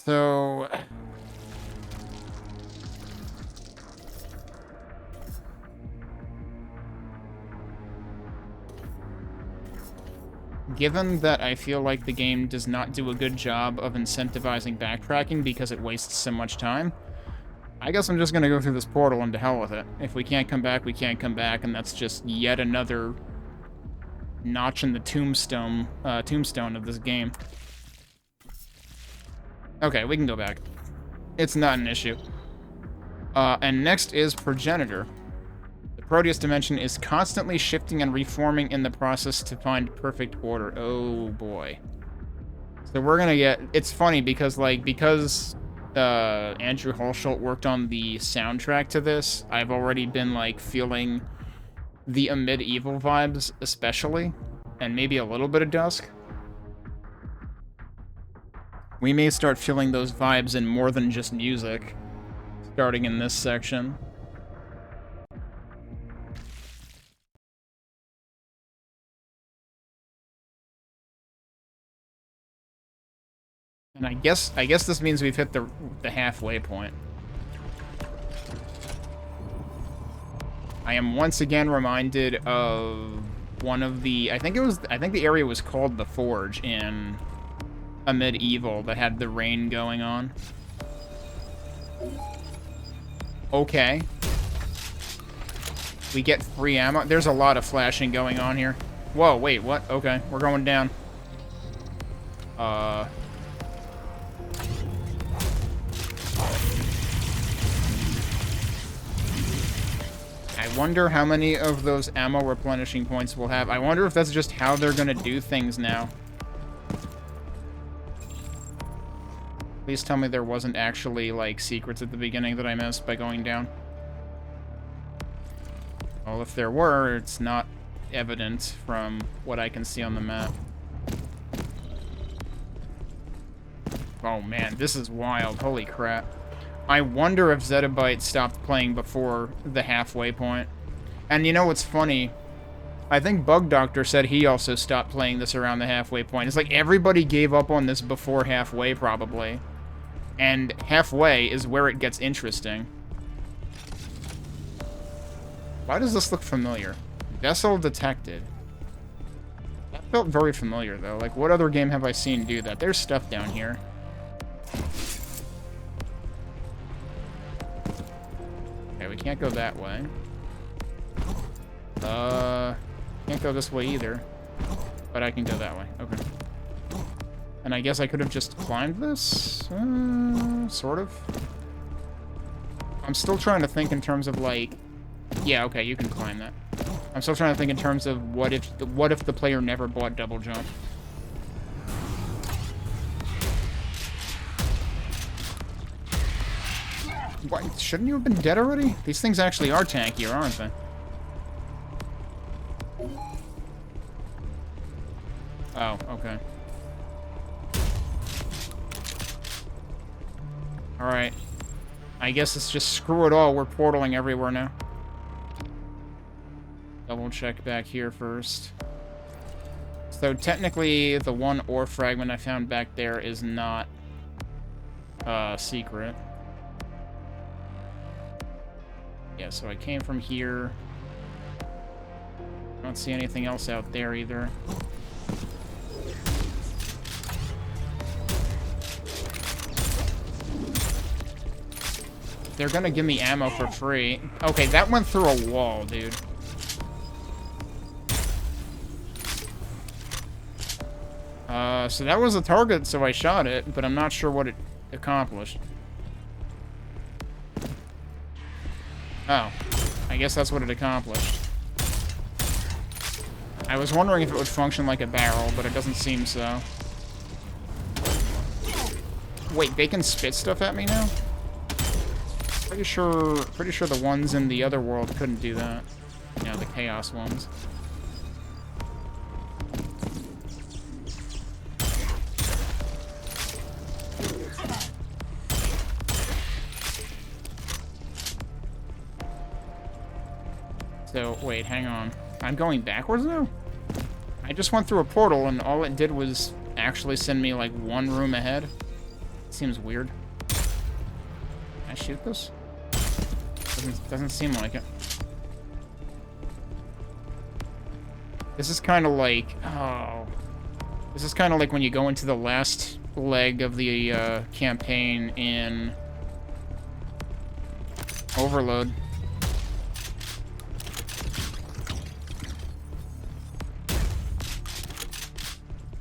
So... Given that I feel like the game does not do a good job of incentivizing backtracking because it wastes so much time, I guess I'm just gonna go through this portal and to hell with it. If we can't come back, we can't come back, and that's just yet another notch in the tombstone of this game. Okay, we can go back. It's not an issue. And next is Progenitor. The Prodeus dimension is constantly shifting and reforming in the process to find perfect order. Oh, boy. So we're gonna get... It's funny because, because Andrew Hulshult worked on the soundtrack to this, I've already been, feeling the medieval vibes, especially, and maybe a little bit of Dusk. We may start feeling those vibes in more than just music, starting in this section. And I guess this means we've hit the halfway point. I am once again reminded of one of the... I think the area was called the Forge in a medieval that had the rain going on. Okay. We get free ammo. There's a lot of flashing going on here. Whoa, wait, what? Okay, we're going down. I wonder how many of those ammo replenishing points we'll have. I wonder if that's just how they're gonna do things now. Please tell me there wasn't actually, secrets at the beginning that I missed by going down. Well, if there were, it's not evident from what I can see on the map. Oh man, this is wild. Holy crap. I wonder if Zettabyte stopped playing before the halfway point. And you know what's funny? I think Bug Doctor said he also stopped playing this around the halfway point. It's like everybody gave up on this before halfway, probably. And halfway is where it gets interesting. Why does this look familiar? Vessel detected. That felt very familiar, though. What other game have I seen do that? There's stuff down here. Okay, we can't go that way. Can't go this way either. But I can go that way. Okay. And I guess I could have just climbed this? Sort of. I'm still trying to think in terms of, Yeah, okay, you can climb that. I'm still trying to think in terms of what if the player never bought double jump. What? Shouldn't you have been dead already? These things actually are tankier, aren't they? Oh, okay. Alright. I guess it's just screw it all. We're portaling everywhere now. Double check back here first. So technically, the one ore fragment I found back there is not secret. Yeah, so I came from here. Don't see anything else out there either. They're gonna give me ammo for free. Okay, that went through a wall, dude. So that was a target, so I shot it, but I'm not sure what it accomplished. Oh. I guess that's what it accomplished. I was wondering if it would function like a barrel, but it doesn't seem so. Wait, they can spit stuff at me now? Pretty sure the ones in the other world couldn't do that. You know, the chaos ones. So, wait, hang on. I'm going backwards now? I just went through a portal and all it did was actually send me, one room ahead. seems weird. Can I shoot this? Doesn't seem like it. This is kind of like... Oh. This is kind of like when you go into the last leg of the campaign in Overload.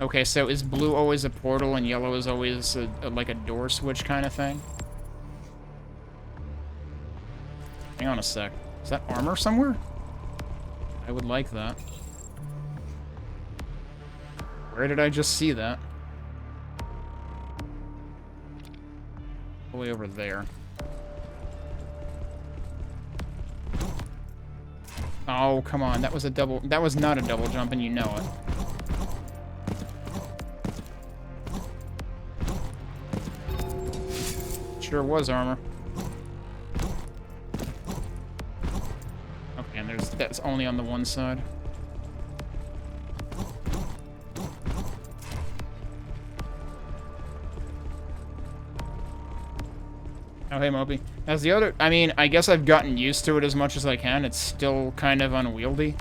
Okay, so is blue always a portal and yellow is always like a door switch kind of thing? Hang on a sec. Is that armor somewhere? I would like that. Where did I just see that? All the way over there. Oh, come on. That was a double... That was not a double jump, and you know it. Sure was armor. Okay, and that's only on the one side. Oh, hey, Moby. As the other... I mean, I guess I've gotten used to it as much as I can. It's still kind of unwieldy.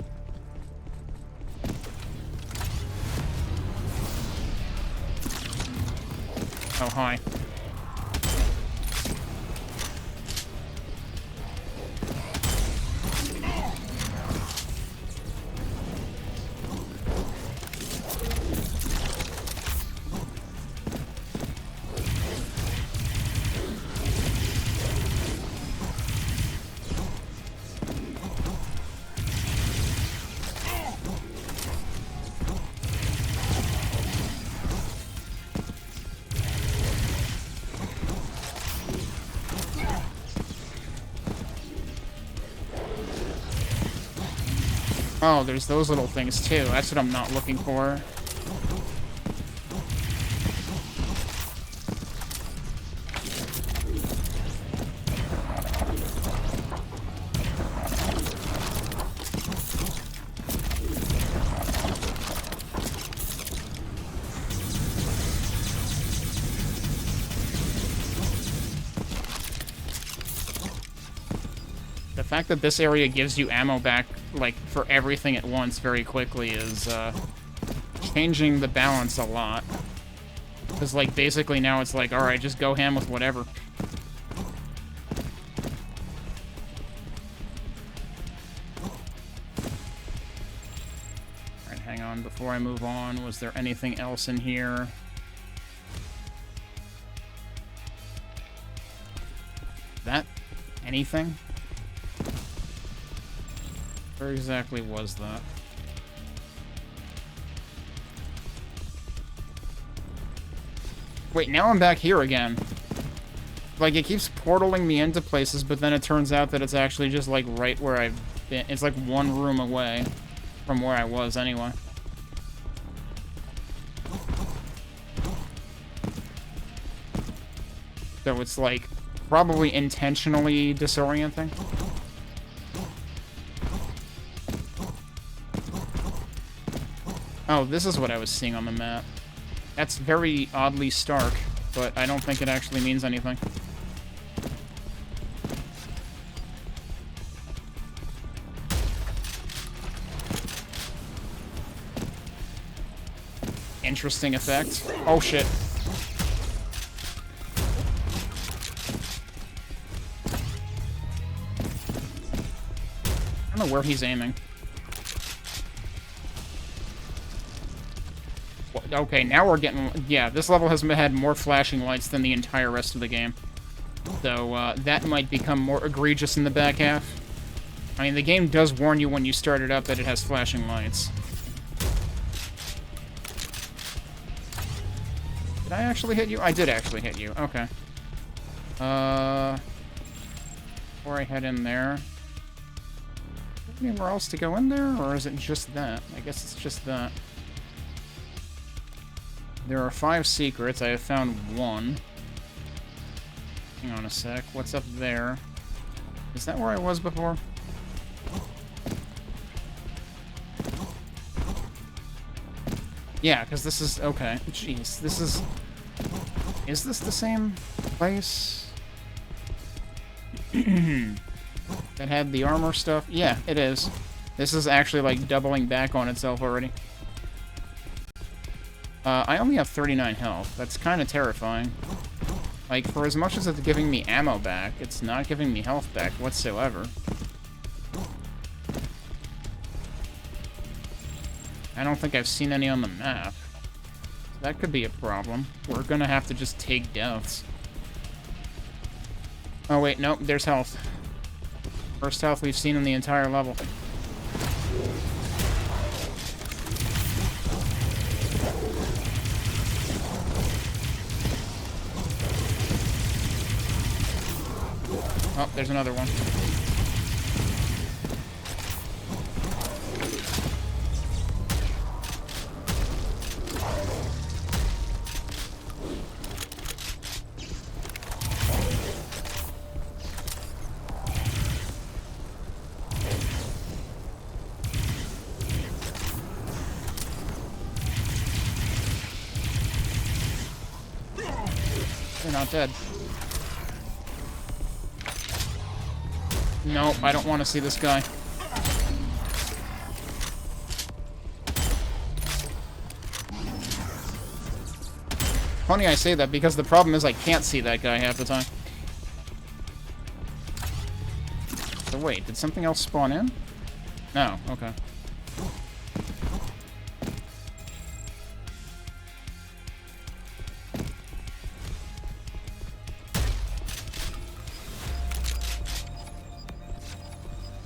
Oh, hi. Oh, there's those little things too. That's what I'm not looking for. The fact that this area gives you ammo back, like, for everything at once very quickly is, changing the balance a lot. Because, like, basically now it's like, alright, just go ham with whatever. Alright, hang on. Before I move on, was there anything else in here? That? Anything? Where exactly was that? Wait, now I'm back here again. Like, it keeps portaling me into places, but then it turns out that it's actually just, like, right where I've been. It's, like, one room away from where I was, anyway. So it's, like, probably intentionally disorienting. Oh, this is what I was seeing on the map. That's very oddly stark, but I don't think it actually means anything. Interesting effect. Oh, shit. I don't know where he's aiming. Okay, now we're getting... Yeah, this level has had more flashing lights than the entire rest of the game. So, that might become more egregious in the back half. I mean, the game does warn you when you start it up that it has flashing lights. Did I actually hit you? I did actually hit you. Okay. Before I head in there... Is there anywhere else to go in there, or is it just that? I guess it's just that. There are 5 secrets. I have found 1. Hang on a sec. What's up there? Is that where I was before? Yeah, because this is... Okay. Jeez, this is... Is this the same place? That had the armor stuff? Yeah, it is. This is actually, like, doubling back on itself already. I only have 39 health. That's kind of terrifying. Like, for as much as it's giving me ammo back, it's not giving me health back whatsoever. I don't think I've seen any on the map. That could be a problem. We're gonna have to just take deaths. Oh, wait, nope, there's health. First health we've seen in the entire level. Oh, there's another one. They're not dead. Nope, I don't want to see this guy. Funny I say that because the problem is I can't see that guy half the time. So wait, did something else spawn in? No, okay.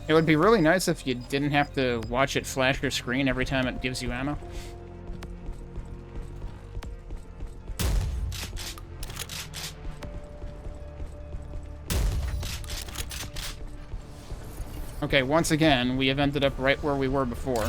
It would be really nice if you didn't have to watch it flash your screen every time it gives you ammo. Okay, once again, we have ended up right where we were before.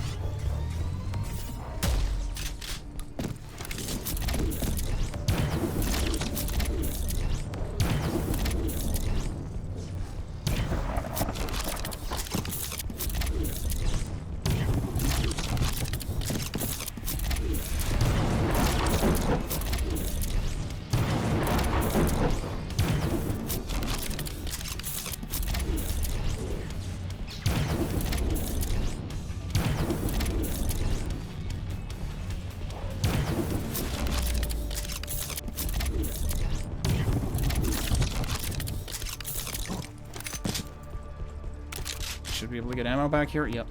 Should be able to get ammo back here? Yep.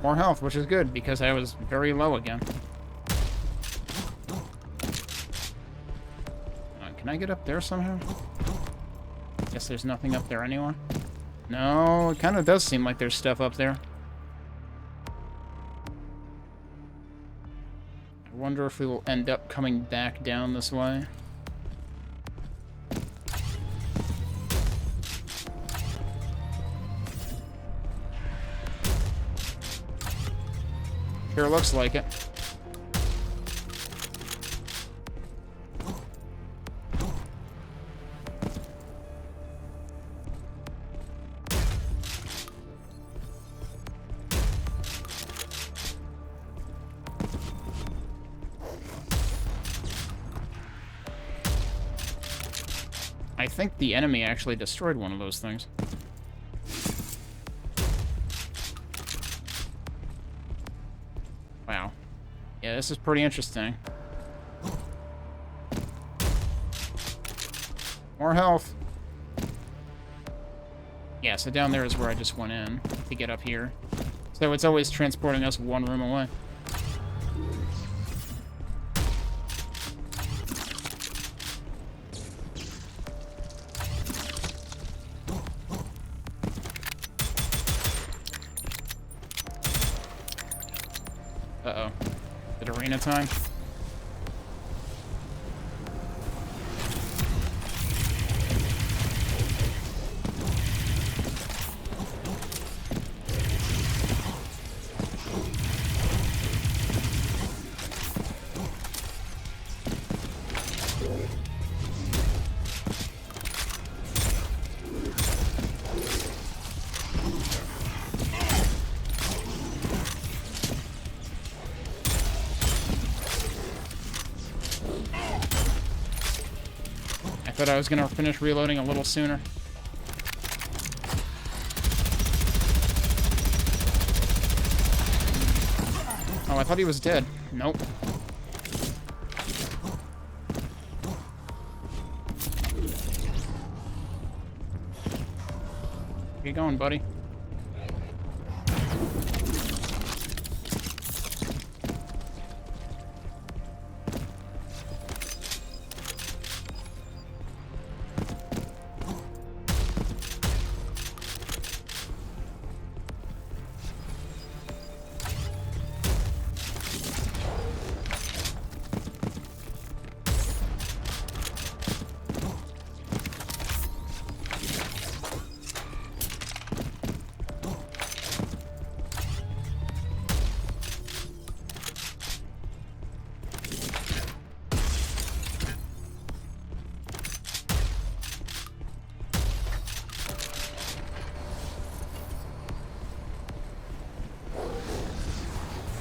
More health, which is good, because I was very low again. Can I get up there somehow? Guess there's nothing up there anyway. No, it kind of does seem like there's stuff up there. I wonder if we will end up coming back down this way. Sure looks like it. I think the enemy actually destroyed one of those things. Wow. Yeah, this is pretty interesting. More health. Yeah, so down there is where I just went in to get up here. So it's always transporting us one room away. Uh-oh. Is it arena time? thought I was gonna finish reloading a little sooner. Oh, I thought he was dead. Nope. Where you going, buddy?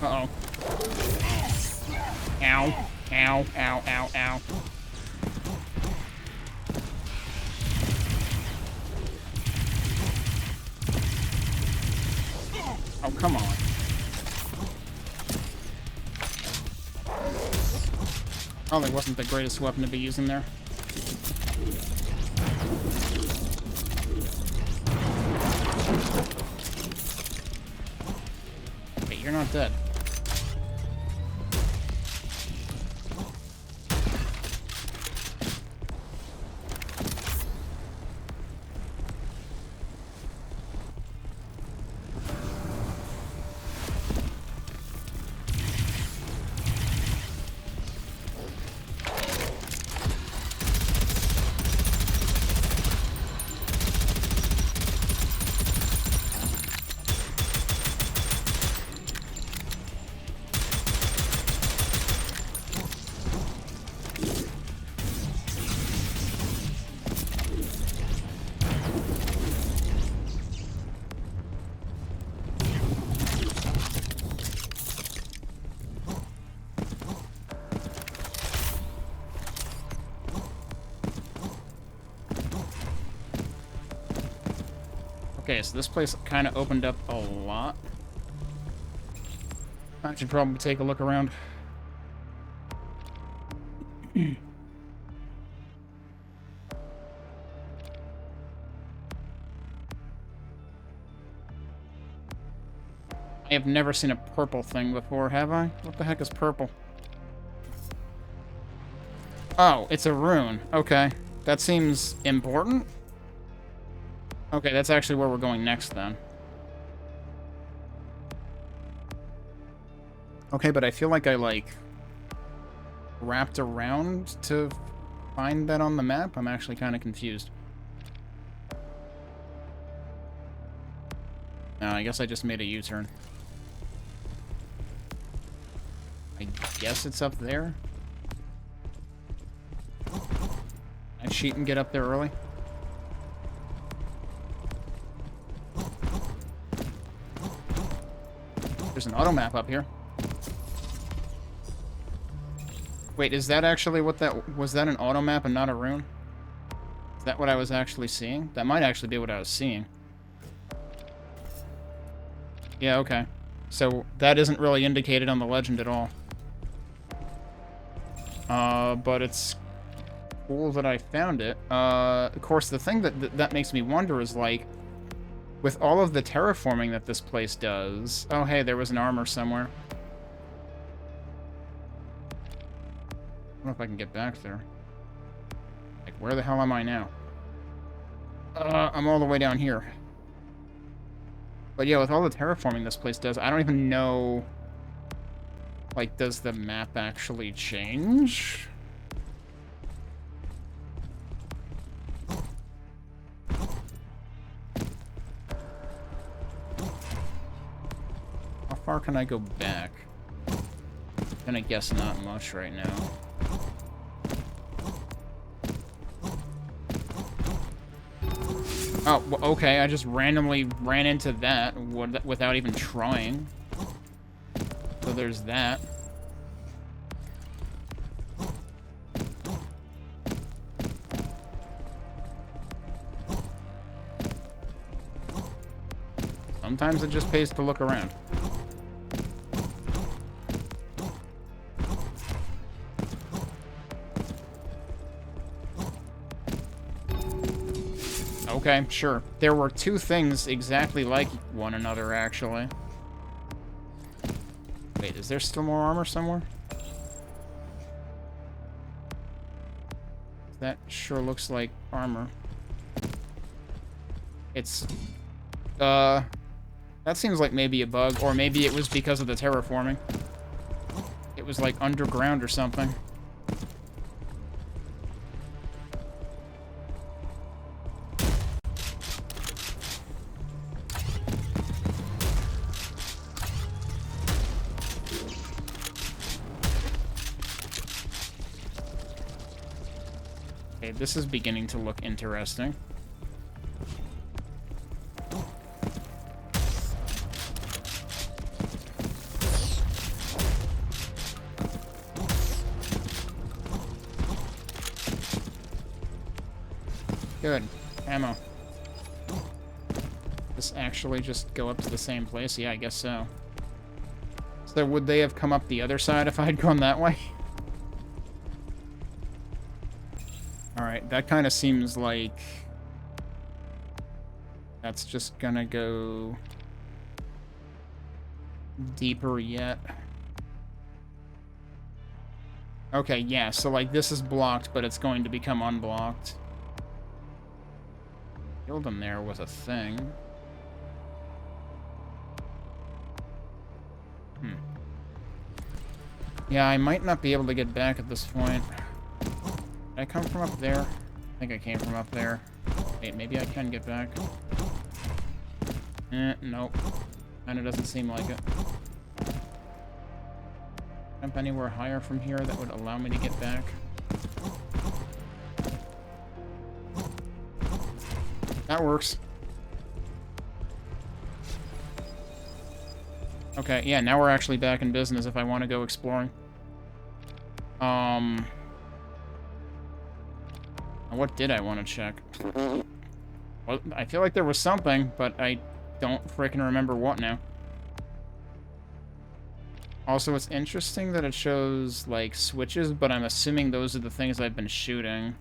Uh-oh. Ow. Ow, ow, ow, ow. Oh, come on. Probably wasn't the greatest weapon to be using there. Wait, you're not dead. Okay, so this place kind of opened up a lot. I should probably take a look around. I have never seen a purple thing before, have I? What the heck is purple? Oh, it's a rune. Okay. That seems important. Okay, that's actually where we're going next, then. Okay, but I feel like I, like, wrapped around to find that on the map. I'm actually kind of confused. No, I guess I just made a U-turn. I guess it's up there. Can I cheat and get up there early? There's an auto map up here. Wait, is that actually what that... Was that an auto map and not a rune? Is that what I was actually seeing? That might actually be what I was seeing. Yeah, okay. So, that isn't really indicated on the legend at all. But it's cool that I found it. Of course, the thing that makes me wonder is, like... With all of the terraforming that this place does... Oh, hey, there was an armor somewhere. I don't know if I can get back there. Like, where the hell am I now? I'm all the way down here. But yeah, with all the terraforming this place does, I don't even know... Like, does the map actually change? How far can I go back? I'm gonna guess not much right now. Oh, well, okay, I just randomly ran into that without even trying. So there's that. Sometimes it just pays to look around. Okay, sure. There were two things exactly like one another, actually. Wait, is there still more armor somewhere? That sure looks like armor. It's... that seems like maybe a bug, or maybe it was because of the terraforming. It was, like, underground or something. Okay, this is beginning to look interesting. Good. Ammo. This actually just go up to the same place? Yeah, I guess so. So would they have come up the other side if I had gone that way? Alright, that kind of seems like... that's just gonna go... deeper yet. Okay, yeah, so like this is blocked, but it's going to become unblocked. Killed him there was a thing. Yeah, I might not be able to get back at this point. Did I come from up there? I think I came from up there. Wait, maybe I can get back. Nope. Kinda doesn't seem like it. Jump anywhere higher from here that would allow me to get back. That works. Okay, yeah, now we're actually back in business if I want to go exploring. What did I want to check? Well, I feel like there was something, but I don't freaking remember what now. Also, it's interesting that it shows, like, switches, but I'm assuming those are the things I've been shooting.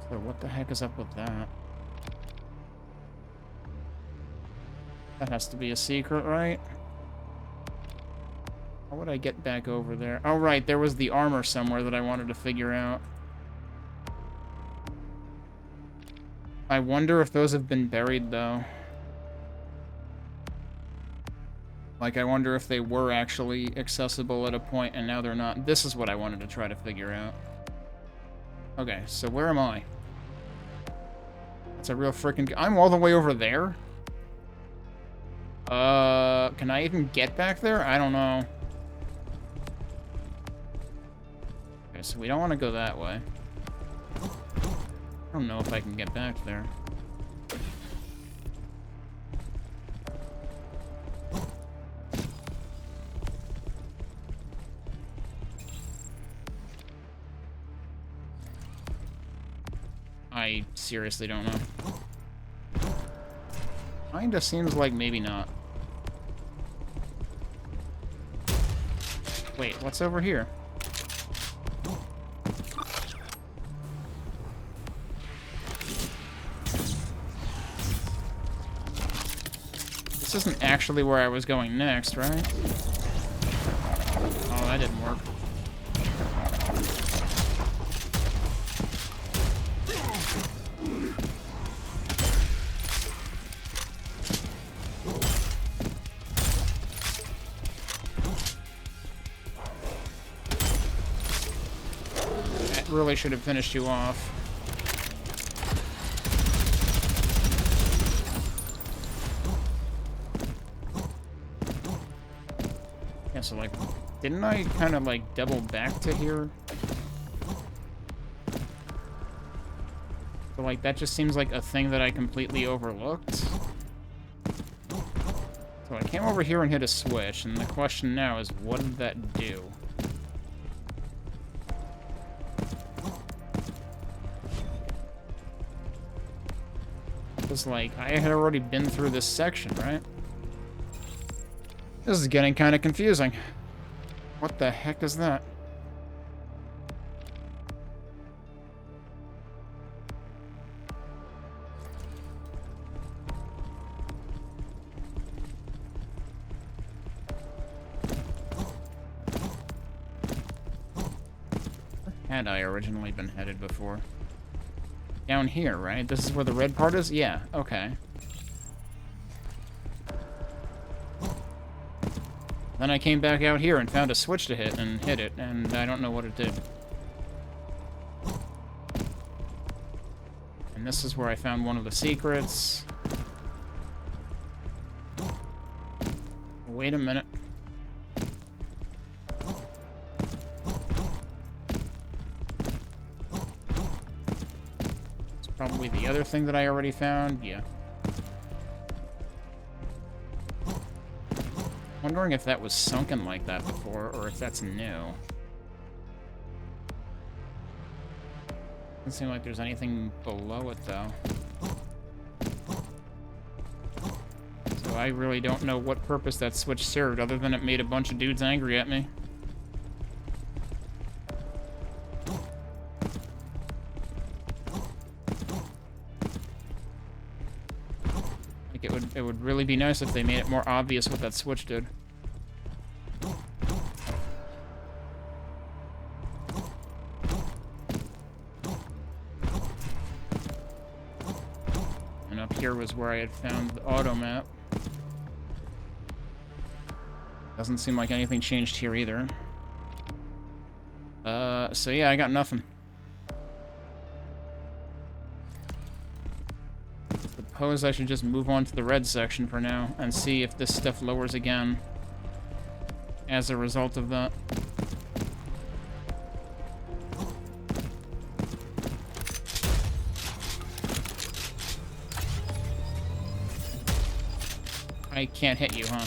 So what the heck is up with that? That has to be a secret, right? How would I get back over there? Oh, right, there was the armor somewhere that I wanted to figure out. I wonder if those have been buried, though. Like, I wonder if they were actually accessible at a point, and now they're not. This is what I wanted to try to figure out. Okay, so where am I? That's a real freaking... I'm all the way over there? Can I even get back there? I don't know. Okay, so we don't want to go that way. I don't know if I can get back there. I seriously don't know. Kinda seems like maybe not. Wait, what's over here? This isn't actually where I was going next, right? Oh, that didn't work. Really should have finished you off. Yeah, so like, didn't I kind of like double back to here? So like, that just seems like a thing that I completely overlooked. So I came over here and hit a switch, and the question now is, what did that do? Because, like, I had already been through this section, right? This is getting kind of confusing. What the heck is that? Had I originally been headed before? Down here, right? This is where the red part is? Yeah, okay. Then I came back out here and found a switch to hit and hit it, and I don't know what it did. And this is where I found one of the secrets. Wait a minute. It's probably the other thing that I already found. Yeah. Wondering if that was sunken like that before, or if that's new. Doesn't seem like there's anything below it, though. So I really don't know what purpose that switch served, other than it made a bunch of dudes angry at me. Like, it would really be nice if they made it more obvious what that switch did. Here was where I had found the auto map. Doesn't seem like anything changed here either. So yeah, I got nothing. Suppose I should just move on to the red section for now and see if this stuff lowers again as a result of that. I can't hit you, huh?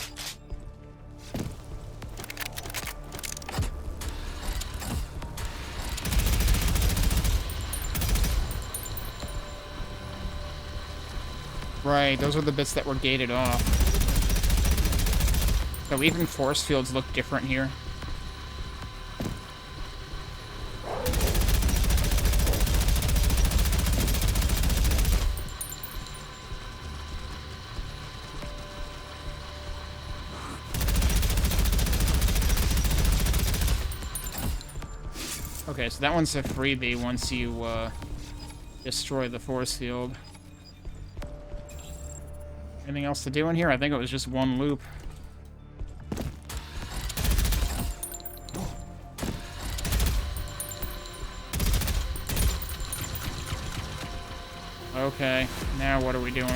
Right, those are the bits that were gated off. So even force fields look different here. Okay, so that one's a freebie once you, destroy the force field. Anything else to do in here? I think it was just one loop. Okay, now what are we doing?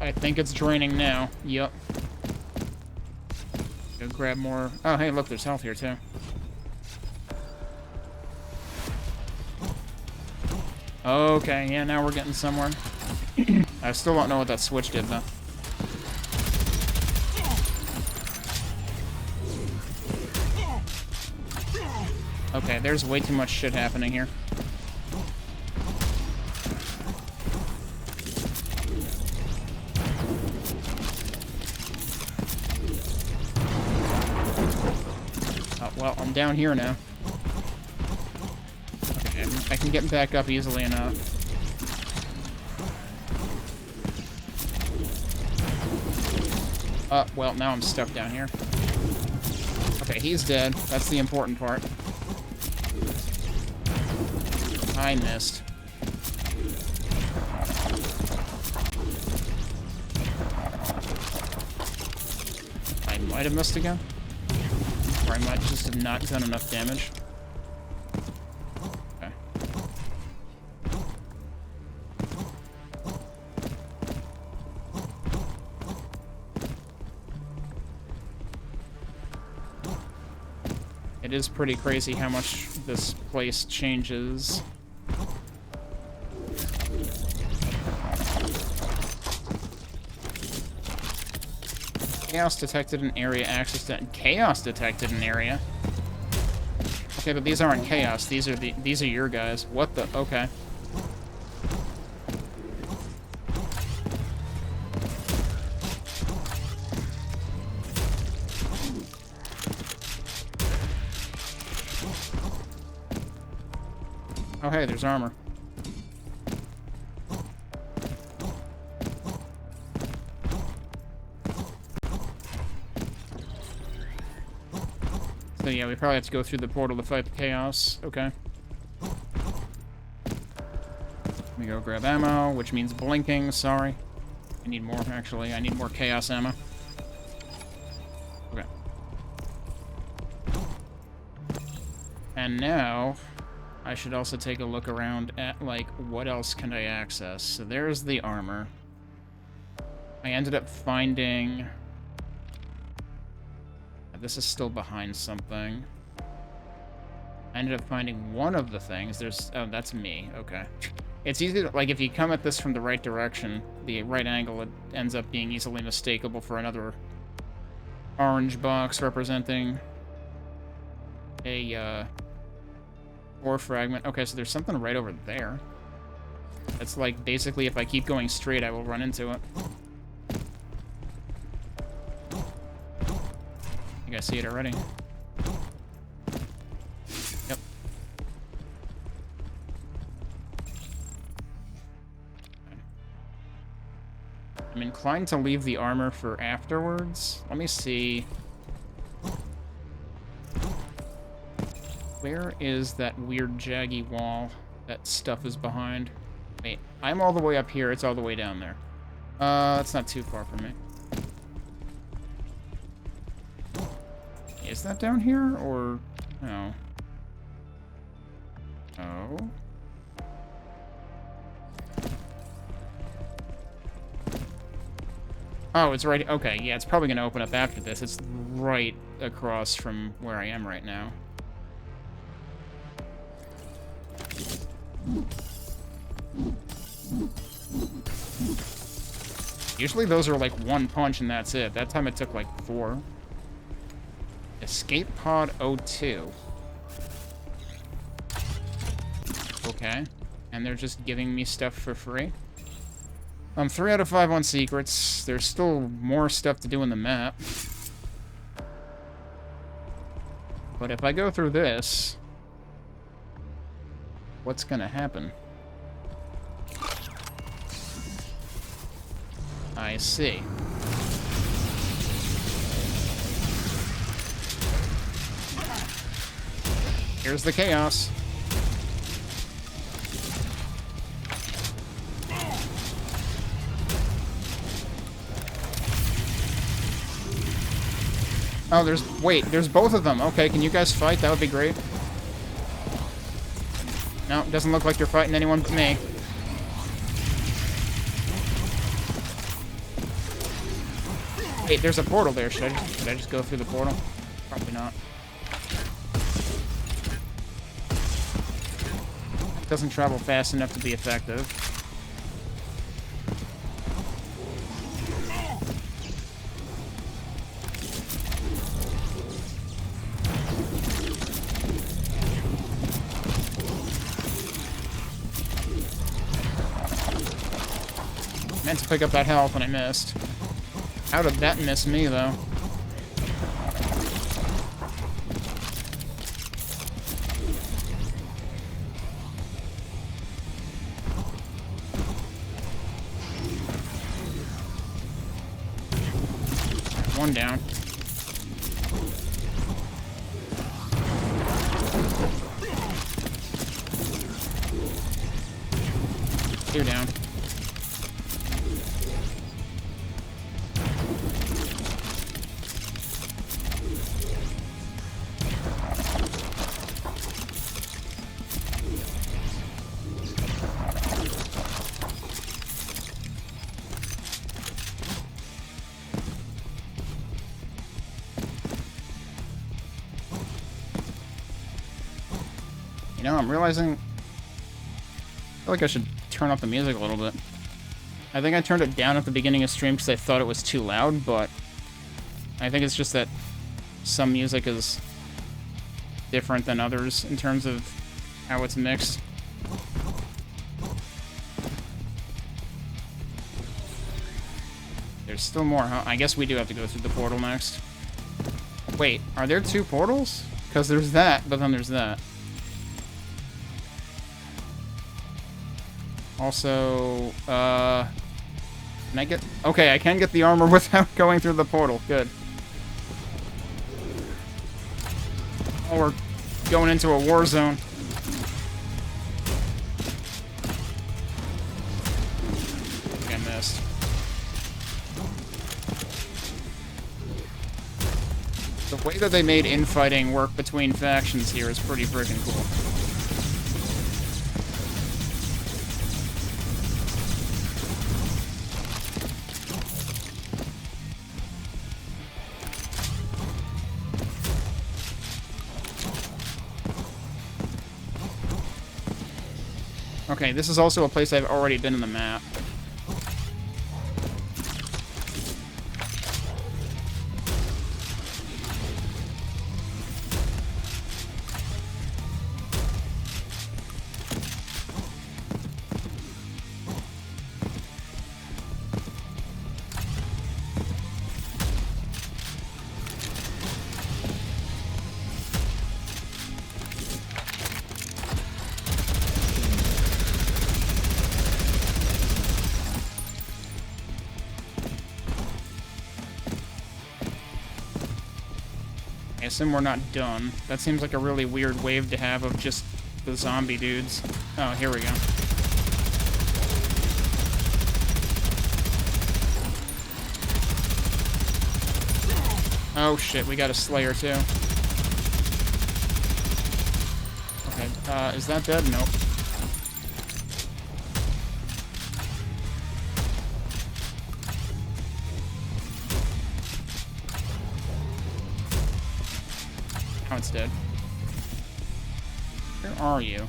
I think it's draining now. Yup. Go grab more. Oh, hey, look, there's health here, too. Okay, yeah, now we're getting somewhere. I still don't know what that switch did, though. Okay, there's way too much shit happening here. Well, I'm down here now. Okay, I can get back up easily enough. Well, now I'm stuck down here. Okay, he's dead. That's the important part. I missed. I might have missed again. Or I might just have not done enough damage. Okay. It is pretty crazy how much this place changes. Chaos detected an area. Access to chaos detected an area. Okay, but these aren't chaos. These are your guys. What the? Okay. Oh, hey, there's armor. So yeah, we probably have to go through the portal to fight the chaos. Okay. Let me go grab ammo, which means blinking. Sorry. I need more, actually. I need more chaos ammo. Okay. And now, I should also take a look around at, like, what else can I access? So there's the armor. I ended up finding... This is still behind something. I ended up finding one of the things. There's... Oh, that's me. Okay. It's easy to... Like, if you come at this from the right direction, the right angle, it ends up being easily mistakable for another orange box representing a, ore fragment. Okay, so there's something right over there. That's like, basically, if I keep going straight, I will run into it. You guys see it already? Yep. I'm inclined to leave the armor for afterwards. Let me see. Where is that weird jaggy wall that stuff is behind? Wait, I'm all the way up here. It's all the way down there. That's not too far from me. Is that down here, or... No. Oh. Oh, it's right... Okay, yeah, it's probably going to open up after this. It's right across from where I am right now. Usually those are like one punch and that's it. That time it took like 4. Escape pod 02. Okay. And they're just giving me stuff for free. 3 out of 5 on secrets. There's still more stuff to do in the map. But if I go through this, what's gonna happen? I see. Here's the chaos. Oh, there's both of them. Okay, can you guys fight? That would be great. No, it doesn't look like you're fighting anyone but me. Wait, there's a portal there. Should I just go through the portal? Probably not. It doesn't travel fast enough to be effective. Meant to pick up that health and I missed. How did that miss me, though? One down. Two down. You know, I'm realizing... I feel like I should turn up the music a little bit. I think I turned it down at the beginning of stream because I thought it was too loud, but... I think it's just that some music is different than others in terms of how it's mixed. There's still more, huh? I guess we do have to go through the portal next. Wait, are there two portals? Because there's that, but then there's that. Also, can I get... Okay, I can get the armor without going through the portal. Good. Oh, we're going into a war zone. I missed. The way that they made infighting work between factions here is pretty freaking cool. Okay, this is also a place I've already been in the map. I assume we're not done. That seems like a really weird wave to have of just the zombie dudes. Oh, here we go. Oh shit, we got a Slayer too. Okay, is that dead? Nope. Oh, it's dead. Where are you?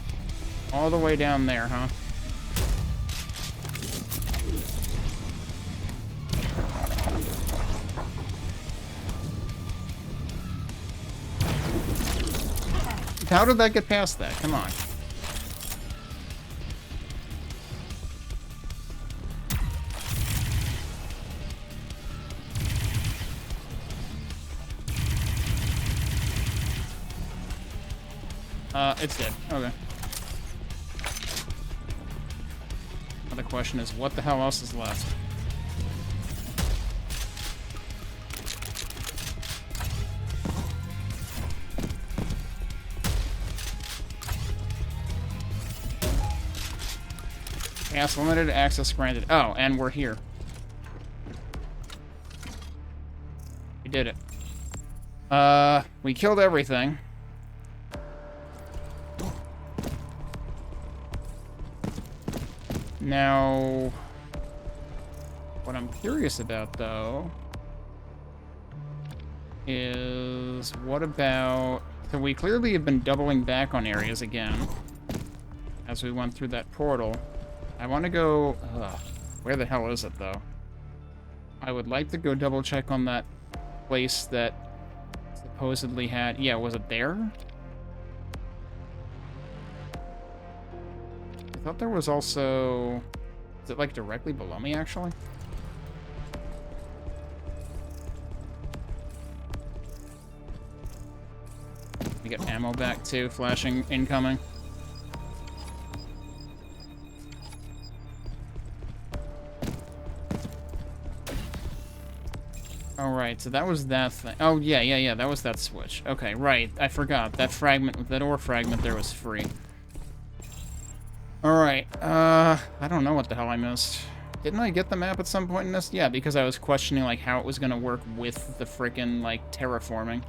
All the way down there, huh? How did that get past that? Come on. It's dead. Okay. Now the question is, what the hell else is left? Yes, limited access granted. Oh, and we're here. We did it. We killed everything. Now, what I'm curious about, though, is what about... So we clearly have been doubling back on areas again as we went through that portal. I want to go... where the hell is it, though? I would like to go double check on that place that supposedly had... Yeah, was it there? I thought there was also... Is it, like, directly below me, actually? We get ammo back, too. Flashing incoming. Alright, so that was that thing. Oh, yeah, that was that switch. Okay, right. I forgot. That fragment, that ore fragment there was free. Alright, I don't know what the hell I missed. Didn't I get the map at some point in this? Yeah, because I was questioning, like, how it was gonna work with the frickin', like, terraforming.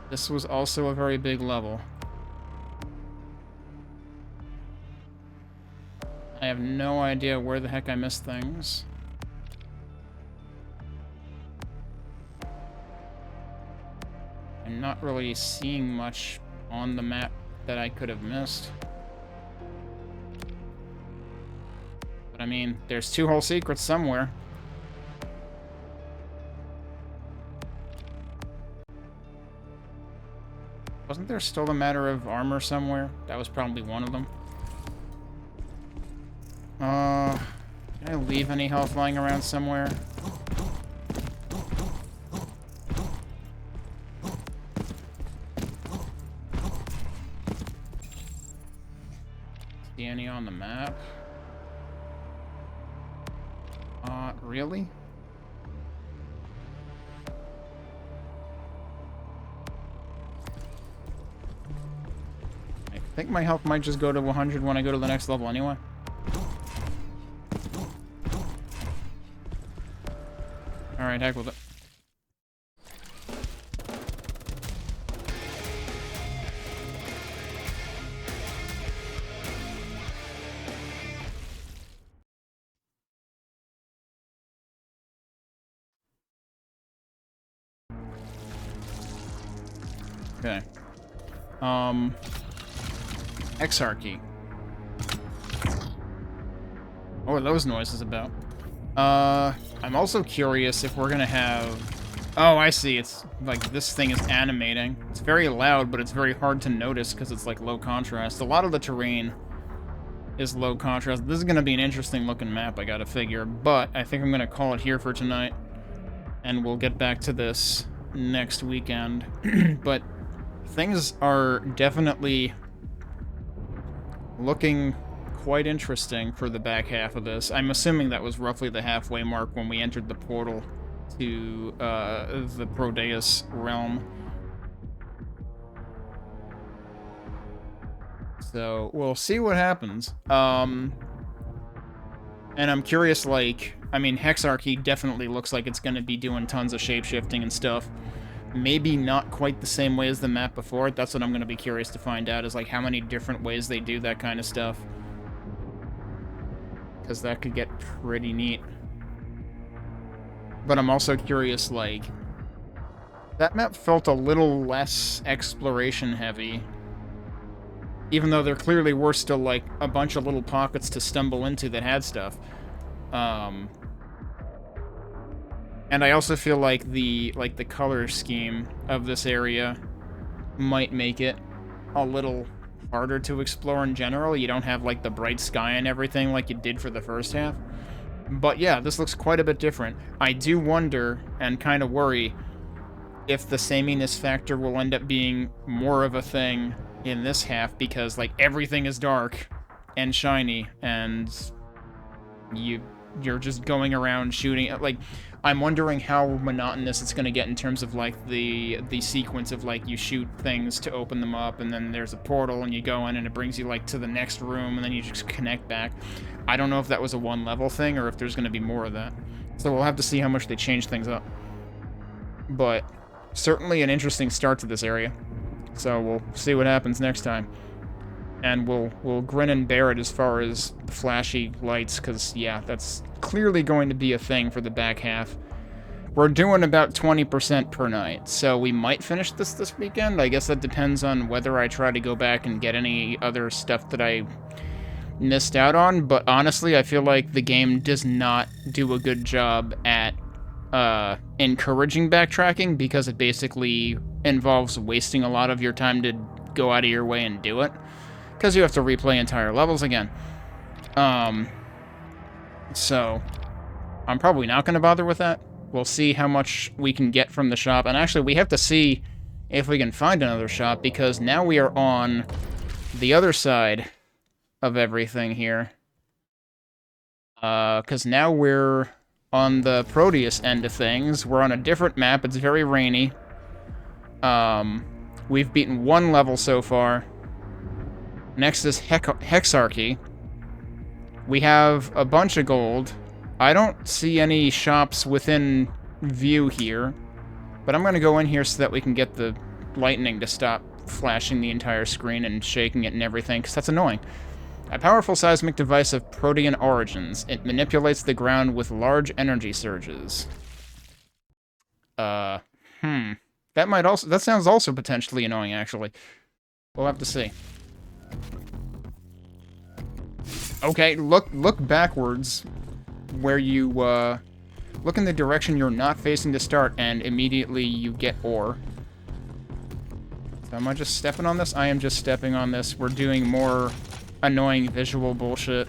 This was also a very big level. I have no idea where the heck I missed things. I'm not really seeing much on the map that I could have missed. But I mean, there's 2 whole secrets somewhere. Wasn't there still a matter of armor somewhere? That was probably one of them. Can I leave any health lying around somewhere? See any on the map? Really? I think my health might just go to 100 when I go to the next level anyway. Alright, heck with it. Okay. Exarchy. What are those noises about? I'm also curious if we're gonna have... Oh, I see. It's like this thing is animating. It's very loud, but it's very hard to notice because it's like low contrast. A lot of the terrain is low contrast. This is gonna be an interesting looking map, I gotta figure. But I think I'm gonna call it here for tonight. And we'll get back to this next weekend. But things are definitely looking quite interesting for the back half of this. I'm assuming that was roughly the halfway mark when we entered the portal to the Prodeus realm. So we'll see what happens. And I'm curious, like, I mean, Hexarchy definitely looks like it's going to be doing tons of shape-shifting and stuff. Maybe not quite the same way as the map before. That's what I'm going to be curious to find out, is like how many different ways they do that kind of stuff. Because that could get pretty neat. But I'm also curious, like, that map felt a little less exploration heavy. Even though there clearly were still, like, a bunch of little pockets to stumble into that had stuff. And I also feel like the color scheme of this area might make it a little harder to explore in general. You don't have, like, the bright sky and everything like you did for the first half. But yeah, this looks quite a bit different. I do wonder, and kind of worry, if the sameness factor will end up being more of a thing in this half, because, like, everything is dark and shiny, and you're just going around shooting. Like, I'm wondering how monotonous it's going to get in terms of, like, the sequence of, like, you shoot things to open them up, and then there's a portal, and you go in, and it brings you, like, to the next room, and then you just connect back. I don't know if that was a one-level thing, or if there's going to be more of that. So we'll have to see how much they change things up. But certainly an interesting start to this area. So we'll see what happens next time. And we'll grin and bear it as far as the flashy lights, because, yeah, that's clearly going to be a thing for the back half. We're doing about 20% per night, so we might finish this weekend. I guess that depends on whether I try to go back and get any other stuff that I missed out on, but honestly, I feel like the game does not do a good job at encouraging backtracking, because it basically involves wasting a lot of your time to go out of your way and do it. Because you have to replay entire levels again. So, I'm probably not going to bother with that. We'll see how much we can get from the shop. And actually, we have to see if we can find another shop, because now we are on the other side of everything here. Because now we're on the Prodeus end of things. We're on a different map. It's very rainy. We've beaten one level so far. Next is Hexarchy. We have a bunch of gold. I don't see any shops within view here, but I'm going to go in here so that we can get the lightning to stop flashing the entire screen and shaking it and everything, because that's annoying. A powerful seismic device of Protean origins. It manipulates the ground with large energy surges. That That sounds also potentially annoying, actually. We'll have to see. Okay, look backwards where you, look in the direction you're not facing to start, and immediately you get ore. So am I just stepping on this? I am just stepping on this. We're doing more annoying visual bullshit.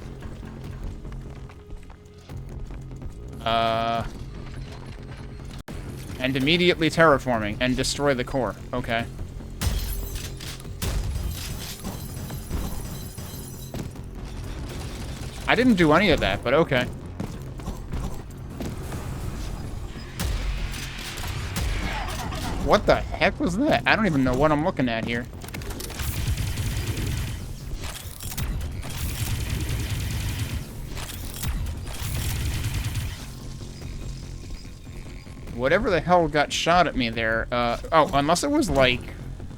And immediately terraforming and destroy the core. Okay. I didn't do any of that, but okay. What the heck was that? I don't even know what I'm looking at here. Whatever the hell got shot at me there, oh, unless it was like,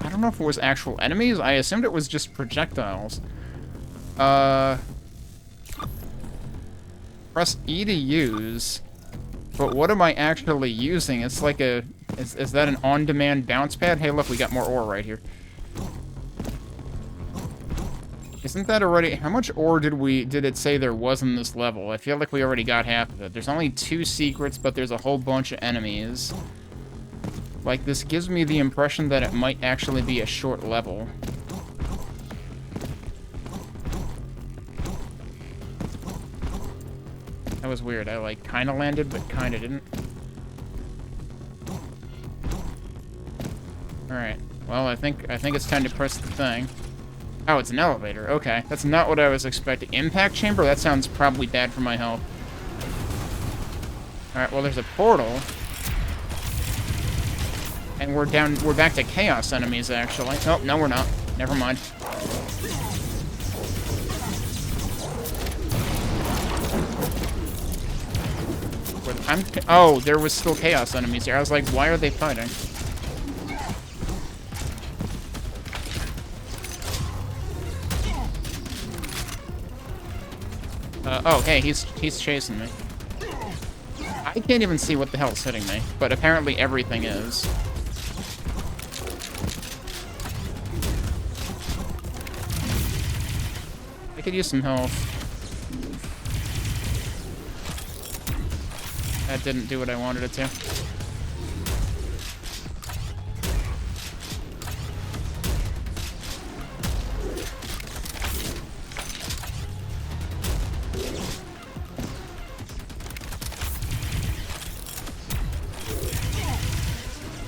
I don't know if it was actual enemies, I assumed it was just projectiles. Press E to use, but what am I actually using? It's like a, is that an on-demand bounce pad? Hey, look, we got more ore right here. Isn't that already... How much ore did it say there was in this level? I feel like we already got half of it. There's only 2 secrets, but there's a whole bunch of enemies. Like, this gives me the impression that it might actually be a short level. That was weird. I, like, kinda landed, but kinda didn't. Alright. Well, I think it's time to press the thing. Oh, it's an elevator. Okay. That's not what I was expecting. Impact chamber? That sounds probably bad for my health. Alright, well, there's a portal. And we're back to chaos enemies, actually. Oh, no, we're not. Never mind. Oh, there was still chaos enemies here. I was like, why are they fighting? Oh, hey, he's chasing me. I can't even see what the hell's hitting me, but apparently everything is. I could use some health. That didn't do what I wanted it to.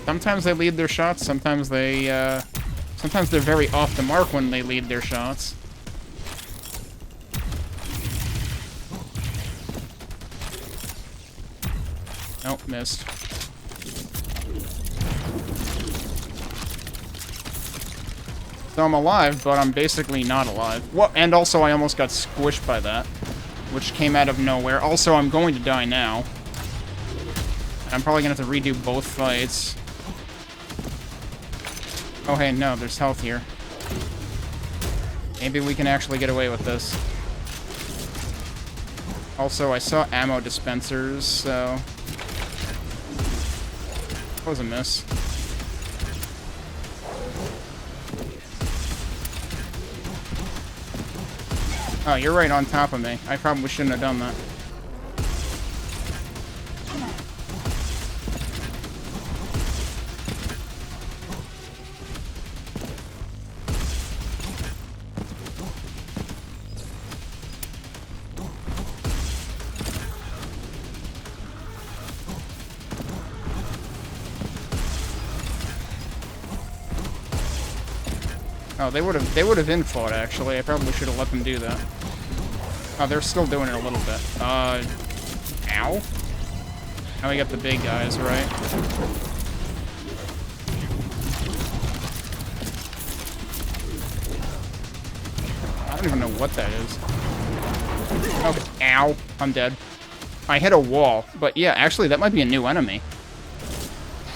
Sometimes they lead their shots, sometimes they're very off the mark when they lead their shots. Nope, missed. So I'm alive, but I'm basically not alive. Well, and also I almost got squished by that, which came out of nowhere. Also, I'm going to die now. I'm probably gonna have to redo both fights. Oh, hey, no, there's health here. Maybe we can actually get away with this. Also, I saw ammo dispensers, so... That was a miss. Oh, you're right on top of me. I probably shouldn't have done that. Oh, they would have infought, actually. I probably should have let them do that. Oh, they're still doing it a little bit. Ow? Now we got the big guys, right? I don't even know what that is. Okay, ow. I'm dead. I hit a wall, but yeah, actually, that might be a new enemy.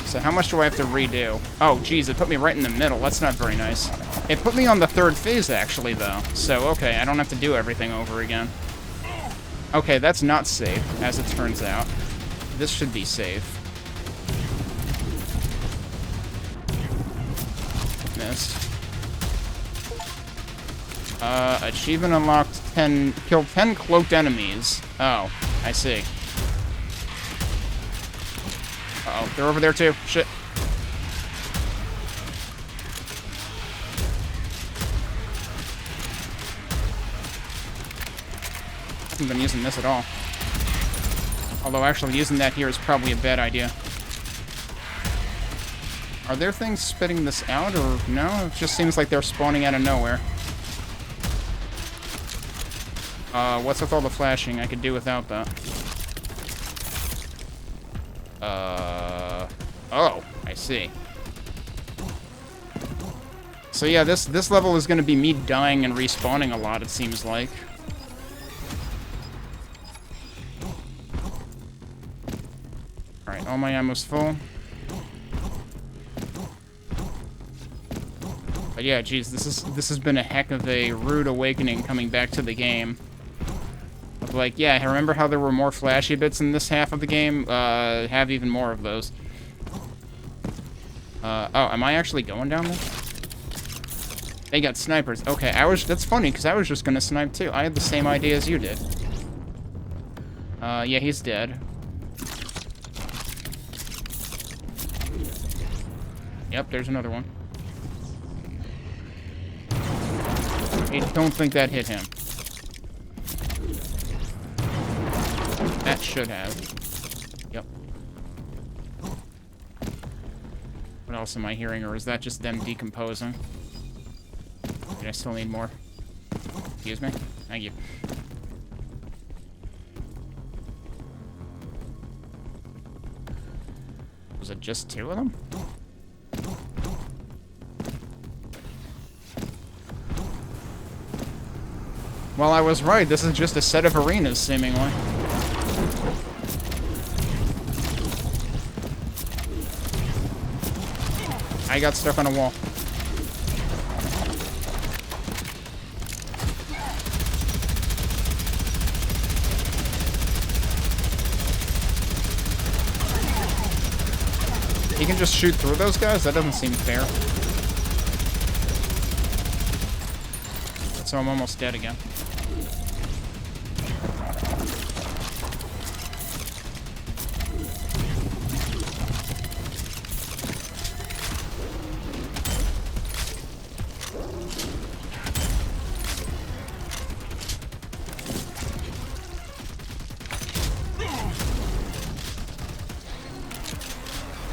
So how much do I have to redo? Oh, geez, it put me right in the middle. That's not very nice. It put me on the 3rd phase, actually, though. So, okay, I don't have to do everything over again. Okay, that's not safe, as it turns out. This should be safe. missed. Achievement unlocked 10... Kill 10 cloaked enemies. Oh, I see. Uh-oh, they're over there too. Shit. I haven't been using this at all. Although actually using that here is probably a bad idea. Are there things spitting this out, or no? It just seems like they're spawning out of nowhere. What's with all the flashing? I could do without that. Oh, I see. So yeah, this level is gonna be me dying and respawning a lot, it seems like. Alright, all my ammo's full. But yeah, geez, this has been a heck of a rude awakening coming back to the game. Of like, yeah, remember how there were more flashy bits in this half of the game? Have even more of those. Oh, am I actually going down there? They got snipers. Okay, that's funny, because I was just gonna snipe too. I had the same idea as you did. Yeah, he's dead. Yep, there's another one. I don't think that hit him. That should have. Yep. What else am I hearing, or is that just them decomposing? I still need more. Excuse me? Thank you. Was it just 2 of them? Well, I was right. This is just a set of arenas, seemingly. I got stuck on a wall. He can just shoot through those guys? That doesn't seem fair. So I'm almost dead again.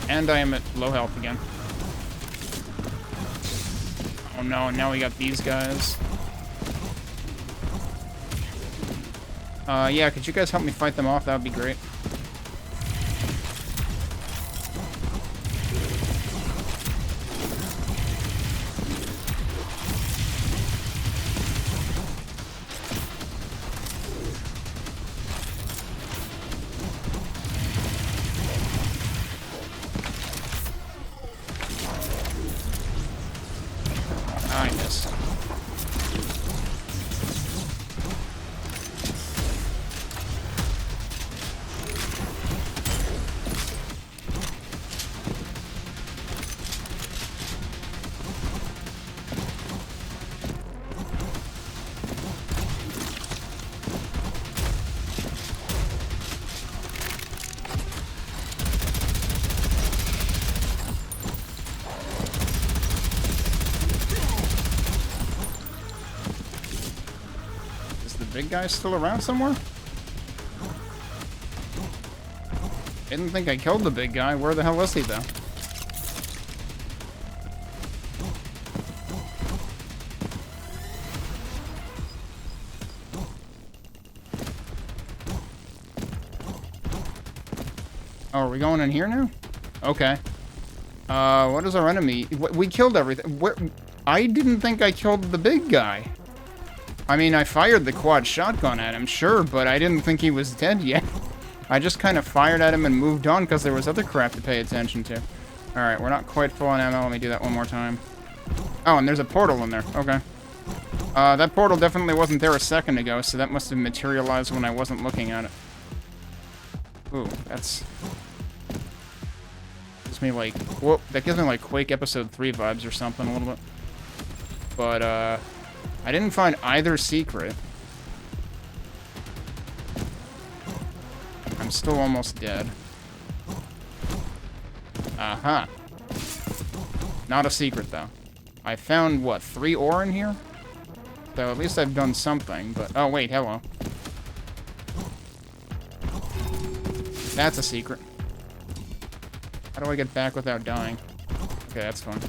And I am at low health again. Oh no, and now we got these guys. Yeah, could you guys help me fight them off? That would be great. I missed. Big guy's still around somewhere? Didn't think I killed the big guy. Where the hell is he, though? Oh, are we going in here now? Okay. What is our enemy? We killed everything. I didn't think I killed the big guy. I mean, I fired the quad shotgun at him, sure, but I didn't think he was dead yet. I just kind of fired at him and moved on because there was other crap to pay attention to. Alright, we're not quite full on ammo. Let me do that one more time. Oh, and there's a portal in there. Okay. That portal definitely wasn't there a second ago, so that must have materialized when I wasn't looking at it. Ooh, that's... This me, like... Whoa, that gives me, like, Quake Episode 3 vibes or something a little bit. But, I didn't find either secret. I'm still almost dead. Uh-huh. Not a secret, though. I found, what, 3 ore in here? So at least I've done something, but... Oh, wait, hello. That's a secret. How do I get back without dying? Okay, that's fun.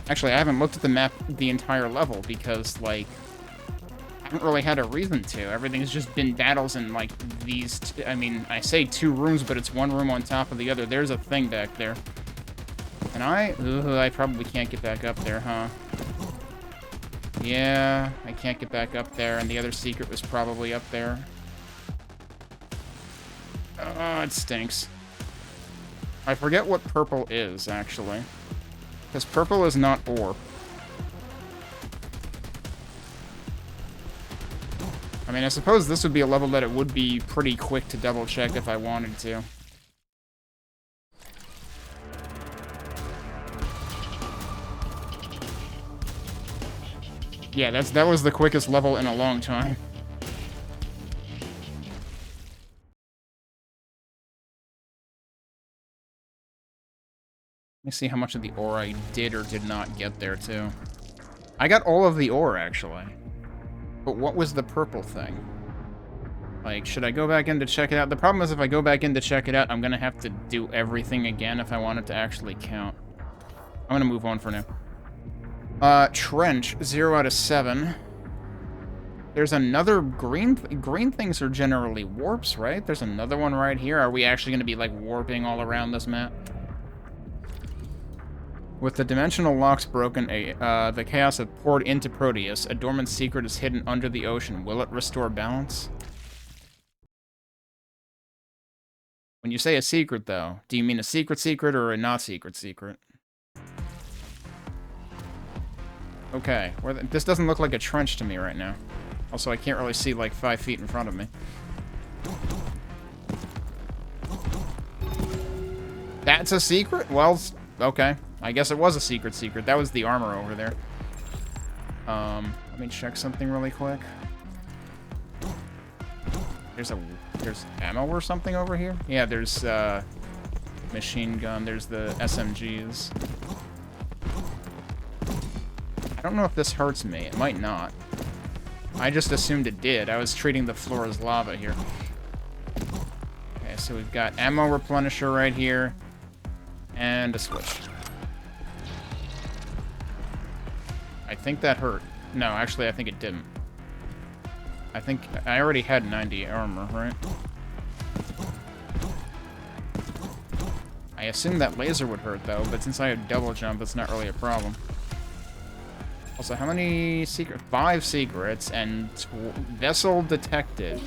Actually, I haven't looked at the map the entire level because, like... I haven't really had a reason to. Everything's just been battles in, like, these... I mean, I say 2 rooms, but it's 1 room on top of the other. There's a thing back there. And I probably can't get back up there, huh? Yeah, I can't get back up there, and the other secret was probably up there. Oh, it stinks. I forget what purple is, actually. Because purple is not ore. I mean, I suppose this would be a level that it would be pretty quick to double-check if I wanted to. Yeah, that was the quickest level in a long time. Let me see how much of the ore I did or did not get there, too. I got all of the ore, actually. But what was the purple thing? Like, should I go back in to check it out? The problem is if I go back in to check it out, I'm gonna have to do everything again if I want it to actually count. I'm gonna move on for now. Trench, 0 out of 7. There's another green things are generally warps, right? There's another one right here. Are we actually gonna be, like, warping all around this map? With the dimensional locks broken, the chaos have poured into Prodeus. A dormant secret is hidden under the ocean. Will it restore balance? When you say a secret, though, do you mean a secret or a not secret? Okay, this doesn't look like a trench to me right now. Also, I can't really see, like, 5 feet in front of me. That's a secret? Well, okay. I guess it was a secret. That was the armor over there. Let me check something really quick. There's ammo or something over here? Yeah, there's, machine gun. There's the SMGs. I don't know if this hurts me. It might not. I just assumed it did. I was treating the floor as lava here. Okay, so we've got ammo replenisher right here. And a switch. I think that hurt. No, actually, I think it didn't. I think I already had 90 armor, right? I assumed that laser would hurt, though, but since I have double jump, it's not really a problem. Also, how many secrets? 5 secrets, and vessel detected.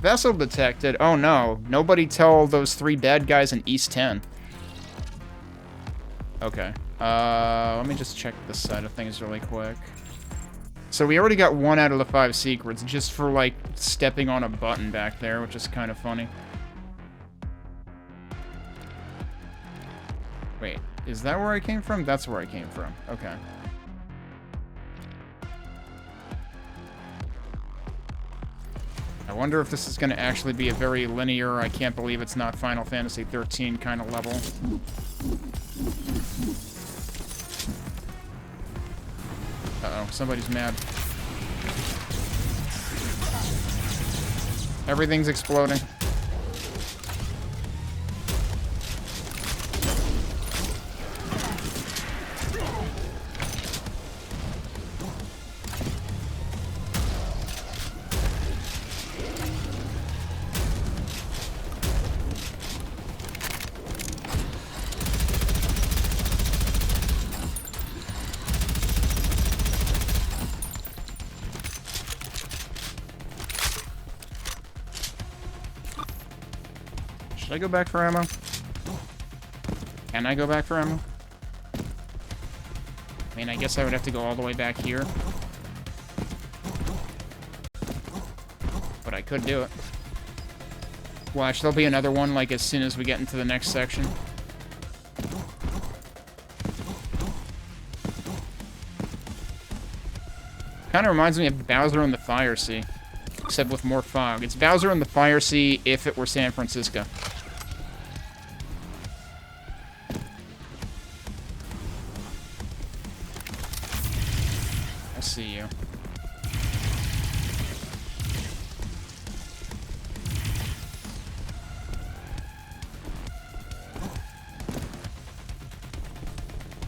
Vessel detected? Oh no. Nobody tell those 3 bad guys in East 10. Okay. Let me just check this side of things really quick. So we already got 1 out of the 5 secrets just for, like, stepping on a button back there, which is kind of funny. Wait, is that where I came from? That's where I came from. Okay. I wonder if this is going to actually be a very linear, I can't believe it's not Final Fantasy 13 kind of level. Uh-oh, somebody's mad. Everything's exploding. Should I go back for ammo? Can I go back for ammo? I mean, I guess I would have to go all the way back here. But I could do it. Watch, there'll be another one, like, as soon as we get into the next section. Kind of reminds me of Bowser in the Fire Sea, except with more fog. It's Bowser in the Fire Sea if it were San Francisco. I see you.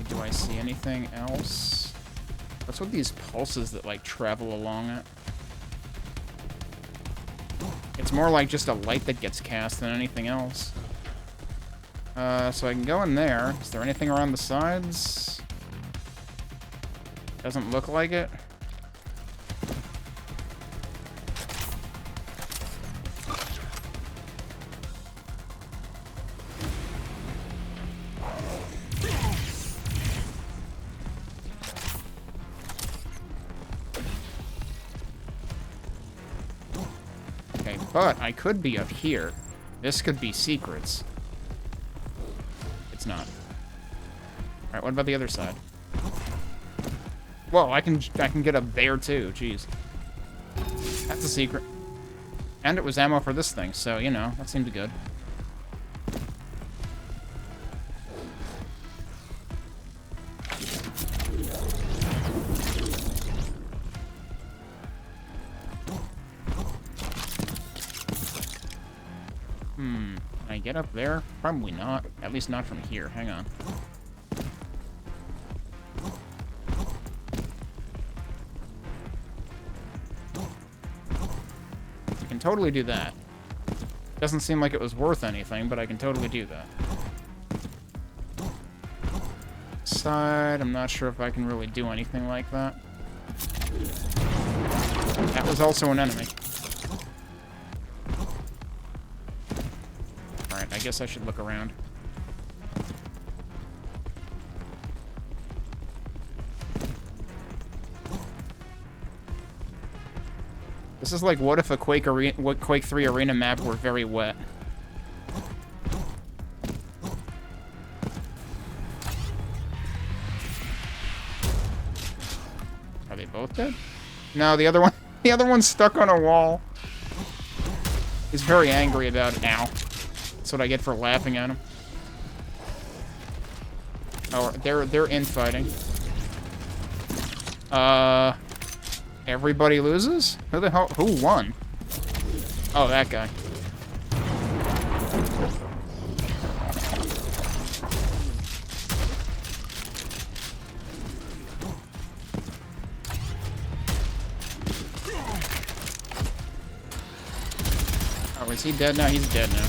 Do I see anything else? What's with these pulses that, like, travel along it? It's more like just a light that gets cast than anything else. So I can go in there. Is there anything around the sides? Doesn't look like it. Okay, but I could be up here. This could be secrets. It's not. Alright, what about the other side? Whoa, I can get up there too, jeez. That's a secret. And it was ammo for this thing, so, you know, that seemed good. Can I get up there? Probably not. At least not from here. Hang on. I can totally do that. Doesn't seem like it was worth anything, but I can totally do that. Side, I'm not sure if I can really do anything like that. That was also an enemy. Alright, I guess I should look around. This is like, what if a Quake 3 arena map were very wet? Are they both dead? No, the other one's stuck on a wall. He's very angry about it now. That's what I get for laughing at him. Oh, they're infighting. Everybody loses? Who the hell? Who won? Oh, that guy. Oh, is he dead now? He's dead now.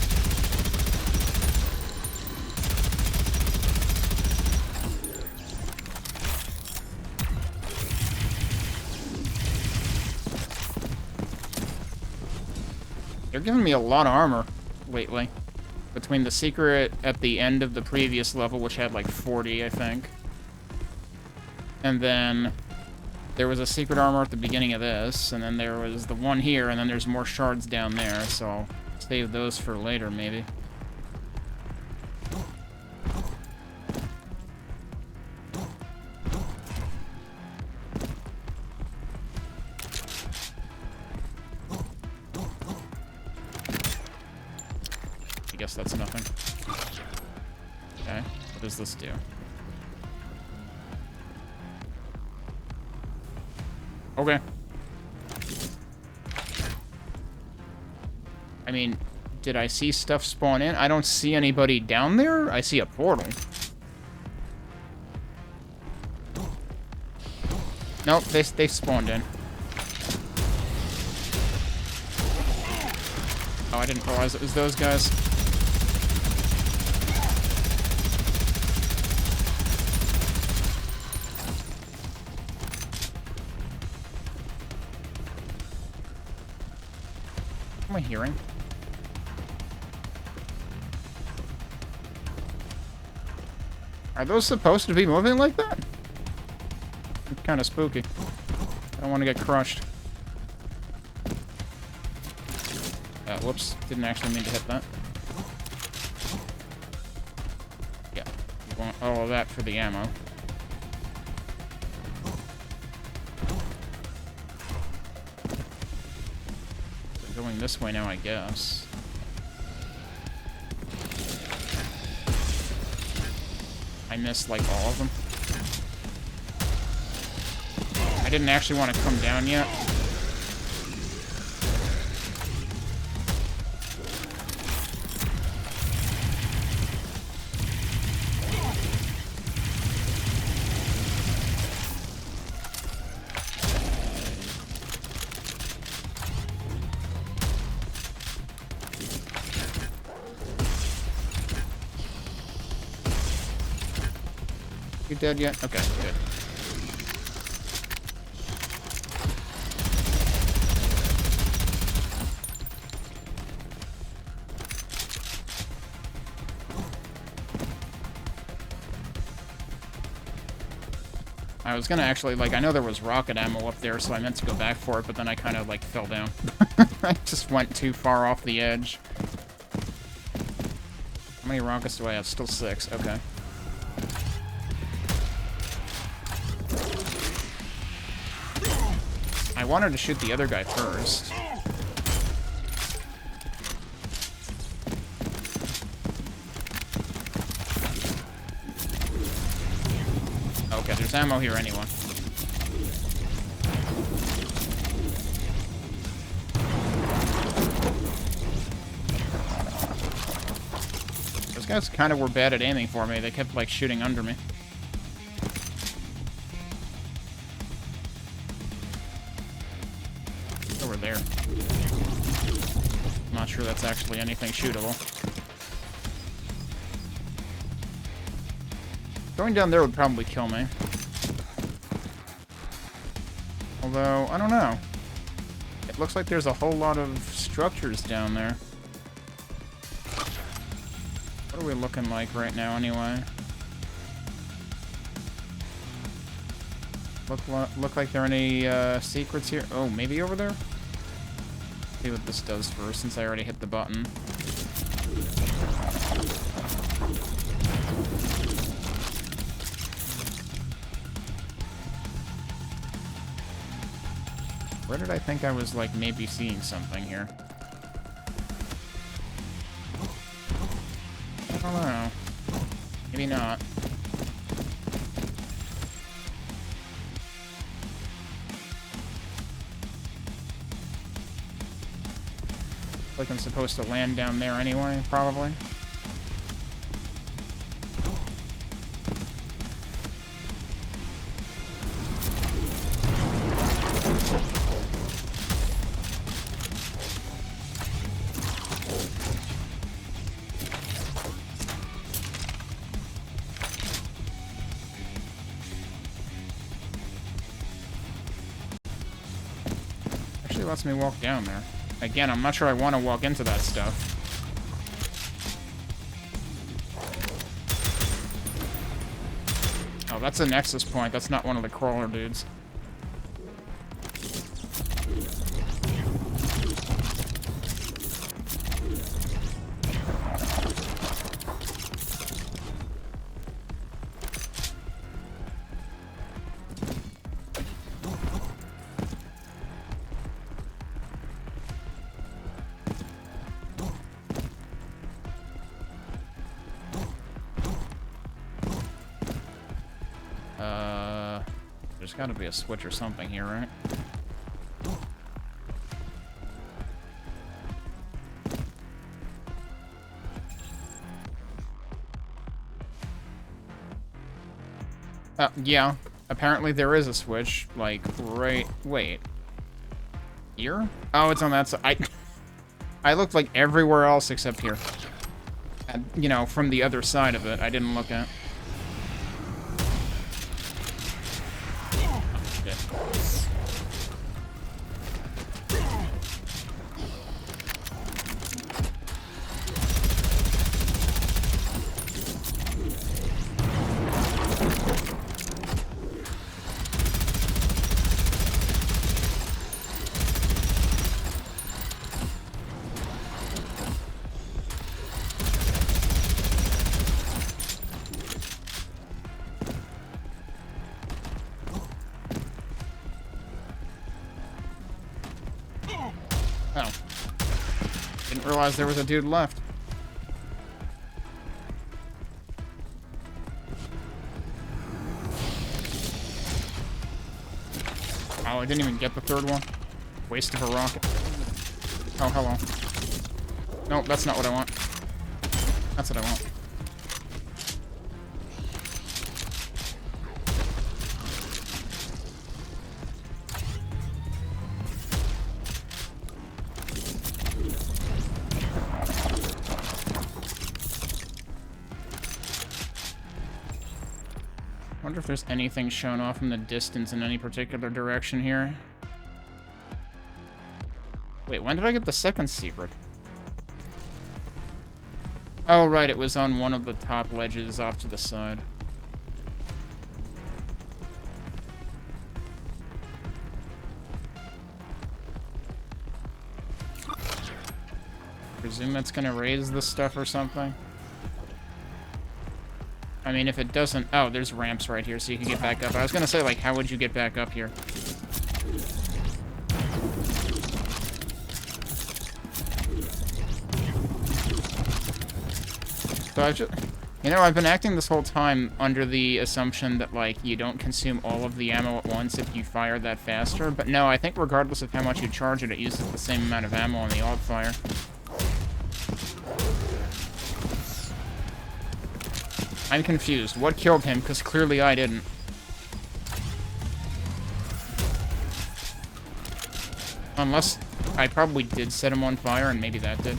They're giving me a lot of armor lately. Between the secret at the end of the previous level, which had like 40, I think. And then there was a secret armor at the beginning of this, and then there was the one here, and then there's more shards down there, so I'll save those for later, maybe. I guess that's nothing. Okay, what does this do? Okay. I mean, did I see stuff spawn in? I don't see anybody down there. I see a portal. Nope, they spawned in. Oh, I didn't realize it was those guys. What am I hearing? Are those supposed to be moving like that? It's kind of spooky. I don't want to get crushed. Whoops. Didn't actually mean to hit that. Yeah. You want all of that for the ammo. They're going this way now, I guess. I missed, like, all of them. I didn't actually want to come down yet. You dead yet? Okay, good. I was gonna actually, like, I know there was rocket ammo up there, so I meant to go back for it, but then I kind of, like, fell down. I just went too far off the edge. How many rockets do I have? Still 6. Okay. I wanted to shoot the other guy first. Okay, there's ammo here anyway. Those guys kind of were bad at aiming for me. They kept, like, shooting under me. Over there. I'm not sure that's actually anything shootable. Going down there would probably kill me. Although, I don't know. It looks like there's a whole lot of structures down there. What are we looking like right now, anyway? Look like there are any secrets here? Oh, maybe over there? See what this does first, since I already hit the button. Where did I think I was, like, maybe seeing something here? I don't know. Maybe not. Like I'm supposed to land down there anyway, probably. Actually lets me walk down there. Again, I'm not sure I want to walk into that stuff. Oh, that's a nexus point. That's not one of the crawler dudes. There's gotta be a switch or something here, right? Yeah. Apparently there is a switch, like, right... Wait. Here? Oh, it's on that side. I looked, like, everywhere else except here. And, you know, from the other side of it, I didn't look at. Didn't realize there was a dude left. Oh, I didn't even get the third one. Waste of a rocket. Oh, hello. Nope, that's not what I want. That's what I want. I wonder if there's anything shown off in the distance in any particular direction here. Wait, when did I get the second secret? Oh, right, it was on one of the top ledges off to the side. Presume that's gonna raise this stuff or something. I mean, if it doesn't... Oh, there's ramps right here, so you can get back up. I was gonna say, like, how would you get back up here? So I just... You know, I've been acting this whole time under the assumption that, like, you don't consume all of the ammo at once if you fire that faster. But no, I think regardless of how much you charge it, it uses the same amount of ammo on the alt fire. I'm confused. What killed him? Because clearly I didn't. Unless I probably did set him on fire, and maybe that did.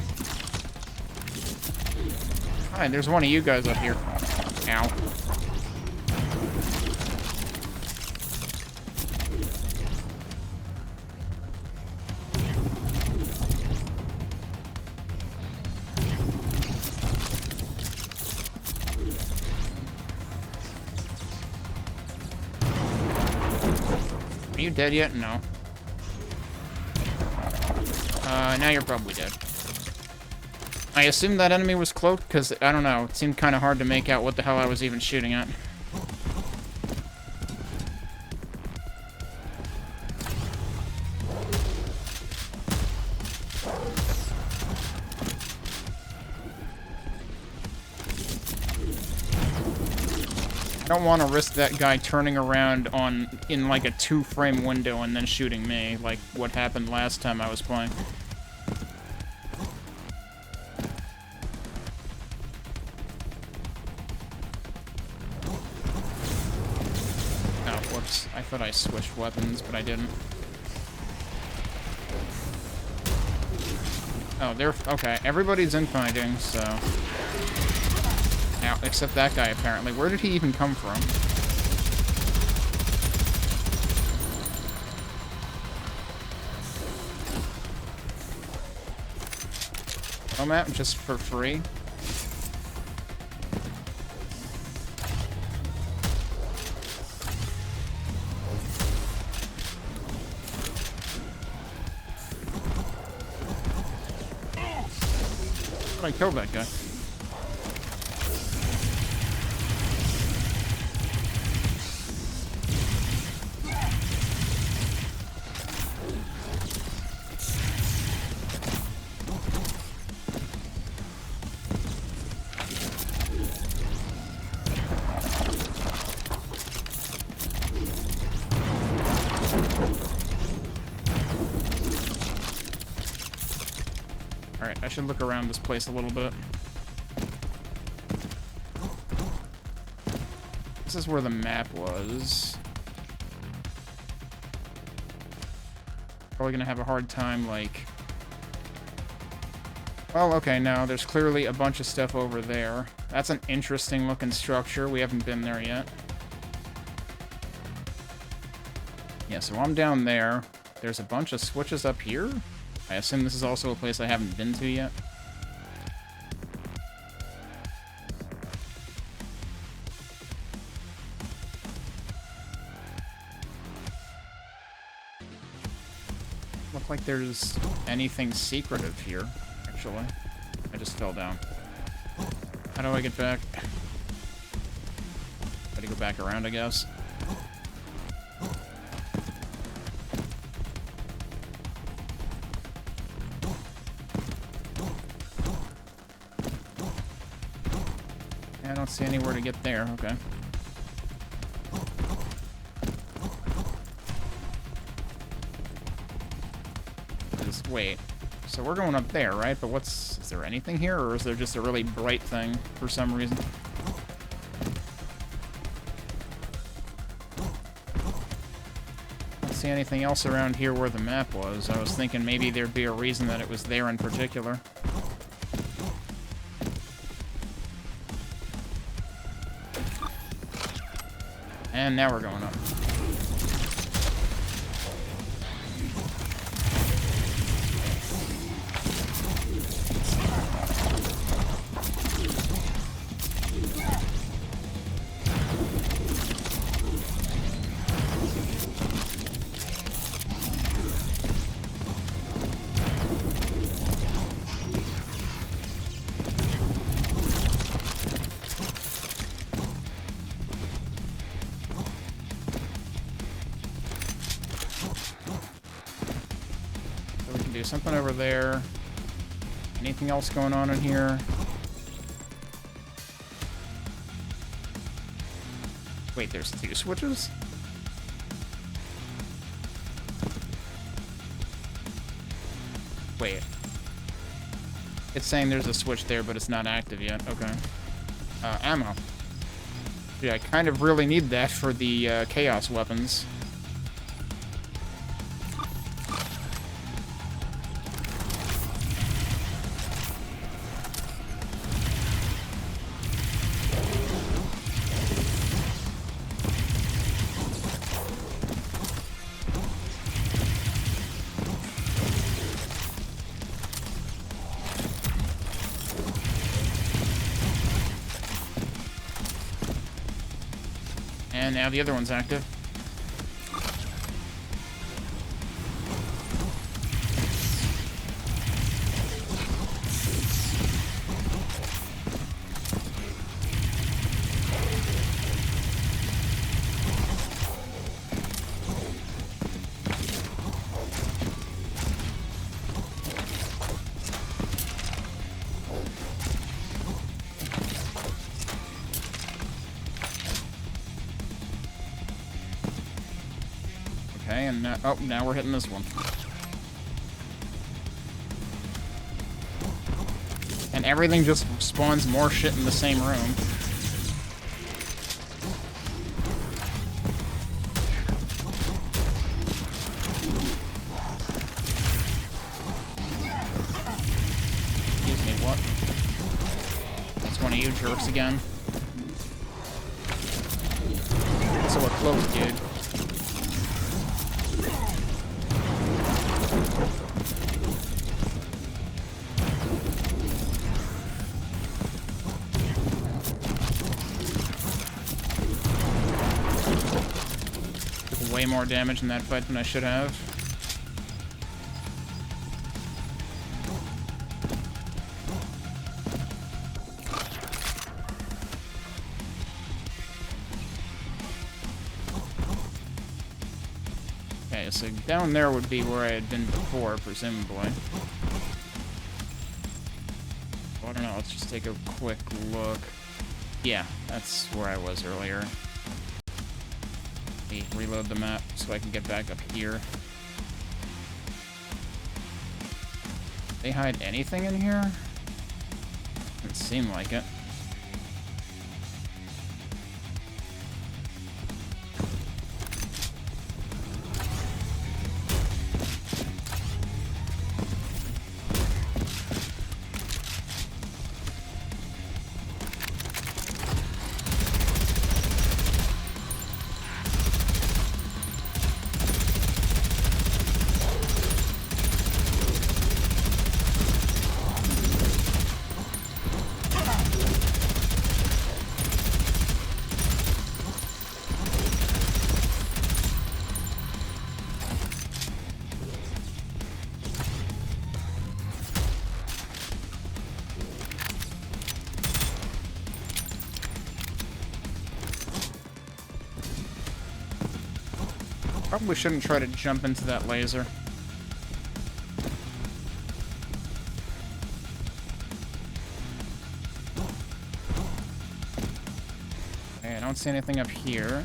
Hi, there's one of you guys up here. Ow. Are you dead yet? No. Now you're probably dead. I assumed that enemy was cloaked, because, I don't know, it seemed kind of hard to make out what the hell I was even shooting at. I don't want to risk that guy turning around in like a 2-frame window and then shooting me, like what happened last time I was playing. Oh, whoops. I thought I switched weapons, but I didn't. Oh, they're... Okay, everybody's in fighting, so... Now, except that guy, apparently. Where did he even come from? Oh, map, just for free? I killed that guy. Alright, I should look around this place a little bit. This is where the map was. Probably gonna have a hard time, like... Well, okay, no, there's clearly a bunch of stuff over there. That's an interesting looking structure. We haven't been there yet. Yeah, so I'm down there. There's a bunch of switches up here. I assume this is also a place I haven't been to yet. Look like there's anything secretive here, actually. I just fell down. How do I get back? Gotta go back around, I guess. I don't see anywhere to get there. Okay. Wait. So we're going up there, right? But is there anything here, or is there just a really bright thing for some reason? Don't see anything else around here where the map was. I was thinking maybe there'd be a reason that it was there in particular. And now we're going up. Something over there. Anything else going on in here? Wait, there's 2 switches? Wait. It's saying there's a switch there, but it's not active yet. Okay. Ammo. Yeah, I kind of really need that for the chaos weapons. And now the other one's active. Okay, and now, oh, now we're hitting this one. And everything just spawns more shit in the same room. Excuse me, what? That's one of you jerks again. So we're close, dude. Way more damage in that fight than I should have. Okay, so down there would be where I had been before, presumably. Well, I don't know, let's just take a quick look. Yeah, that's where I was earlier. Reload the map so I can get back up here. They hide anything in here? Doesn't seem like it. Probably shouldn't try to jump into that laser. don't see anything up here.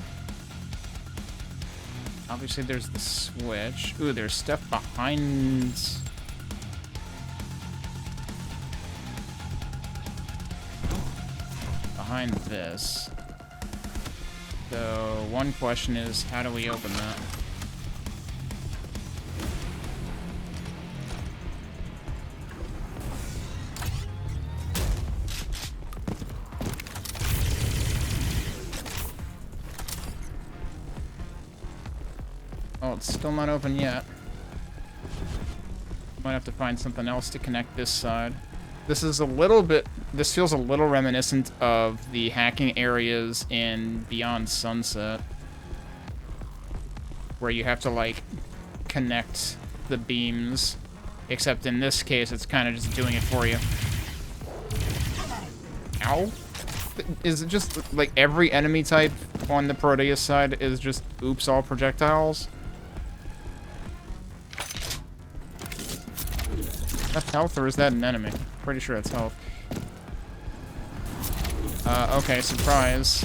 Obviously, there's the switch. Ooh, there's stuff behind... behind this. So, one question is, how do we open that? Oh, it's still not open yet. Might have to find something else to connect this side. This is a little bit... This feels a little reminiscent of the hacking areas in Beyond Sunset. Where you have to, like, connect the beams. Except in this case, it's kind of just doing it for you. Ow? Is it just, like, every enemy type on the Prodeus side is just oops all projectiles? Is that health or is that an enemy? Pretty sure it's health. Okay, surprise.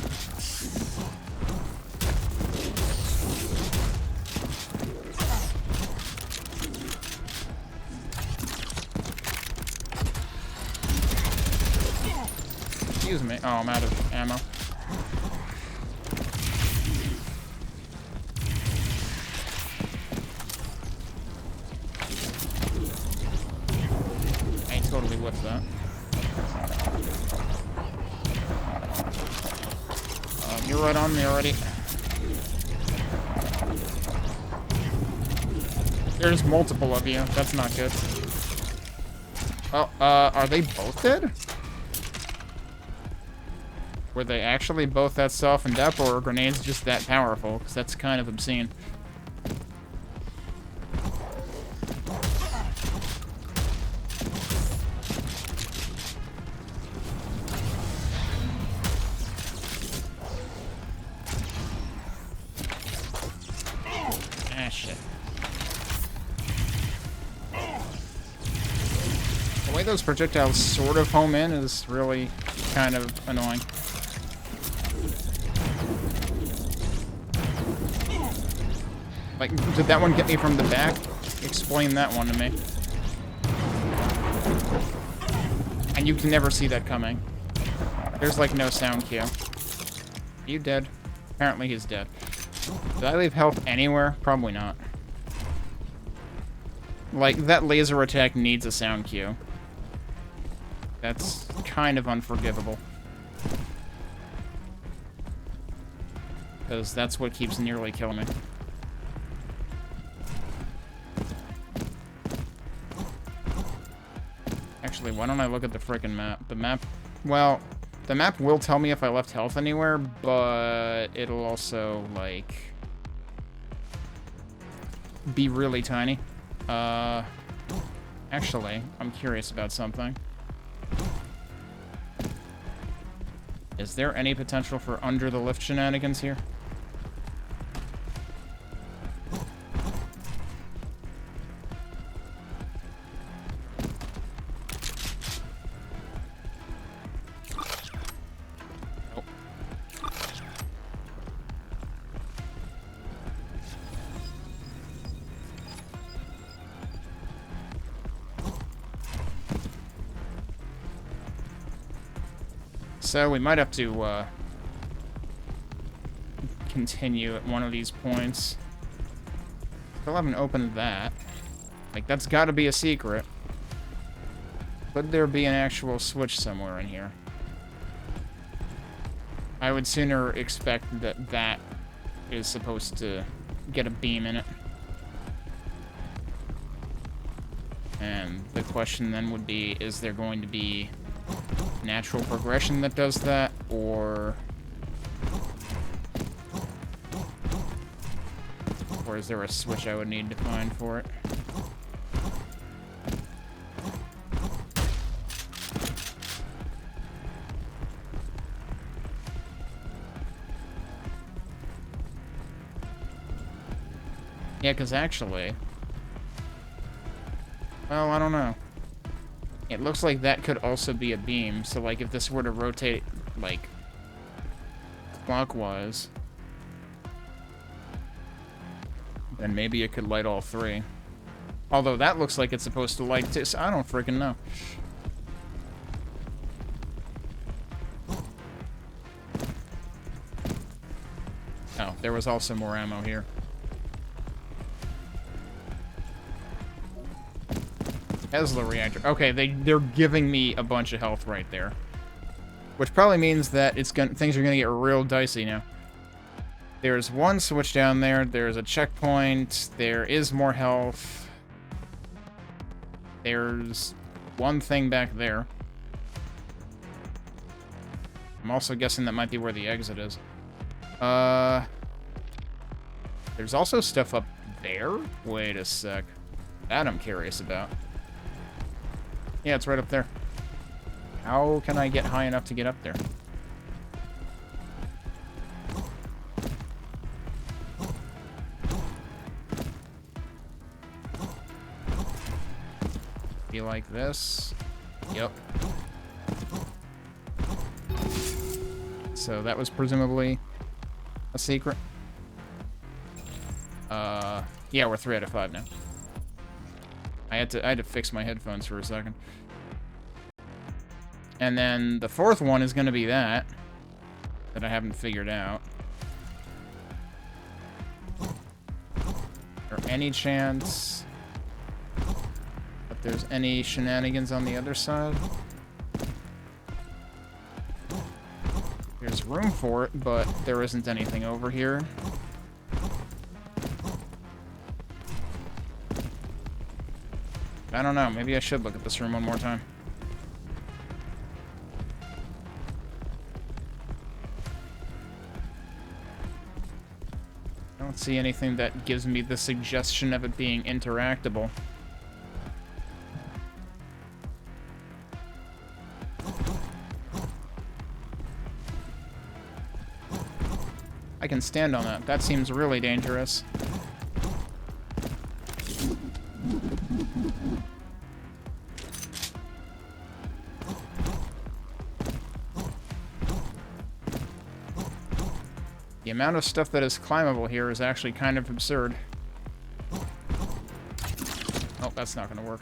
Excuse me. Oh, I'm out of ammo. I totally whiffed that. You're right on me already. There's multiple of you. That's not good. Oh, are they both dead? Were they actually both that softened up, or are grenades just that powerful? Because that's kind of obscene. Ah, shit. The way those projectiles sort of home in is really kind of annoying. Like, did that one get me from the back? Explain that one to me. And you can never see that coming. There's, like, no sound cue. Are you dead? Apparently he's dead. Did I leave health anywhere? Probably not. Like, that laser attack needs a sound cue. That's kind of unforgivable. Because that's what keeps nearly killing me. Actually, why don't I look at the frickin' map? The map... Well, the map will tell me if I left health anywhere, but it'll also, like... be really tiny. Actually, I'm curious about something. Is there any potential for under the lift shenanigans here? Nope. So we might have to continue at one of these points. Still haven't opened that. Like, that's got to be a secret. Could there be an actual switch somewhere in here? I would sooner expect that that is supposed to get a beam in it. And the question then would be, is there going to be natural progression that does that, or is there a switch I would need to find for it? Yeah, because actually... Well, I don't know. It looks like that could also be a beam, so, like, if this were to rotate, like, clockwise, then maybe it could light all three. Although that looks like it's supposed to light too, so I don't freaking know. Oh, there was also more ammo here. Tesla reactor. Okay, they're giving me a bunch of health right there. Which probably means that things are gonna get real dicey now. There's one switch down there, there's a checkpoint, there is more health. There's one thing back there. I'm also guessing that might be where the exit is. There's also stuff up there? Wait a sec. That I'm curious about. Yeah, it's right up there. How can I get high enough to get up there? Be like this. Yep. So that was presumably a secret. Yeah, we're 3 out of 5 now. I had to fix my headphones for a second. And then the fourth one is going to be that I haven't figured out. Or any chance that there's any shenanigans on the other side? There's room for it, but there isn't anything over here. I don't know. Maybe I should look at this room one more time. I don't see anything that gives me the suggestion of it being interactable. I can stand on that. That seems really dangerous. The amount of stuff that is climbable here is actually kind of absurd. Oh, that's not going to work.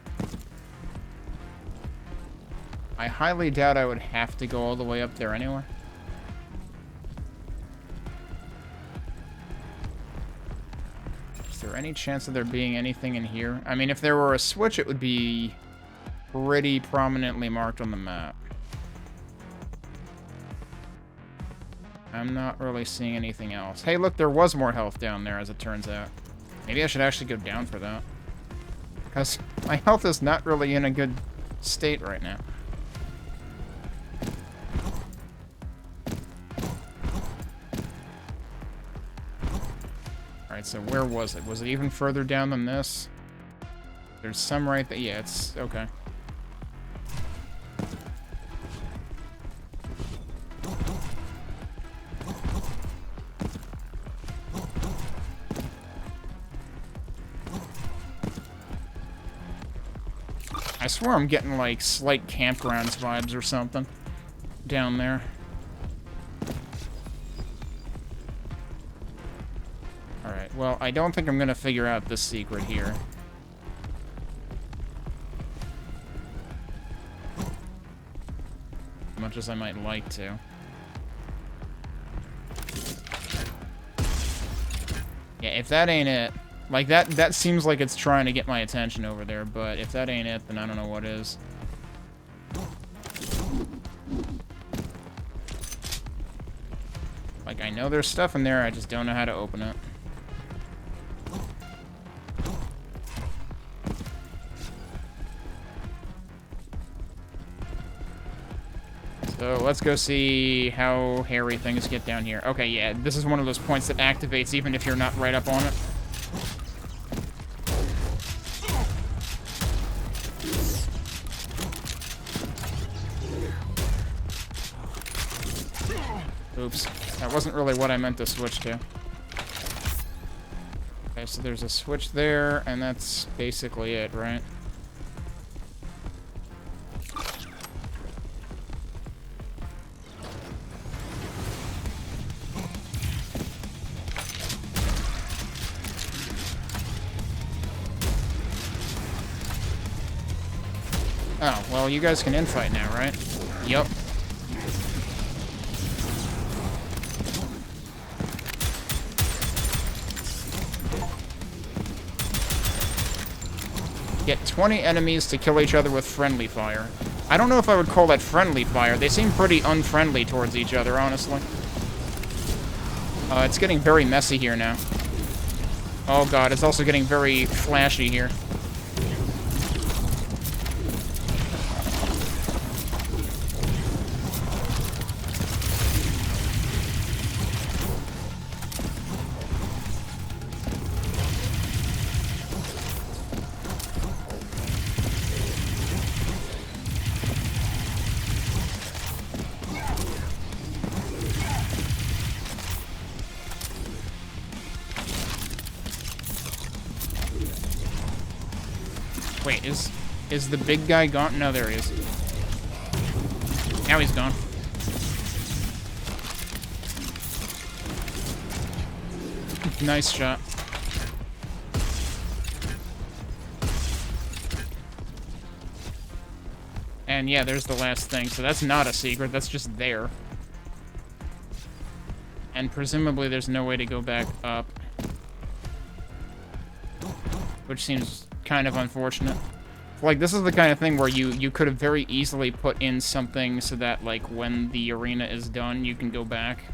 I highly doubt I would have to go all the way up there anyway. Is there any chance of there being anything in here? I mean, if there were a switch, it would be pretty prominently marked on the map. I'm not really seeing anything else. Hey, look, there was more health down there, as it turns out. Maybe I should actually go down for that. Because my health is not really in a good state right now. Alright, so where was it? Was it even further down than this? There's some right there. Yeah, it's... okay. I swear I'm getting, like, slight campgrounds vibes or something down there. Alright, well, I don't think I'm gonna figure out this secret here. As much as I might like to. Yeah, if that ain't it... like, that seems like it's trying to get my attention over there, but if that ain't it, then I don't know what is. Like, I know there's stuff in there, I just don't know how to open it. So, let's go see how hairy things get down here. Okay, yeah, this is one of those points that activates even if you're not right up on it. Oops. That wasn't really what I meant to switch to. Okay, so there's a switch there, and that's basically it, right? Oh, well, you guys can infight now, right? Yup. Get 20 enemies to kill each other with friendly fire. I don't know if I would call that friendly fire. They seem pretty unfriendly towards each other, honestly. It's getting very messy here now. Oh god, it's also getting very flashy here. Wait, is the big guy gone? No, there he is. Now he's gone. Nice shot. And yeah, there's the last thing. So that's not a secret, that's just there. And presumably there's no way to go back up. Which seems kind of unfortunate. Like, this is the kind of thing where you could have very easily put in something so that, like, when the arena is done, you can go back.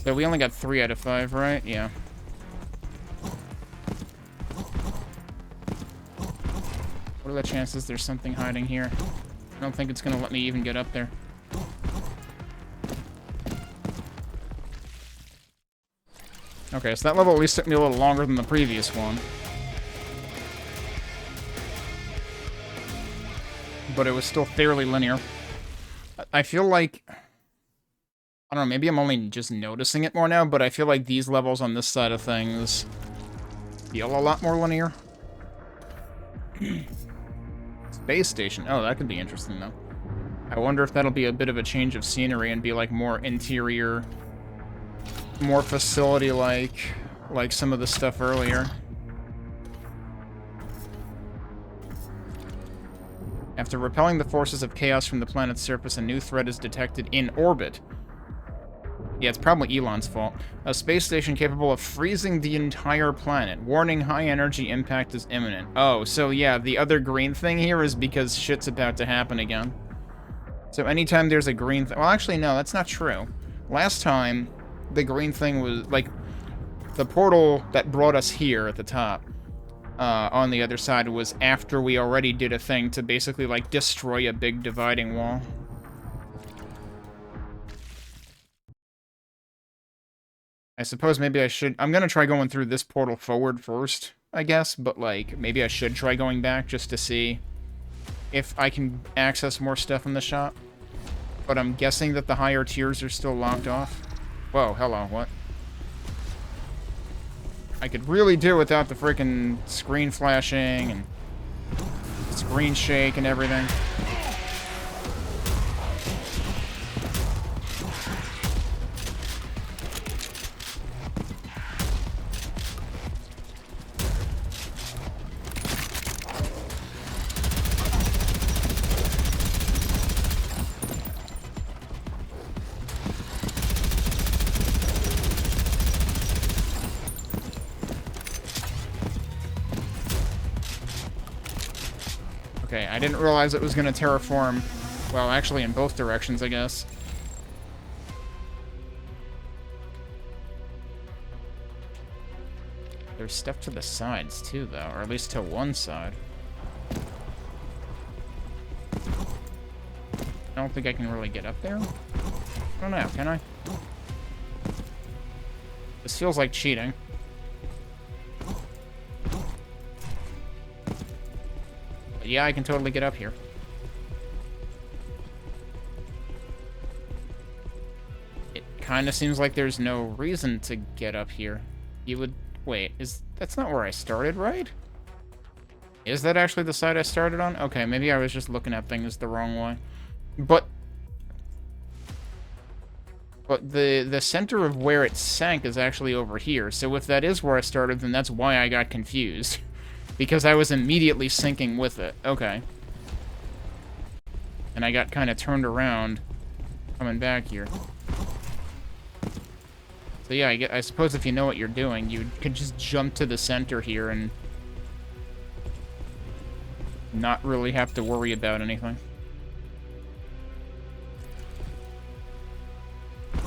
So we only got 3 out of 5, right? Yeah. What are the chances there's something hiding here? I don't think it's gonna let me even get up there. Okay, so that level at least took me a little longer than the previous one. But it was still fairly linear. I feel like... I don't know, maybe I'm only just noticing it more now, but I feel like these levels on this side of things feel a lot more linear. Space station. Oh, that could be interesting, though. I wonder if that'll be a bit of a change of scenery and be, like, more interior, more facility-like, like some of the stuff earlier. After repelling the forces of chaos from the planet's surface, a new threat is detected in orbit. Yeah, it's probably Elon's fault. A space station capable of freezing the entire planet. Warning, high energy impact is imminent. Oh, so yeah, the other green thing here is because shit's about to happen again. So anytime there's a green thing... Well, actually, no, that's not true. Last time, the green thing was, like, the portal that brought us here at the top, on the other side, was after we already did a thing to basically, like, destroy a big dividing wall. I suppose maybe I should... I'm gonna try going through this portal forward first, I guess, but, like, maybe I should try going back just to see if I can access more stuff in the shop. But I'm guessing that the higher tiers are still locked off. Whoa, hello, what? I could really do without the freaking screen flashing and screen shake and everything. Okay, I didn't realize it was going to terraform, well, actually in both directions, I guess. There's stuff to the sides, too, though, or at least to one side. I don't think I can really get up there. I don't know, can I? This feels like cheating. Yeah, I can totally get up here. It kind of seems like there's no reason to get up here. You would... Wait, that's not where I started, right? Is that actually the side I started on? Okay, maybe I was just looking at things the wrong way. But the center of where it sank is actually over here. So if that is where I started, then that's why I got confused. Because I was immediately sinking with it. Okay. and I got kind of turned around coming back here. So yeah, I suppose if you know what you're doing, you could just jump to the center here and not really have to worry about anything. I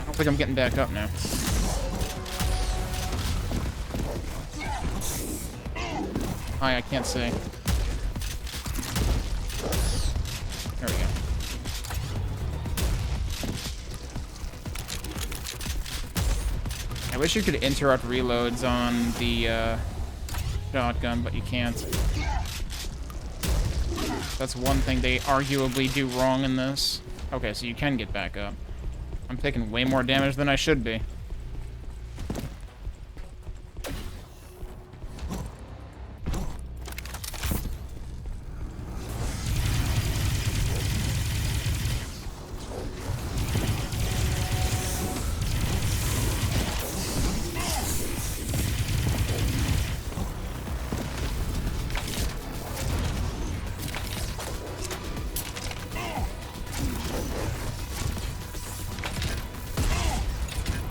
don't think I'm getting back up now. Hi, I can't see. There we go. I wish you could interrupt reloads on the shotgun, but you can't. That's one thing they arguably do wrong in this. Okay, so you can get back up. I'm taking way more damage than I should be.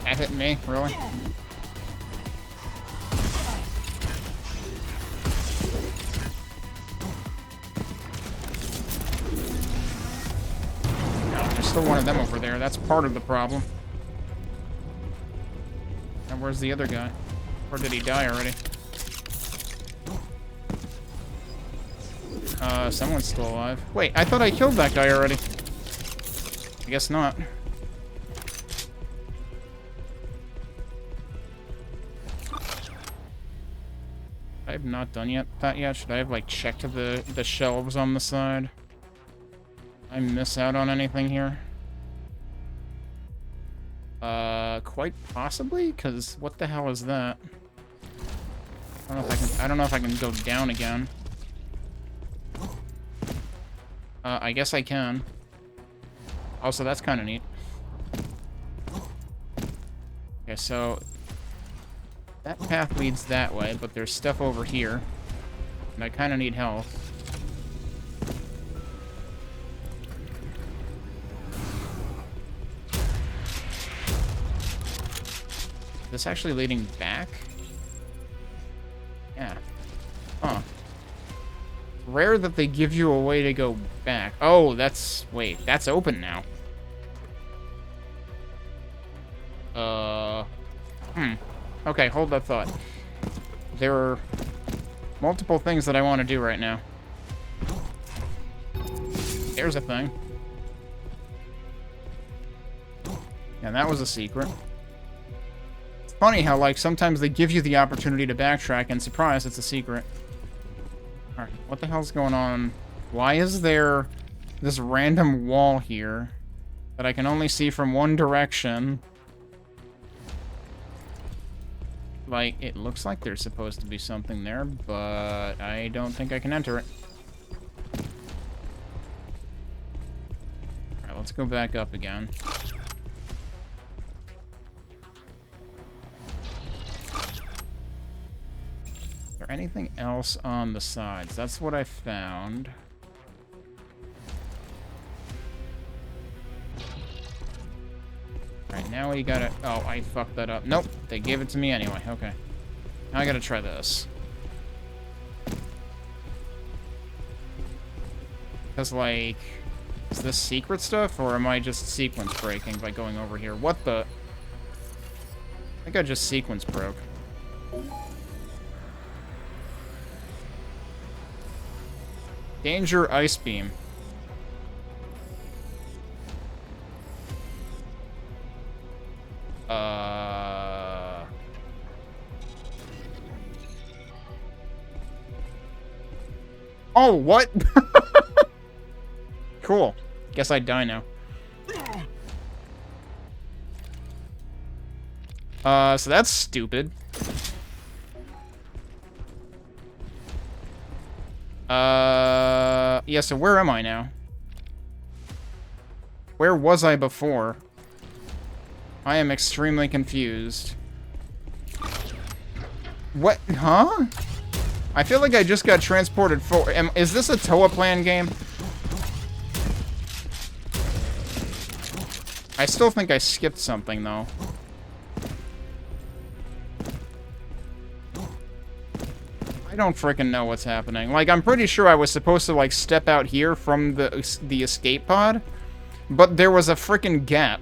That hit me, really? No, there's still one of them over there. That's part of the problem. And where's the other guy? Or did he die already? Someone's still alive. Wait, I thought I killed that guy already. I guess not. I have not done that yet. Should I have, like, checked the shelves on the side? I miss out on anything here? Quite possibly? Because what the hell is that? I don't know if I can go down again. I guess I can. Also, that's kind of neat. Okay, so that path leads that way, but there's stuff over here. And I kind of need health. Is this actually leading back? Yeah. Huh. Rare that they give you a way to go back. Oh, wait, that's open now. Okay, hold that thought. There are multiple things that I want to do right now. There's a thing. And that was a secret. It's funny how, like, sometimes they give you the opportunity to backtrack, and surprise, it's a secret. Alright, what the hell's going on? Why is there this random wall here that I can only see from one direction? Like, it looks like there's supposed to be something there, but I don't think I can enter it. Alright, let's go back up again. Is there anything else on the sides? That's what I found. Alright, now we gotta... Oh, I fucked that up. Nope, they gave it to me anyway. Okay. Now I gotta try this. Because, like... Is this secret stuff, or am I just sequence breaking by going over here? What the... I think I just sequence broke. Danger ice beam. Oh, what? Cool. Guess I die now. So that's stupid. Yeah, so where am I now? Where was I before? I am extremely confused. What? Huh? I feel like I just got transported forward. Is this a Toa Plan game? I still think I skipped something, though. I don't freaking know what's happening. Like, I'm pretty sure I was supposed to, like, step out here from the escape pod, but there was a freaking gap.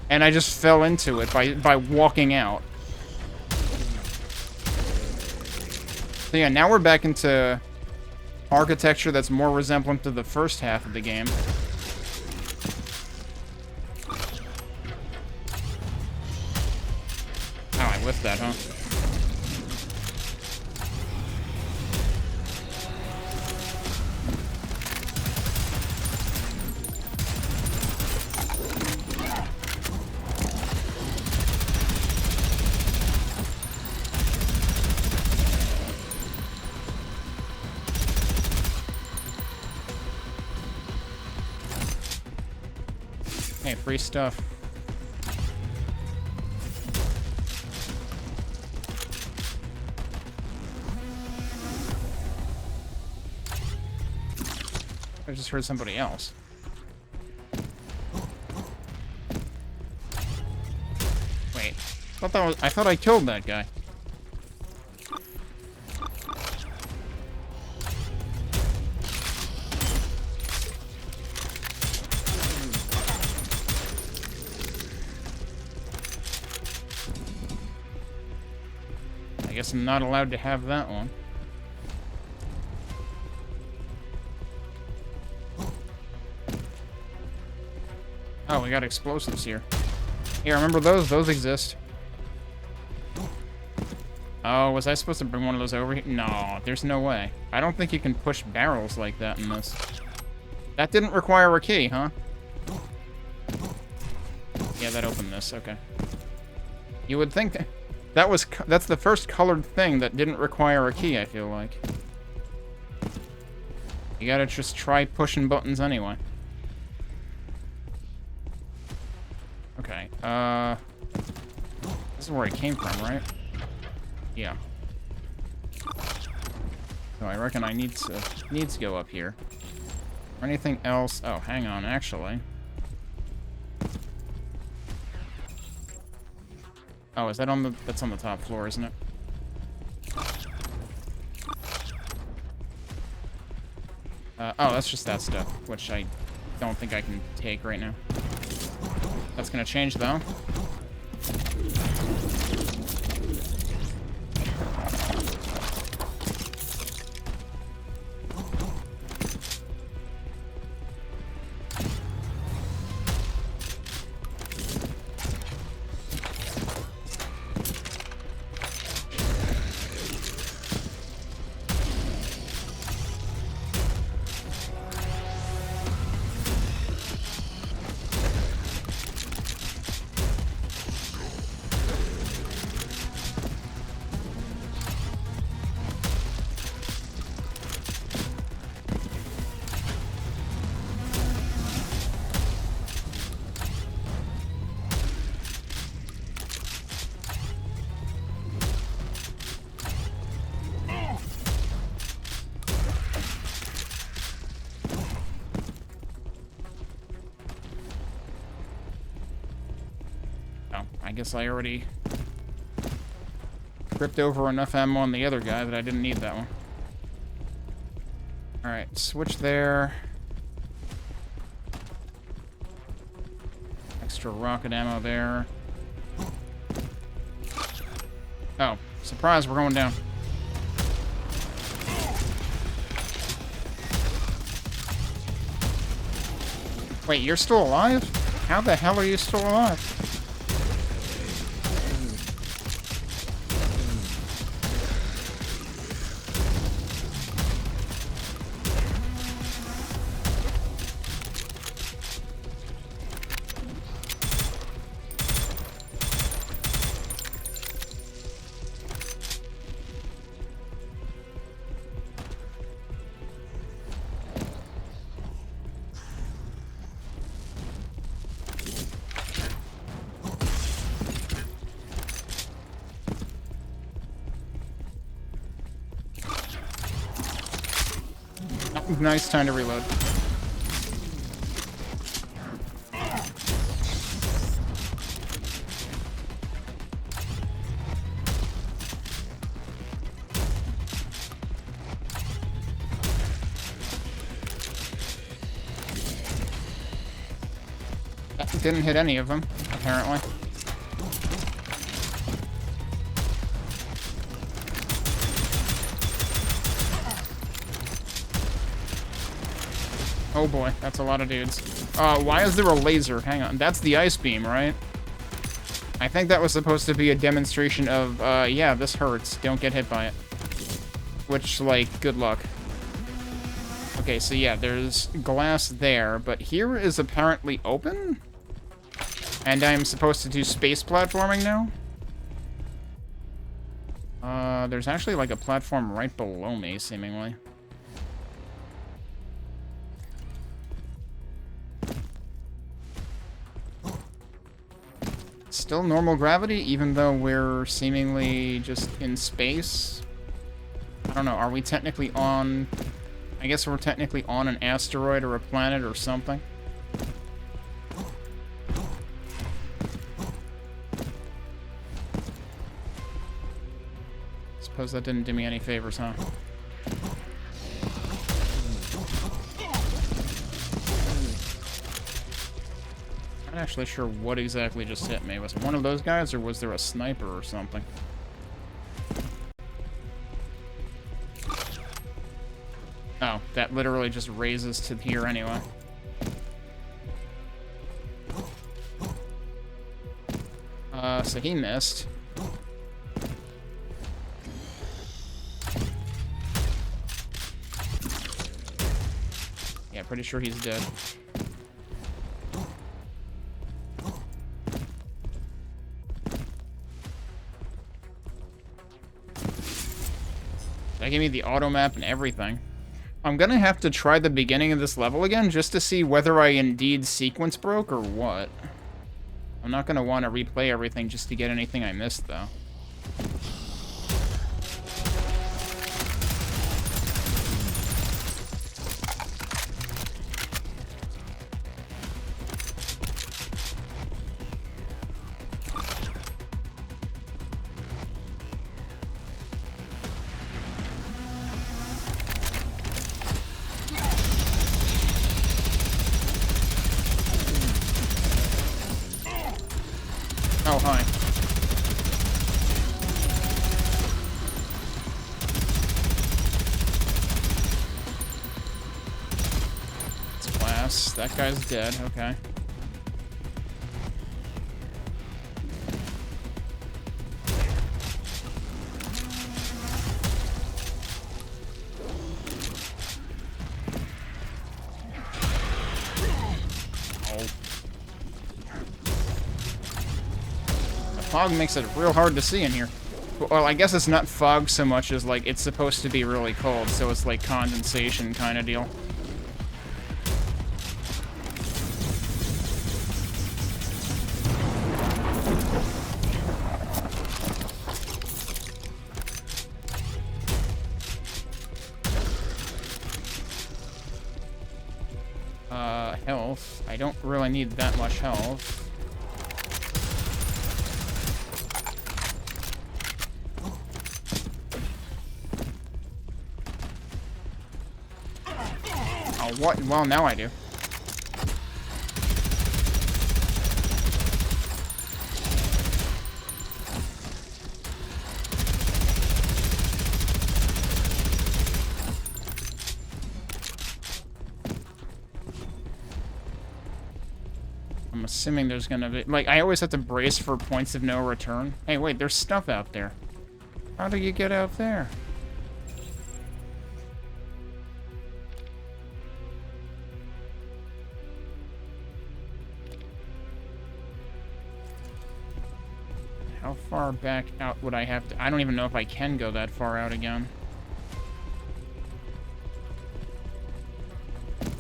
And I just fell into it by walking out. So yeah, now we're back into architecture that's more resemblant to the first half of the game. Oh, I whiffed that, huh? Hey, free stuff. I just heard somebody else. Wait. I thought I killed that guy. I guess I'm not allowed to have that one. Oh, we got explosives here. Hey, remember those? Those exist. Oh, was I supposed to bring one of those over here? No, there's no way. I don't think you can push barrels like that in this. That didn't require a key, huh? Yeah, that opened this. Okay. You would think that's the first colored thing that didn't require a key, I feel like. You gotta just try pushing buttons anyway. Okay, this is where I came from, right? Yeah. So I reckon I need to go up here. Or anything else? Oh, hang on, actually. Oh, is that that's on the top floor, isn't it? Oh, that's just that stuff, which I don't think I can take right now. That's gonna change, though. I guess I already ripped over enough ammo on the other guy that I didn't need that one. Alright, switch there. Extra rocket ammo there. Oh, surprise, we're going down. Wait, you're still alive? How the hell are you still alive? Nice time to reload. That didn't hit any of them, apparently. Oh boy, that's a lot of dudes. Why is there a laser? Hang on, that's the ice beam, right? I think that was supposed to be a demonstration of, yeah, this hurts. Don't get hit by it. Which, like, good luck. Okay, so yeah, there's glass there, but here is apparently open? And I'm supposed to do space platforming now? There's actually, like, a platform right below me, seemingly. Still normal gravity, even though we're seemingly just in space. I don't know, are we technically on... I guess we're technically on an asteroid or a planet or something. Suppose that didn't do me any favors, huh? Not actually sure what exactly just hit me. Was it one of those guys, or was there a sniper or something? Oh, that literally just raises to here anyway. So he missed. Yeah, pretty sure he's dead. That gave me the auto map and everything. I'm gonna have to try the beginning of this level again just to see whether I indeed sequence broke or what. I'm not gonna want to replay everything just to get anything I missed, though. Oh, hi. It's glass. That guy's dead. Okay. Fog makes it real hard to see in here. Well, I guess it's not fog so much as, like, it's supposed to be really cold, so it's like condensation kind of deal. Health. I don't really need that much health. What? Well, now I do. I'm assuming there's gonna be... Like, I always have to brace for points of no return. Hey, wait, there's stuff out there. How do you get out there? How far back out would I have to... I don't even know if I can go that far out again.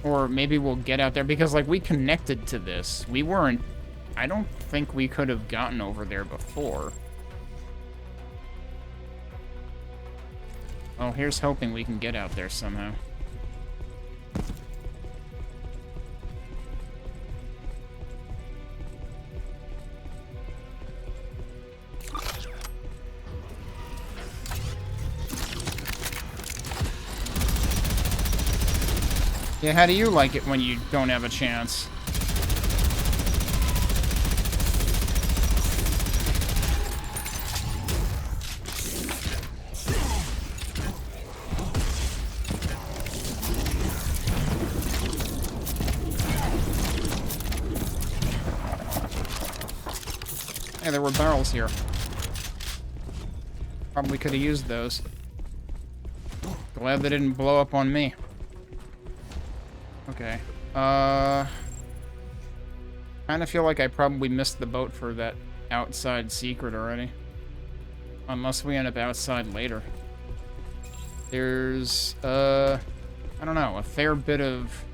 Or maybe we'll get out there, because, like, we connected to this. We weren't... I don't think we could have gotten over there before. Oh, here's hoping we can get out there somehow. Yeah, how do you like it when you don't have a chance? Hey, there were barrels here. Probably could have used those. Glad they didn't blow up on me. Okay. Kind of feel like I probably missed the boat for that outside secret already. Unless we end up outside later. There's, I don't know, a fair bit of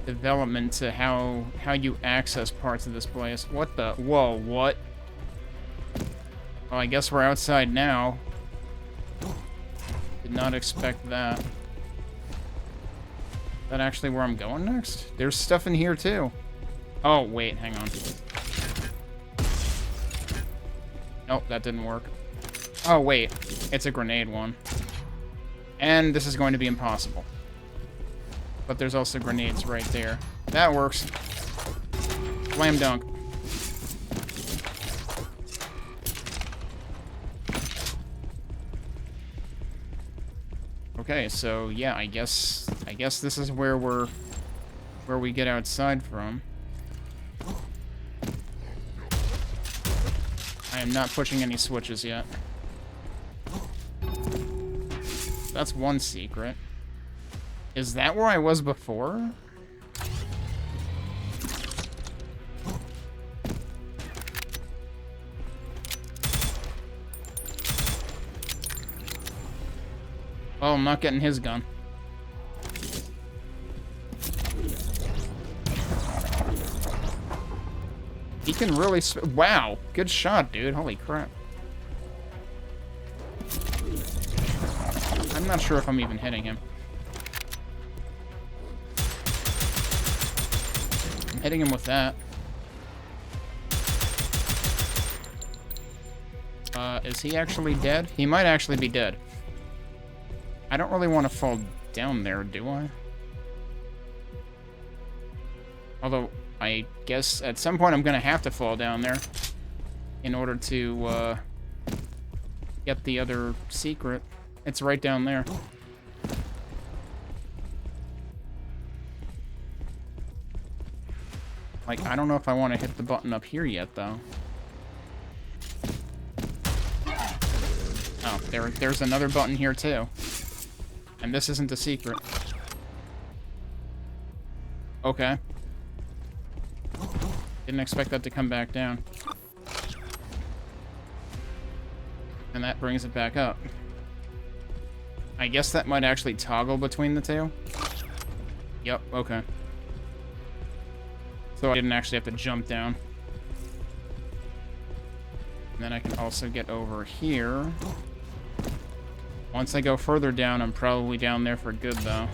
development to how you access parts of this place. What the? Whoa, what? Well, I guess we're outside now. Did not expect that. Is that actually where I'm going next? There's stuff in here, too. Oh, wait, hang on. Nope, that didn't work. Oh, wait. It's a grenade one. And this is going to be impossible. But there's also grenades right there. That works. Slam dunk. Okay, so yeah, I guess this is where we get outside from. I am not pushing any switches yet. That's one secret. Is that where I was before? Oh, I'm not getting his gun. He can really... Wow, good shot, dude. Holy crap. I'm not sure if I'm even hitting him. I'm hitting him with that. Is he actually dead? He might actually be dead. I don't really want to fall down there, do I? Although, I guess at some point I'm going to have to fall down there in order to get the other secret. It's right down there. Like, I don't know if I want to hit the button up here yet, though. Oh, there's another button here, too. And this isn't a secret. Okay. Didn't expect that to come back down. And that brings it back up. I guess that might actually toggle between the two. Yep, okay. So I didn't actually have to jump down. And then I can also get over here. Once I go further down, I'm probably down there for good, though.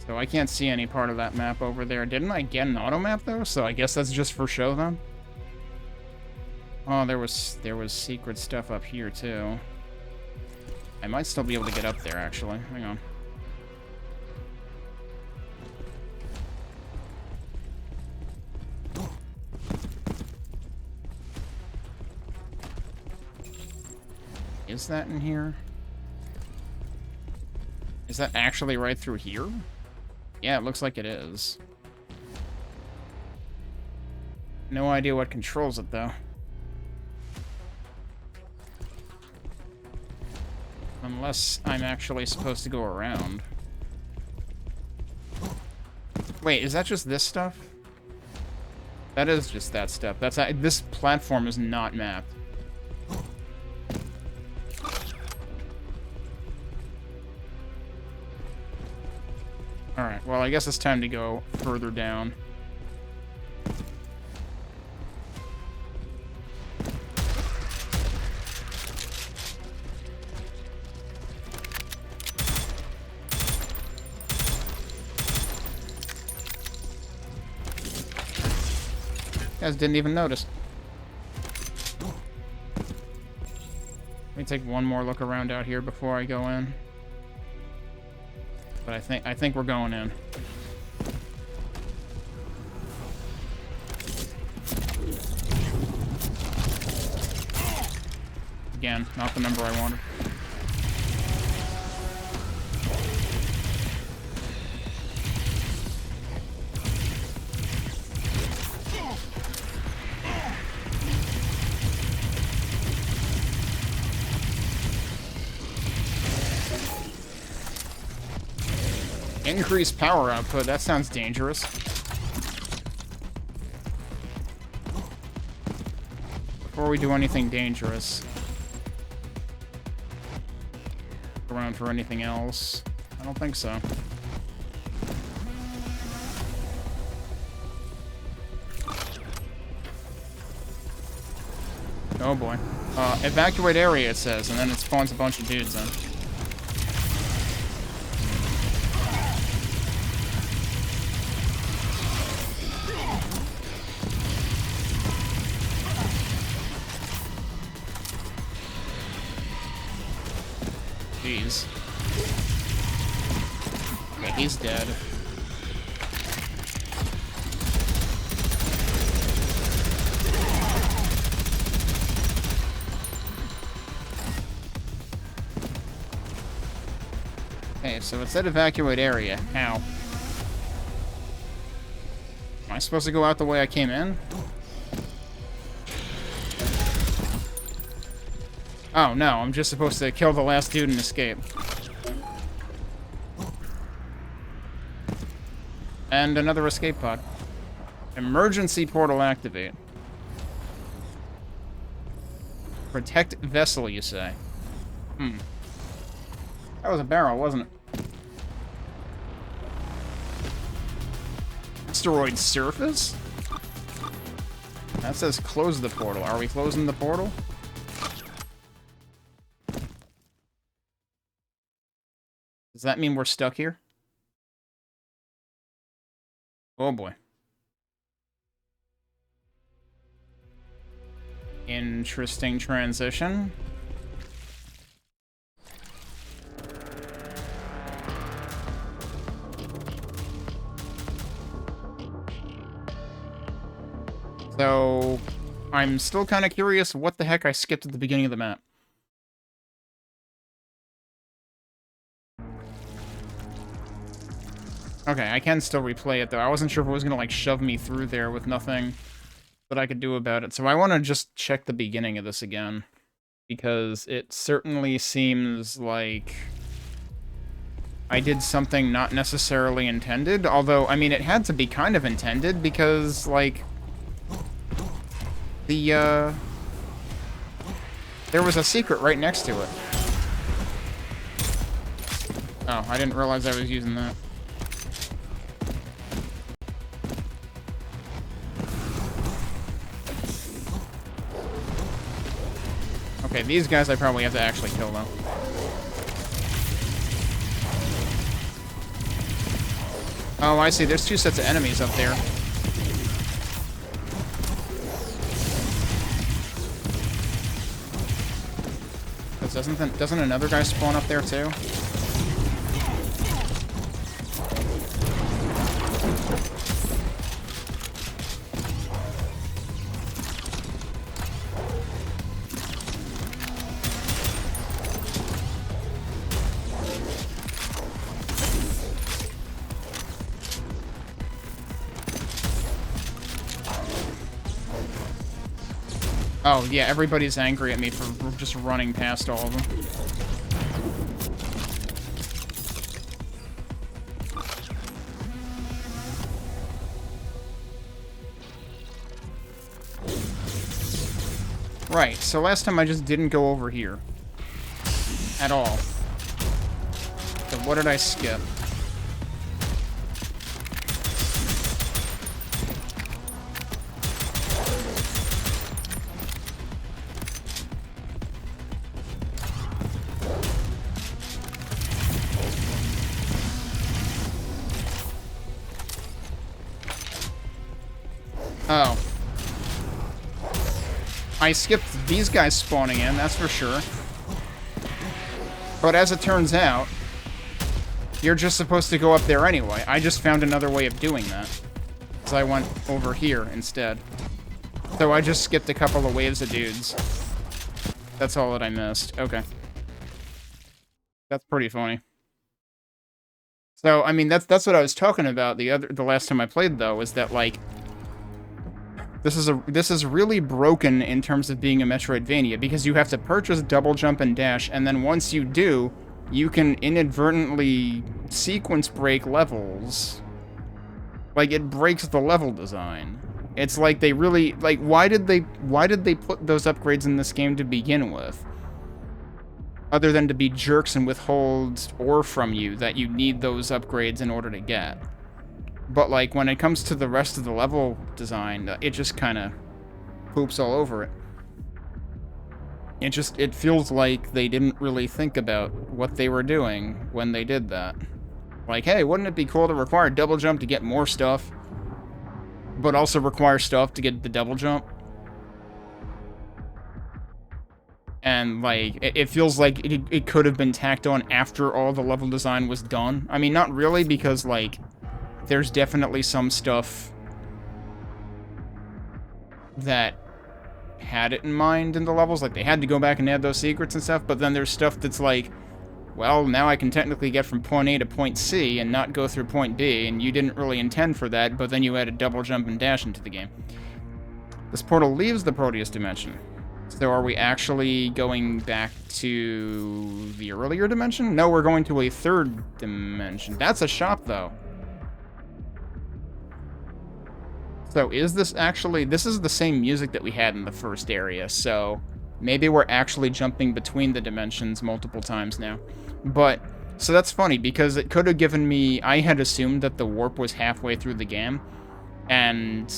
So I can't see any part of that map over there. Didn't I get an auto map, though? So I guess that's just for show, then? Oh, there was secret stuff up here, too. I might still be able to get up there, actually. Hang on. Is that in here? Is that actually right through here? Yeah, it looks like it is. No idea what controls it, though. Unless I'm actually supposed to go around. Wait, is that just this stuff? That is just that stuff. That's this platform is not mapped. Alright, well, I guess it's time to go further down. Guys didn't even notice. Let me take one more look around out here before I go in. But I think we're going in. Again, not the number I wanted. Increased power output, that sounds dangerous. Before we do anything dangerous. Look around for anything else. I don't think so. Oh boy. Evacuate area, it says, and then it spawns a bunch of dudes in. Jeez. Okay, he's dead. Okay, so it said evacuate area. How? Am I supposed to go out the way I came in? Oh, no, I'm just supposed to kill the last dude and escape. And another escape pod. Emergency portal activate. Protect vessel, you say? That was a barrel, wasn't it? Asteroid surface? That says close the portal. Are we closing the portal? Does that mean we're stuck here? Oh boy. Interesting transition. So, I'm still kind of curious what the heck I skipped at the beginning of the map. Okay, I can still replay it, though. I wasn't sure if it was going to, like, shove me through there with nothing that I could do about it. So I want to just check the beginning of this again. Because it certainly seems like I did something not necessarily intended. Although, I mean, it had to be kind of intended because, like, there was a secret right next to it. Oh, I didn't realize I was using that. Okay, these guys I probably have to actually kill, though. Oh, I see. There's two sets of enemies up there. Doesn't another guy spawn up there, too? Oh, yeah, everybody's angry at me for just running past all of them. Right, so last time I just didn't go over here. At all. So what did I skip? Oh. I skipped these guys spawning in, that's for sure. But as it turns out, you're just supposed to go up there anyway. I just found another way of doing that. So I went over here instead. So I just skipped a couple of waves of dudes. That's all that I missed. Okay. That's pretty funny. So, I mean, that's what I was talking about the last time I played, though, is that, like, this is really broken in terms of being a Metroidvania, because you have to purchase double jump and dash, and then once you do, you can inadvertently sequence break levels. Like, it breaks the level design. It's like they really, like, why did they put those upgrades in this game to begin with? Other than to be jerks and withhold ore from you that you need those upgrades in order to get. But, like, when it comes to the rest of the level design, it just kind of poops all over it. It feels like they didn't really think about what they were doing when they did that. Like, hey, wouldn't it be cool to require double jump to get more stuff, but also require stuff to get the double jump? And, like, it feels like it could have been tacked on after all the level design was done. I mean, not really, because, like, there's definitely some stuff that had it in mind in the levels. Like, they had to go back and add those secrets and stuff, but then there's stuff that's like, well, now I can technically get from point A to point C and not go through point B, and you didn't really intend for that, but then you added double jump and dash into the game. This portal leaves the Prodeus dimension. So are we actually going back to the earlier dimension? No, we're going to a third dimension. That's a shop, though. So is this actually... This is the same music that we had in the first area, so maybe we're actually jumping between the dimensions multiple times now. But, so that's funny, because it could have given me... I had assumed that the warp was halfway through the game, and...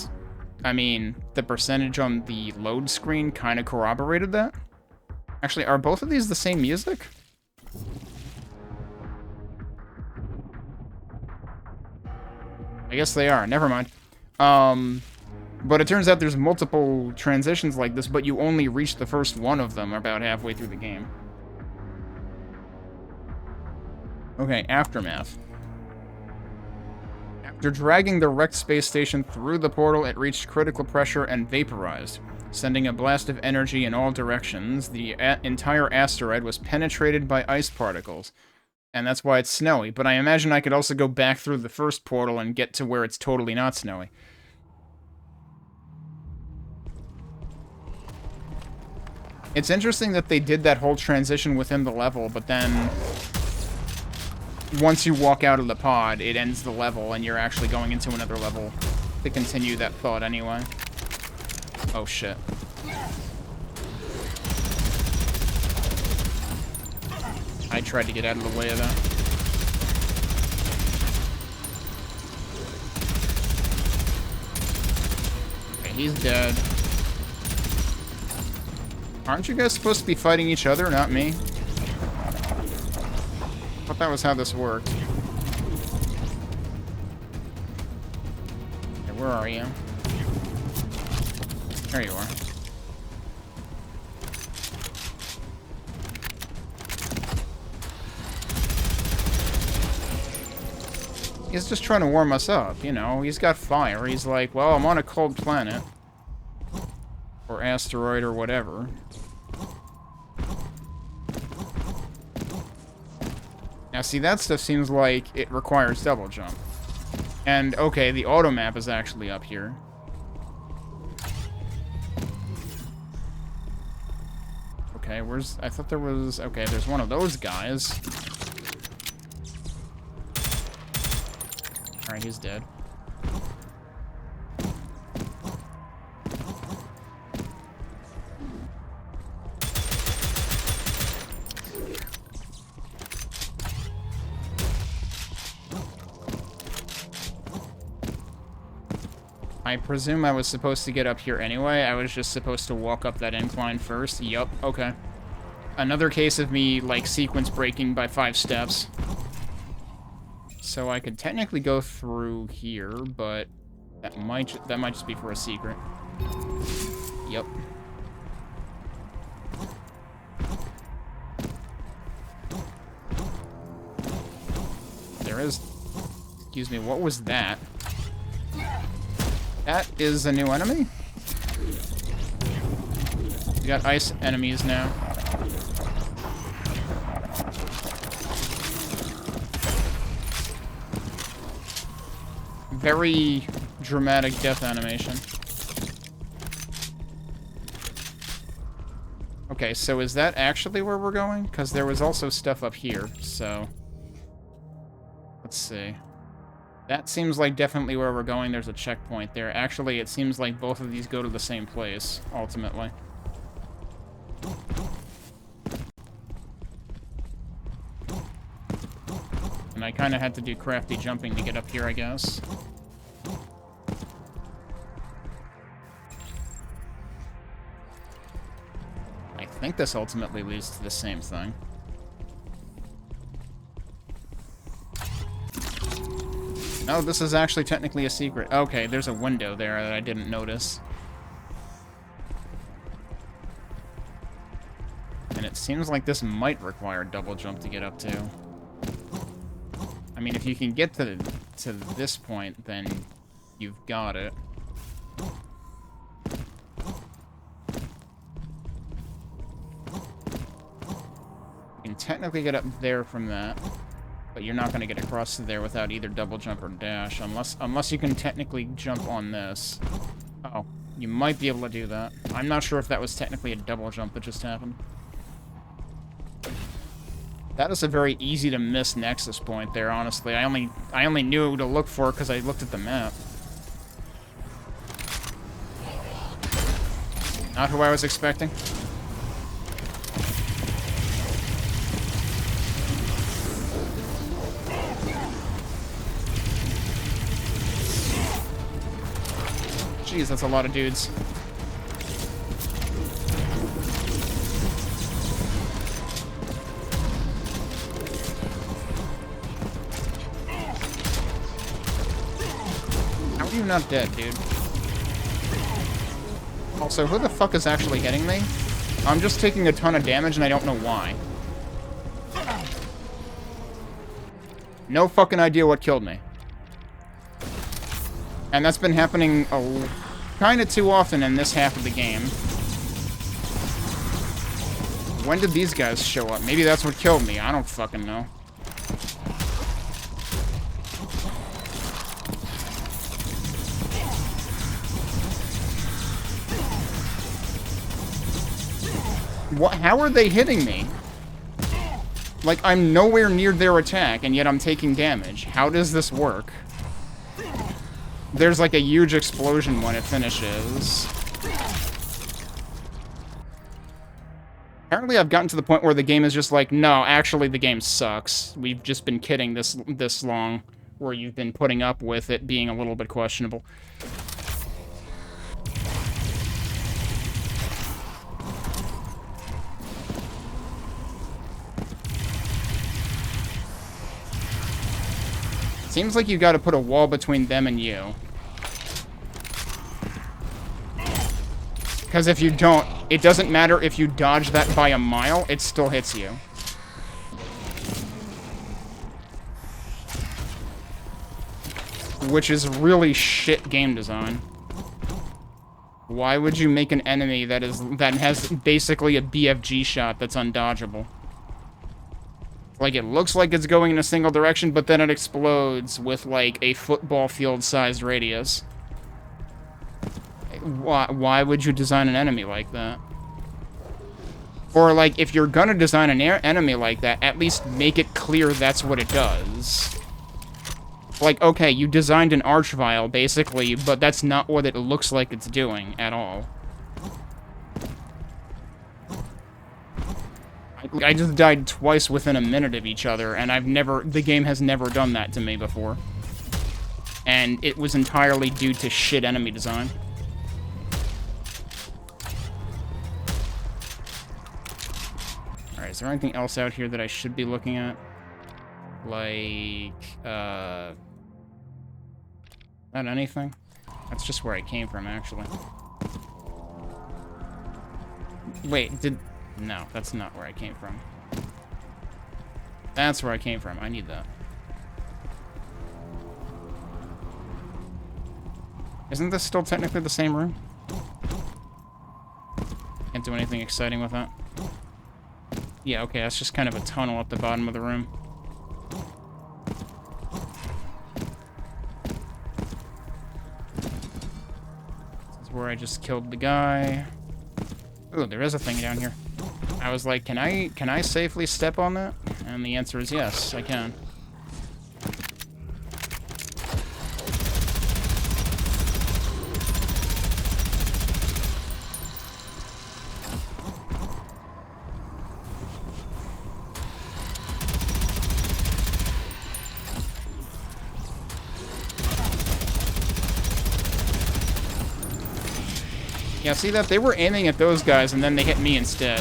I mean, the percentage on the load screen kind of corroborated that. Actually, are both of these the same music? I guess they are. Never mind. But it turns out there's multiple transitions like this, but you only reach the first one of them about halfway through the game. Okay, Aftermath. After dragging the wrecked space station through the portal, it reached critical pressure and vaporized. Sending a blast of energy in all directions, the entire asteroid was penetrated by ice particles. And that's why it's snowy. But I imagine I could also go back through the first portal and get to where it's totally not snowy. It's interesting that they did that whole transition within the level, but then... once you walk out of the pod, it ends the level, and you're actually going into another level to continue that thought anyway. Oh, shit. I tried to get out of the way of that. Okay, he's dead. Aren't you guys supposed to be fighting each other, not me? I thought that was how this worked. Okay, where are you? There you are. He's just trying to warm us up, you know. He's got fire. He's like, well, I'm on a cold planet. Or asteroid or whatever. Now, see, that stuff seems like it requires double jump. And, okay, the auto map is actually up here. Okay, where's... I thought there was... Okay, there's one of those guys. Alright, he's dead. I presume I was supposed to get up here anyway. I was just supposed to walk up that incline first. Yup, okay. Another case of me, like, sequence breaking by 5 steps. So I could technically go through here, but that might just be for a secret. Yup. is... Excuse me, what was that? That is a new enemy? We got ice enemies now. Very dramatic death animation. Okay, so is that actually where we're going? Because there was also stuff up here, so... Let's see. That seems like definitely where we're going. There's a checkpoint there. Actually, it seems like both of these go to the same place, ultimately. And I kind of had to do crafty jumping to get up here, I guess. I think this ultimately leads to the same thing. Oh, this is actually technically a secret. Okay, there's a window there that I didn't notice. And it seems like this might require double jump to get up to. I mean, if you can get to this point, then you've got it. You can technically get up there from that. But you're not going to get across to there without either double jump or dash, unless you can technically jump on this. Oh, you might be able to do that. I'm not sure if that was technically a double jump that just happened. That is a very easy to miss nexus point there, honestly. I only knew who to look for because I looked at the map. Not who I was expecting. Jeez, that's a lot of dudes. How are you not dead, dude? Also, who the fuck is actually hitting me? I'm just taking a ton of damage and I don't know why. No fucking idea what killed me. And that's been happening kind of too often in this half of the game. When did these guys show up? Maybe that's what killed me. I don't fucking know. What? How are they hitting me? Like, I'm nowhere near their attack, and yet I'm taking damage. How does this work? There's like a huge explosion when it finishes. Apparently I've gotten to the point where the game is just like, no, actually the game sucks. We've just been kidding this long, where you've been putting up with it being a little bit questionable. Seems like you gotta put a wall between them and you. Because if you don't, it doesn't matter if you dodge that by a mile, it still hits you. Which is really shit game design. Why would you make an enemy that has basically a BFG shot that's undodgeable? Like, it looks like it's going in a single direction, but then it explodes with, like, a football field-sized radius. Why would you design an enemy like that? Or, like, if you're gonna design an enemy like that, at least make it clear that's what it does. Like, okay, you designed an archvile, basically, but that's not what it looks like it's doing at all. I just died twice within a minute of each other, and the game has never done that to me before. And it was entirely due to shit enemy design. Alright, is there anything else out here that I should be looking at? Like, not anything? That's just where I came from, actually. Wait, no, that's not where I came from. That's where I came from. I need that. Isn't this still technically the same room? Can't do anything exciting with that. Yeah, okay, that's just kind of a tunnel at the bottom of the room. This is where I just killed the guy. Ooh, there is a thing down here. I was like, can I safely step on that? And the answer is yes, I can. Yeah, see that? They were aiming at those guys, and then they hit me instead.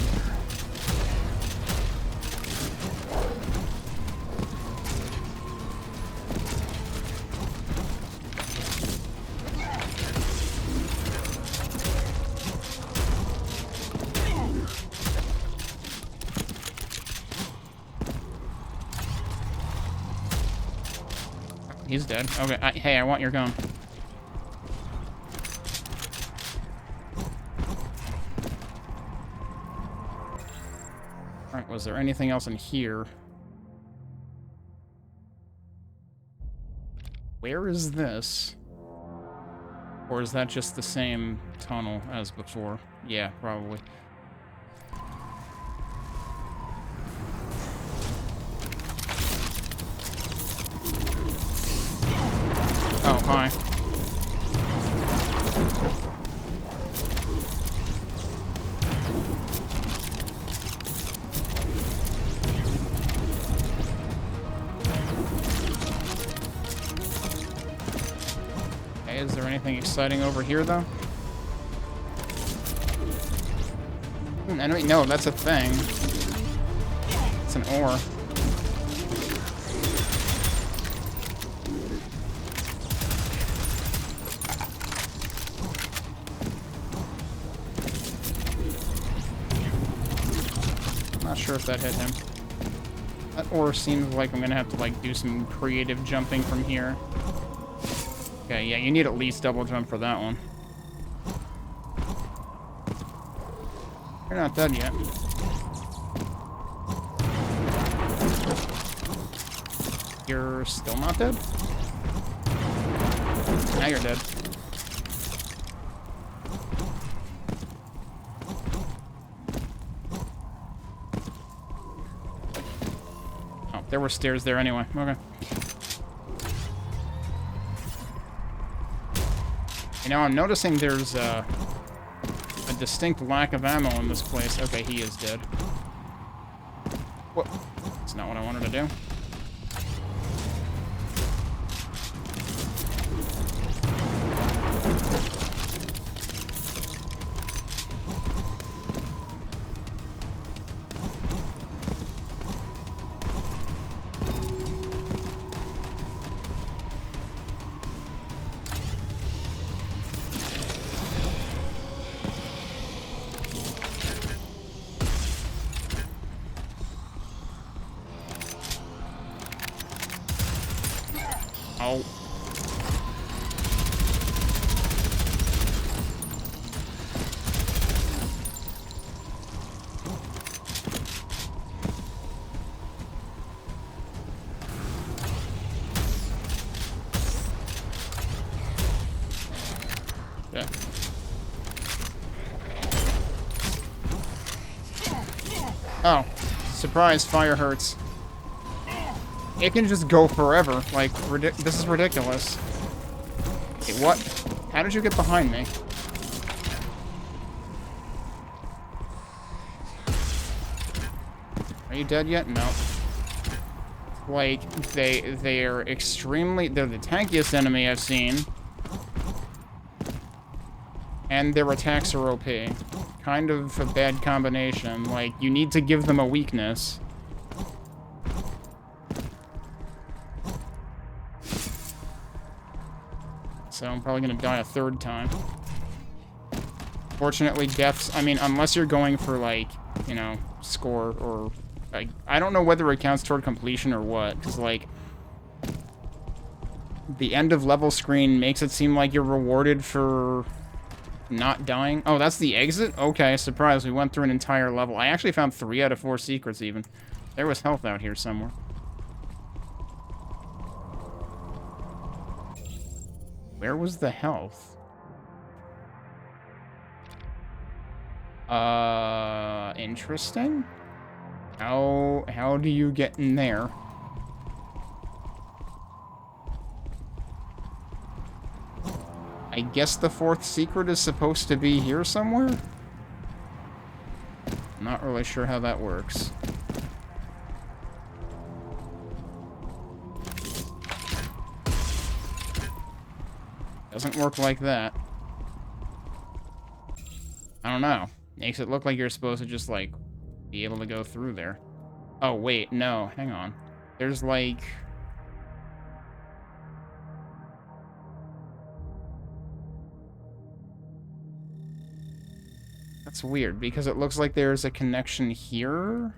He's dead. Okay, hey, I want your gun. Alright, was there anything else in here? Where is this? Or is that just the same tunnel as before? Yeah, probably. Oh, hi. Okay, is there anything exciting over here, though? Enemy? No, that's a thing. It's an ore. Not sure if that hit him. That ore seems like I'm gonna have to, like, do some creative jumping from here. Okay, yeah, you need at least double jump for that one. You're not dead yet. You're still not dead? Now you're dead. Oh, there were stairs there anyway. Okay. You know, I'm noticing there's a distinct lack of ammo in this place. Okay, he is dead. What? That's not what I wanted to do. Oh. Yeah. Oh. Surprise, fire hurts. It can just go forever. Like, this is ridiculous. Okay, what? How did you get behind me? Are you dead yet? No. Like, they're extremely... They're the tankiest enemy I've seen. And their attacks are OP. Kind of a bad combination. Like, you need to give them a weakness. So I'm probably gonna die a third time. Fortunately, deaths... I mean, unless you're going for, like, you know, score or... Like, I don't know whether it counts toward completion or what, because, like... the end of level screen makes it seem like you're rewarded for not dying. Oh, that's the exit? Okay, surprise. We went through an entire level. I actually found 3 out of 4 secrets, even. There was health out here somewhere. Where was the health? Interesting. How do you get in there? I guess the 4th secret is supposed to be here somewhere? Not really sure how that works. Doesn't work like that. I don't know. Makes it look like you're supposed to just, like, be able to go through there. Oh, wait, no, hang on. There's, like... That's weird, because it looks like there's a connection here.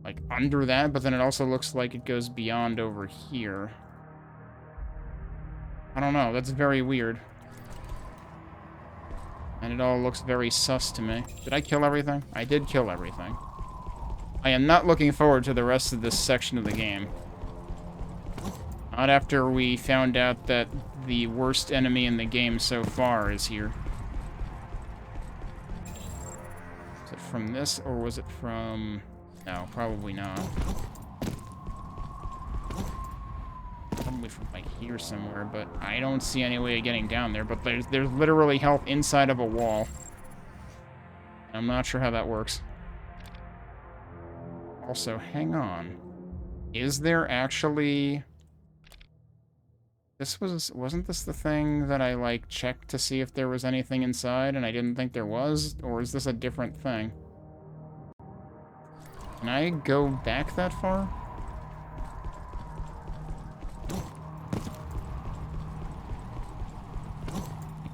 Like, under that, but then it also looks like it goes beyond over here. I don't know, that's very weird. And it all looks very sus to me. Did I kill everything? I did kill everything. I am not looking forward to the rest of this section of the game. Not after we found out that the worst enemy in the game so far is here. Is it from this, or was it from... No, probably not. Probably from, like, here somewhere, but I don't see any way of getting down there. But there's literally health inside of a wall. I'm not sure how that works. Also, hang on. Is there actually... Wasn't this the thing that I, like, checked to see if there was anything inside and I didn't think there was? Or is this a different thing? Can I go back that far?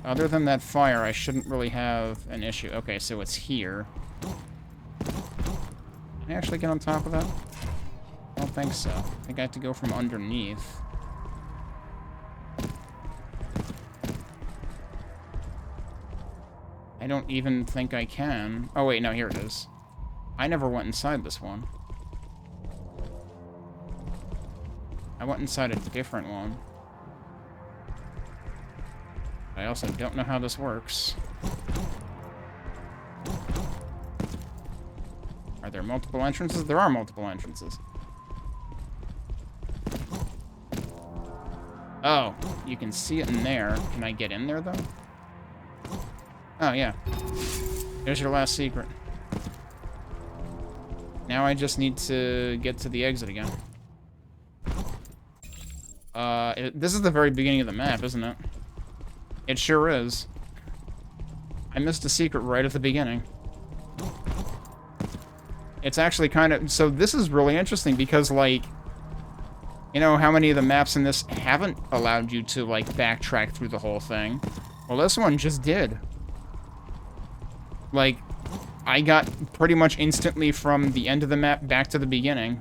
Other than that fire, I shouldn't really have an issue. Okay, so it's here. Can I actually get on top of that? I don't think so. I think I have to go from underneath. I don't even think I can. Oh, wait, no, here it is. I never went inside this one. I went inside a different one. I also don't know how this works. Are there multiple entrances? There are multiple entrances. Oh, you can see it in there. Can I get in there, though? Oh, yeah. There's your last secret. Now I just need to get to the exit again. This is the very beginning of the map, isn't it? It sure is. I missed a secret right at the beginning. It's actually kind of... So this is really interesting because, like... You know how many of the maps in this haven't allowed you to, like, backtrack through the whole thing? Well, this one just did. Like, I got pretty much instantly from the end of the map back to the beginning.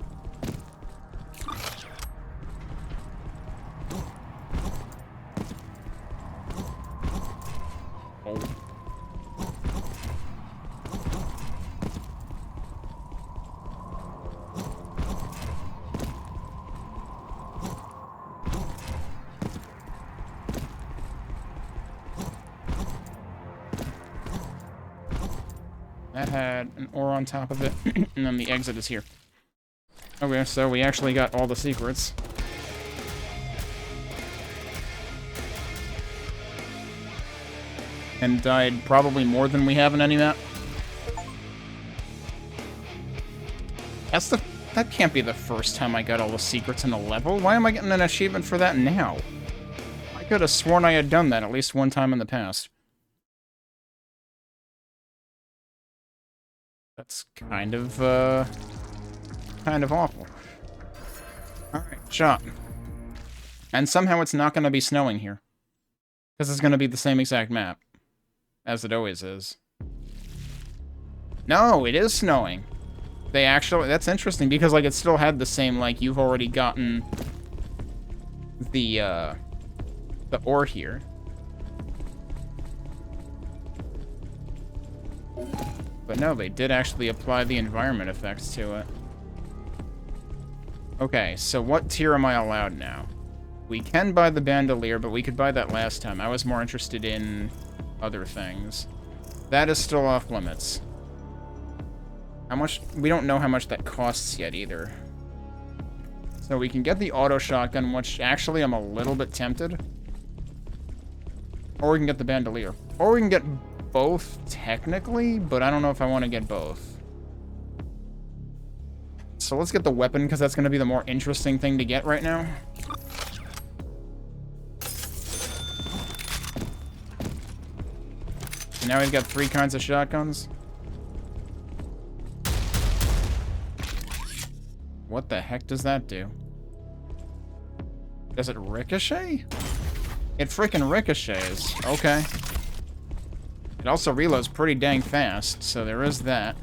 That had an ore on top of it, and then the exit is here. Okay, so we actually got all the secrets. And died probably more than we have in any map. That can't be the first time I got all the secrets in a level. Why am I getting an achievement for that now? I could have sworn I had done that at least one time in the past. That's kind of awful. Alright, shot. And somehow it's not going to be snowing here. Because it's going to be the same exact map. As it always is. No, it is snowing. They actually... That's interesting, because, like, it still had the same, like, you've already gotten... the ore here. But no, they did actually apply the environment effects to it. Okay, so what tier am I allowed now? We can buy the bandolier, but we could buy that last time. I was more interested in other things. That is still off limits. How much? We don't know how much that costs yet either. So we can get the auto shotgun, which actually I'm a little bit tempted. Or we can get the bandolier. Or we can get both, technically, but I don't know if I want to get both. So let's get the weapon, because that's going to be the more interesting thing to get right now. And now we've got 3 kinds of shotguns. What the heck does that do? Does it ricochet? It freaking ricochets. Okay. It also reloads pretty dang fast, so there is that.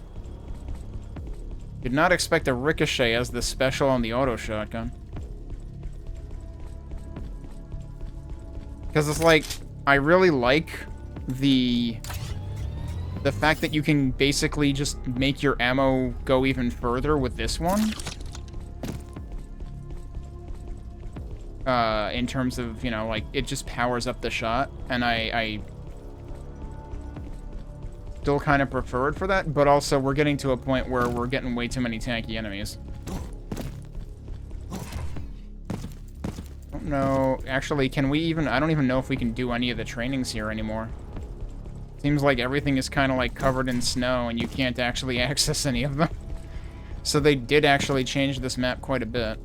Did not expect a ricochet as the special on the auto shotgun. Because it's like, I really like the fact that you can basically just make your ammo go even further with this one. In terms of, you know, like, it just powers up the shot, and I still kind of prefer it for that, but also we're getting to a point where we're getting way too many tanky enemies. I don't know. Actually, can we even... I don't even know if we can do any of the trainings here anymore. Seems like everything is kind of like covered in snow, and you can't actually access any of them. So they did actually change this map quite a bit.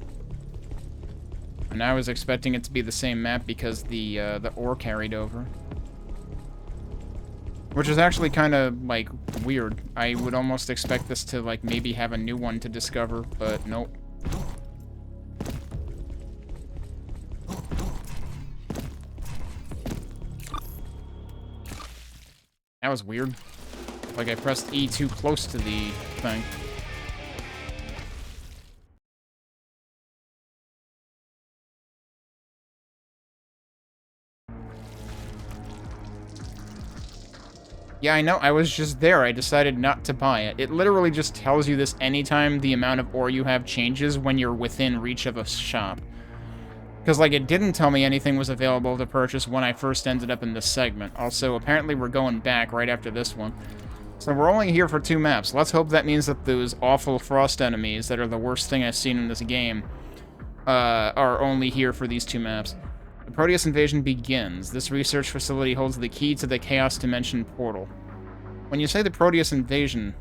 And I was expecting it to be the same map because the ore carried over. Which is actually kind of, like, weird. I would almost expect this to, like, maybe have a new one to discover, but nope. That was weird. Like, I pressed E too close to the thing. Yeah, I know. I was just there. I decided not to buy it. It literally just tells you this anytime the amount of ore you have changes when you're within reach of a shop. Because, like, it didn't tell me anything was available to purchase when I first ended up in this segment. Also, apparently we're going back right after this one. So we're only here for 2 maps. Let's hope that means that those awful frost enemies that are the worst thing I've seen in this game are only here for these 2 maps. The Prodeus invasion begins. This research facility holds the key to the Chaos Dimension portal. When you say the Prodeus invasion,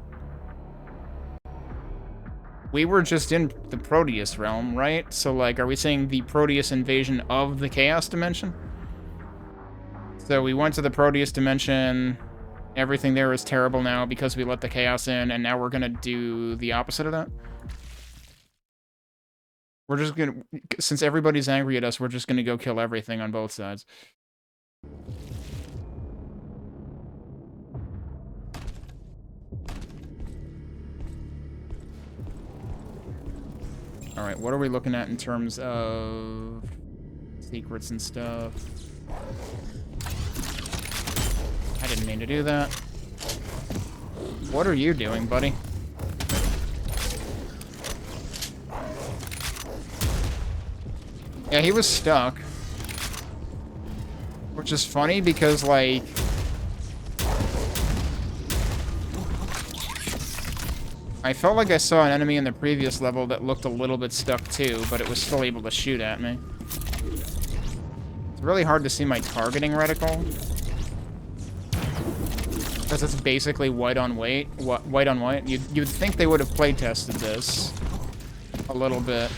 we were just in the Prodeus realm, right? So, like, are we saying the Prodeus invasion of the Chaos Dimension? So we went to the Prodeus dimension, everything there is terrible now because we let the Chaos in, and now we're gonna do the opposite of that? We're just gonna, since everybody's angry at us, we're just gonna go kill everything on both sides. Alright, what are we looking at in terms of secrets and stuff? I didn't mean to do that. What are you doing, buddy? Yeah, he was stuck. Which is funny because, like... I felt like I saw an enemy in the previous level that looked a little bit stuck too, but it was still able to shoot at me. It's really hard to see my targeting reticle. Because it's basically white on white. White on white. You'd think they would have playtested this a little bit.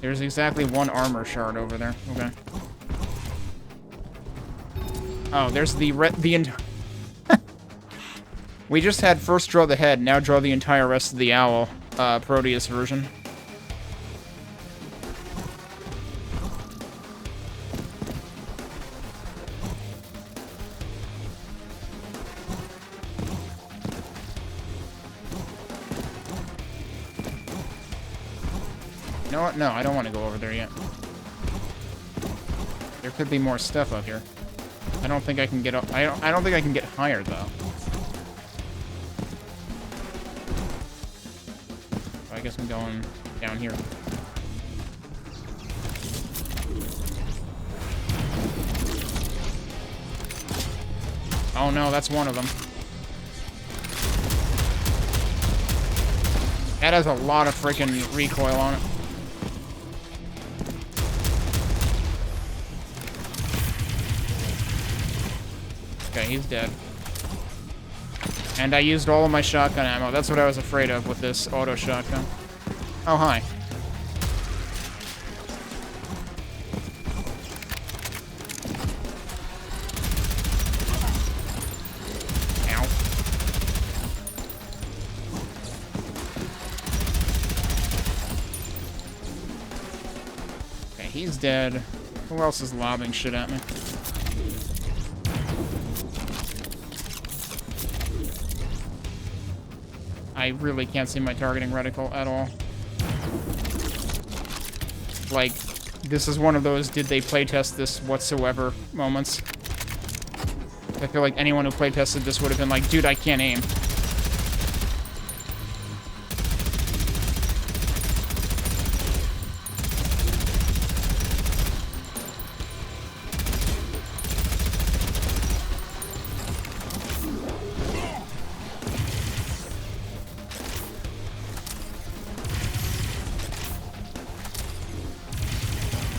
There's exactly 1 armor shard over there. Okay. Oh, there's the We just had first draw the head, now draw the entire rest of the owl, Prodeus version. You know what? No, I don't want to go over there yet. There could be more stuff up here. I don't think I can get up. I don't think I can get higher though. I guess I'm going down here. Oh no, that's one of them. That has a lot of freaking recoil on it. Okay, he's dead. And I used all of my shotgun ammo. That's what I was afraid of with this auto shotgun. Oh, hi. Ow. Okay, he's dead. Who else is lobbing shit at me? I really can't see my targeting reticle at all. Like, this is one of those did they playtest this whatsoever moments. I feel like anyone who playtested this would have been like, dude, I can't aim.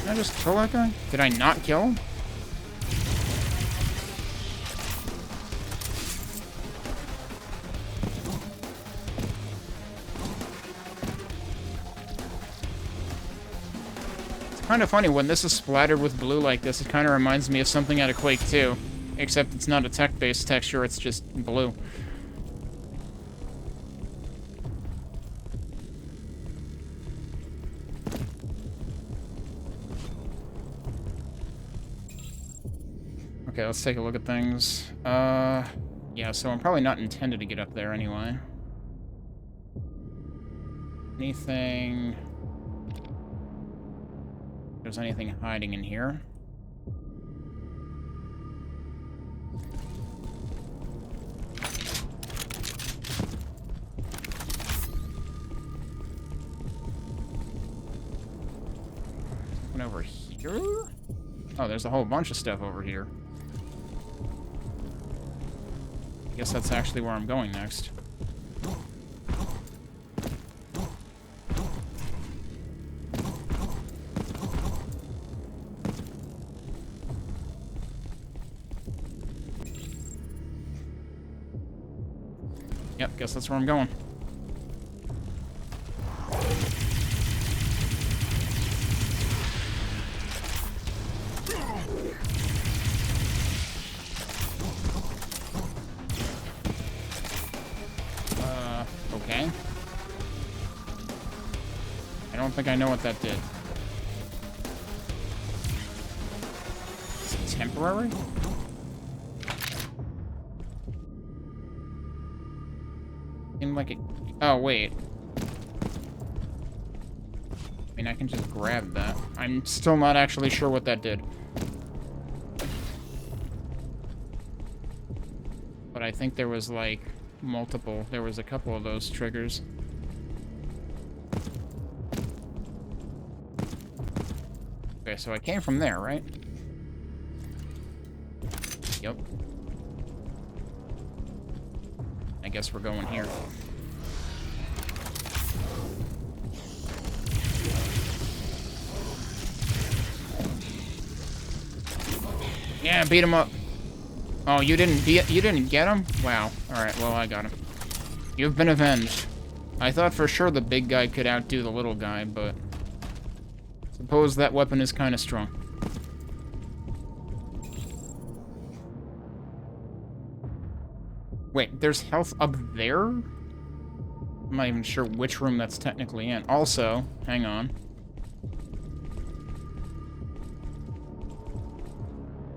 Did I just kill that guy? Did I not kill him? It's kind of funny, when this is splattered with blue like this, it kind of reminds me of something out of Quake 2. Except it's not a tech-based texture, it's just blue. Okay, let's take a look at things. Yeah, so I'm probably not intended to get up there anyway. Anything... If there's anything hiding in here. Something over here? Oh, there's a whole bunch of stuff over here. I guess that's actually where I'm going next. Yep, guess that's where I'm going. Okay. I don't think I know what that did. Is it temporary? Seemed like it... Oh, wait. I mean, I can just grab that. I'm still not actually sure what that did. But I think there was, like... multiple. There was a couple of those triggers. Okay, so I came from there, right? Yep. I guess we're going here. Yeah, beat him up. Oh, you didn't get him? Wow. Alright, well, I got him. You've been avenged. I thought for sure the big guy could outdo the little guy, but... suppose that weapon is kind of strong. Wait, there's health up there? I'm not even sure which room that's technically in. Also, hang on.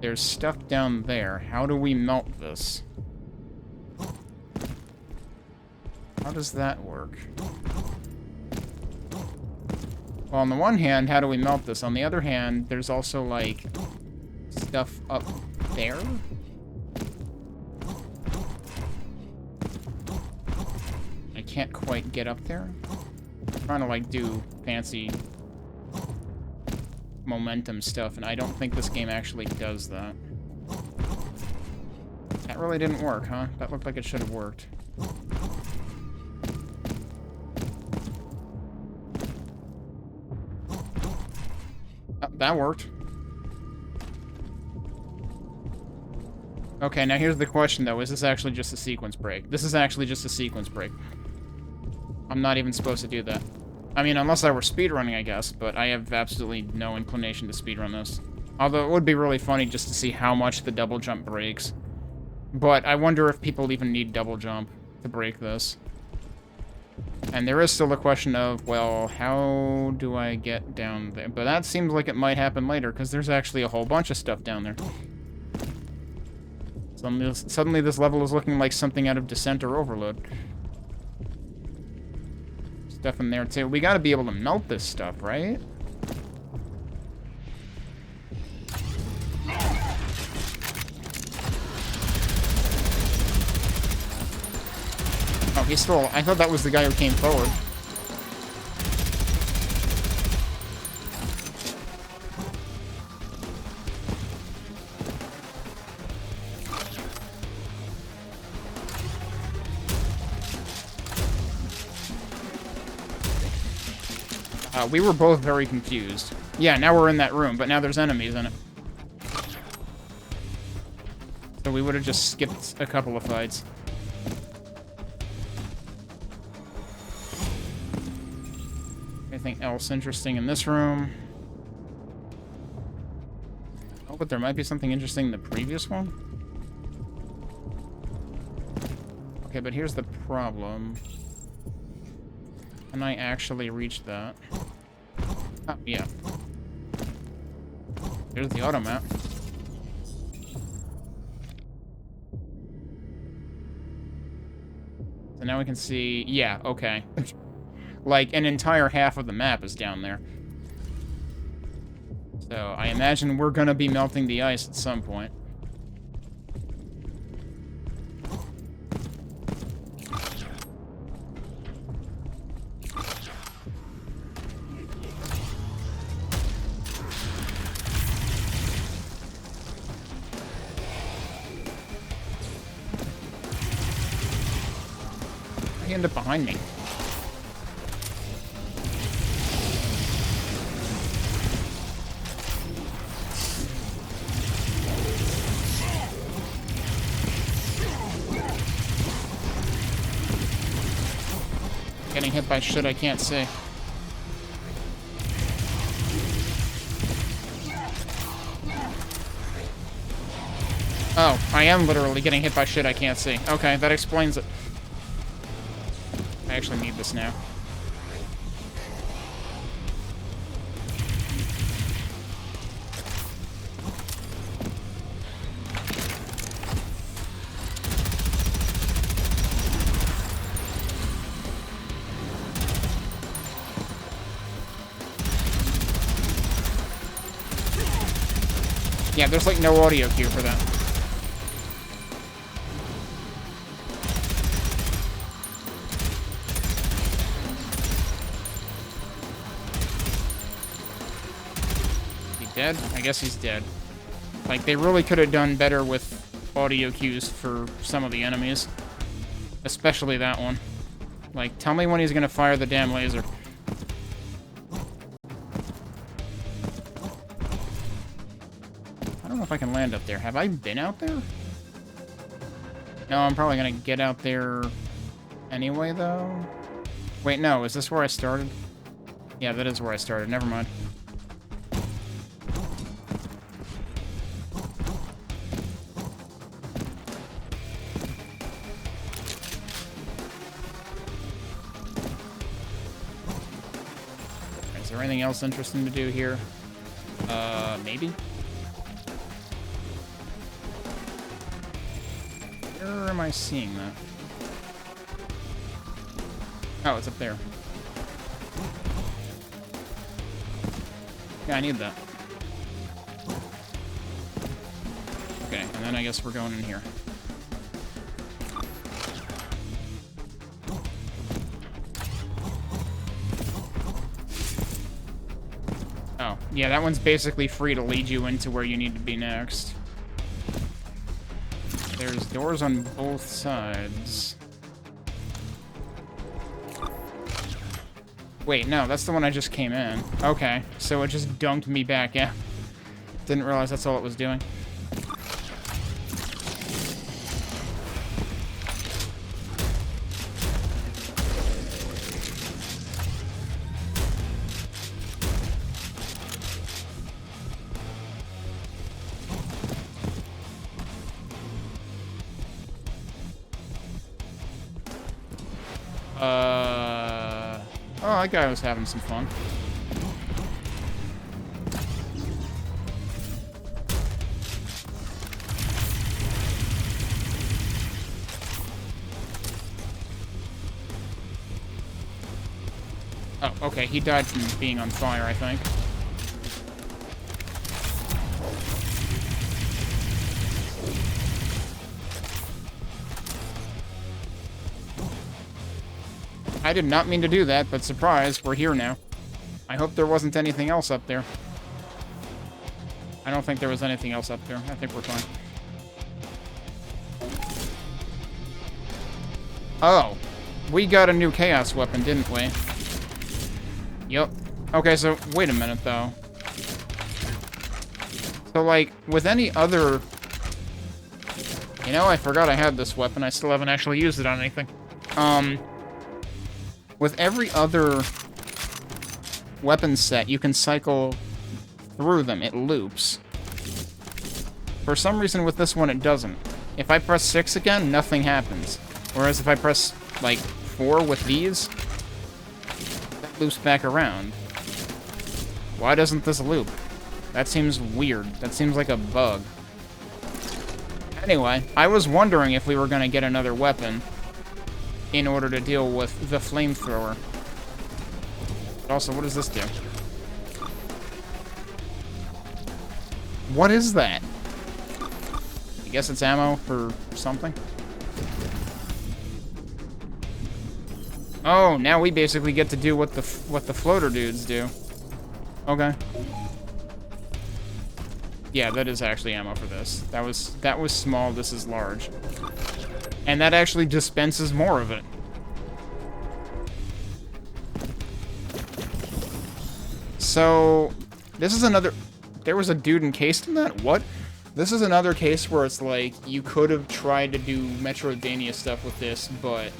There's stuff down there. How do we melt this? How does that work? Well, on the one hand, how do we melt this? On the other hand, there's also, like, stuff up there? I can't quite get up there. I'm trying to, like, do fancy momentum stuff, and I don't think this game actually does that. That really didn't work, huh? That looked like it should have worked. Oh, that worked. Okay, now here's the question, though. Is this actually just a sequence break? This is actually just a sequence break. I'm not even supposed to do that. I mean, unless I were speedrunning, I guess, but I have absolutely no inclination to speedrun this. Although it would be really funny just to see how much the double jump breaks. But I wonder if people even need double jump to break this. And there is still the question of, well, how do I get down there? But that seems like it might happen later, because there's actually a whole bunch of stuff down there. Suddenly this level is looking like something out of Descent or Overload. Stuff in there, too. We gotta be able to melt this stuff, right? Oh, he stole. I thought that was the guy who came forward. We were both very confused. Yeah, now we're in that room, but now there's enemies in it. So we would have just skipped a couple of fights. Anything else interesting in this room? Oh, but there might be something interesting in the previous one? Okay, but here's the problem. Can I actually reach that? Oh, yeah. There's the auto map. So now we can see... Yeah, okay. Like, an entire half of the map is down there. So, I imagine we're gonna be melting the ice at some point. He ended up behind me. Getting hit by shit I can't see. Oh, I am literally getting hit by shit I can't see. Okay, that explains it. I actually need this now. Yeah, there's like no audio cue for that. Dead? I guess he's dead. Like, they really could have done better with audio cues for some of the enemies. Especially that one. Like, tell me when he's gonna fire the damn laser. I don't know if I can land up there. Have I been out there? No, I'm probably gonna get out there anyway, though. Wait, no. Is this where I started? Yeah, that is where I started. Never mind. Is there anything else interesting to do here? Maybe? Where am I seeing that? Oh, it's up there. Yeah, I need that. Okay, and then I guess we're going in here. Oh, yeah, that one's basically free to lead you into where you need to be next. There's doors on both sides. Wait, no, that's the one I just came in. Okay, so it just dunked me back out. Didn't realize that's all it was doing. Oh, that guy was having some fun. Oh, okay, he died from being on fire, I think. I did not mean to do that, but surprise, we're here now. I hope there wasn't anything else up there. I don't think there was anything else up there. I think we're fine. Oh, we got a new chaos weapon, didn't we? Yep. Okay, so wait a minute, though. So, like, with any other... You know, I forgot I had this weapon. I still haven't actually used it on anything. With every other weapon set, you can cycle through them. It loops. For some reason, with this one, it doesn't. If I press 6 again, nothing happens. Whereas if I press, like, 4 with these, that loops back around. Why doesn't this loop? That seems weird. That seems like a bug. Anyway, I was wondering if we were going to get another weapon in order to deal with the flamethrower. But also, what does this do? What is that? I guess it's ammo for something? Oh, now we basically get to do what the floater dudes do. Okay. Yeah, that is actually ammo for this. That was small, this is large. And that actually dispenses more of it. So, this is another... There was a dude encased in that? What? This is another case where it's like, you could have tried to do Metroidvania stuff with this, but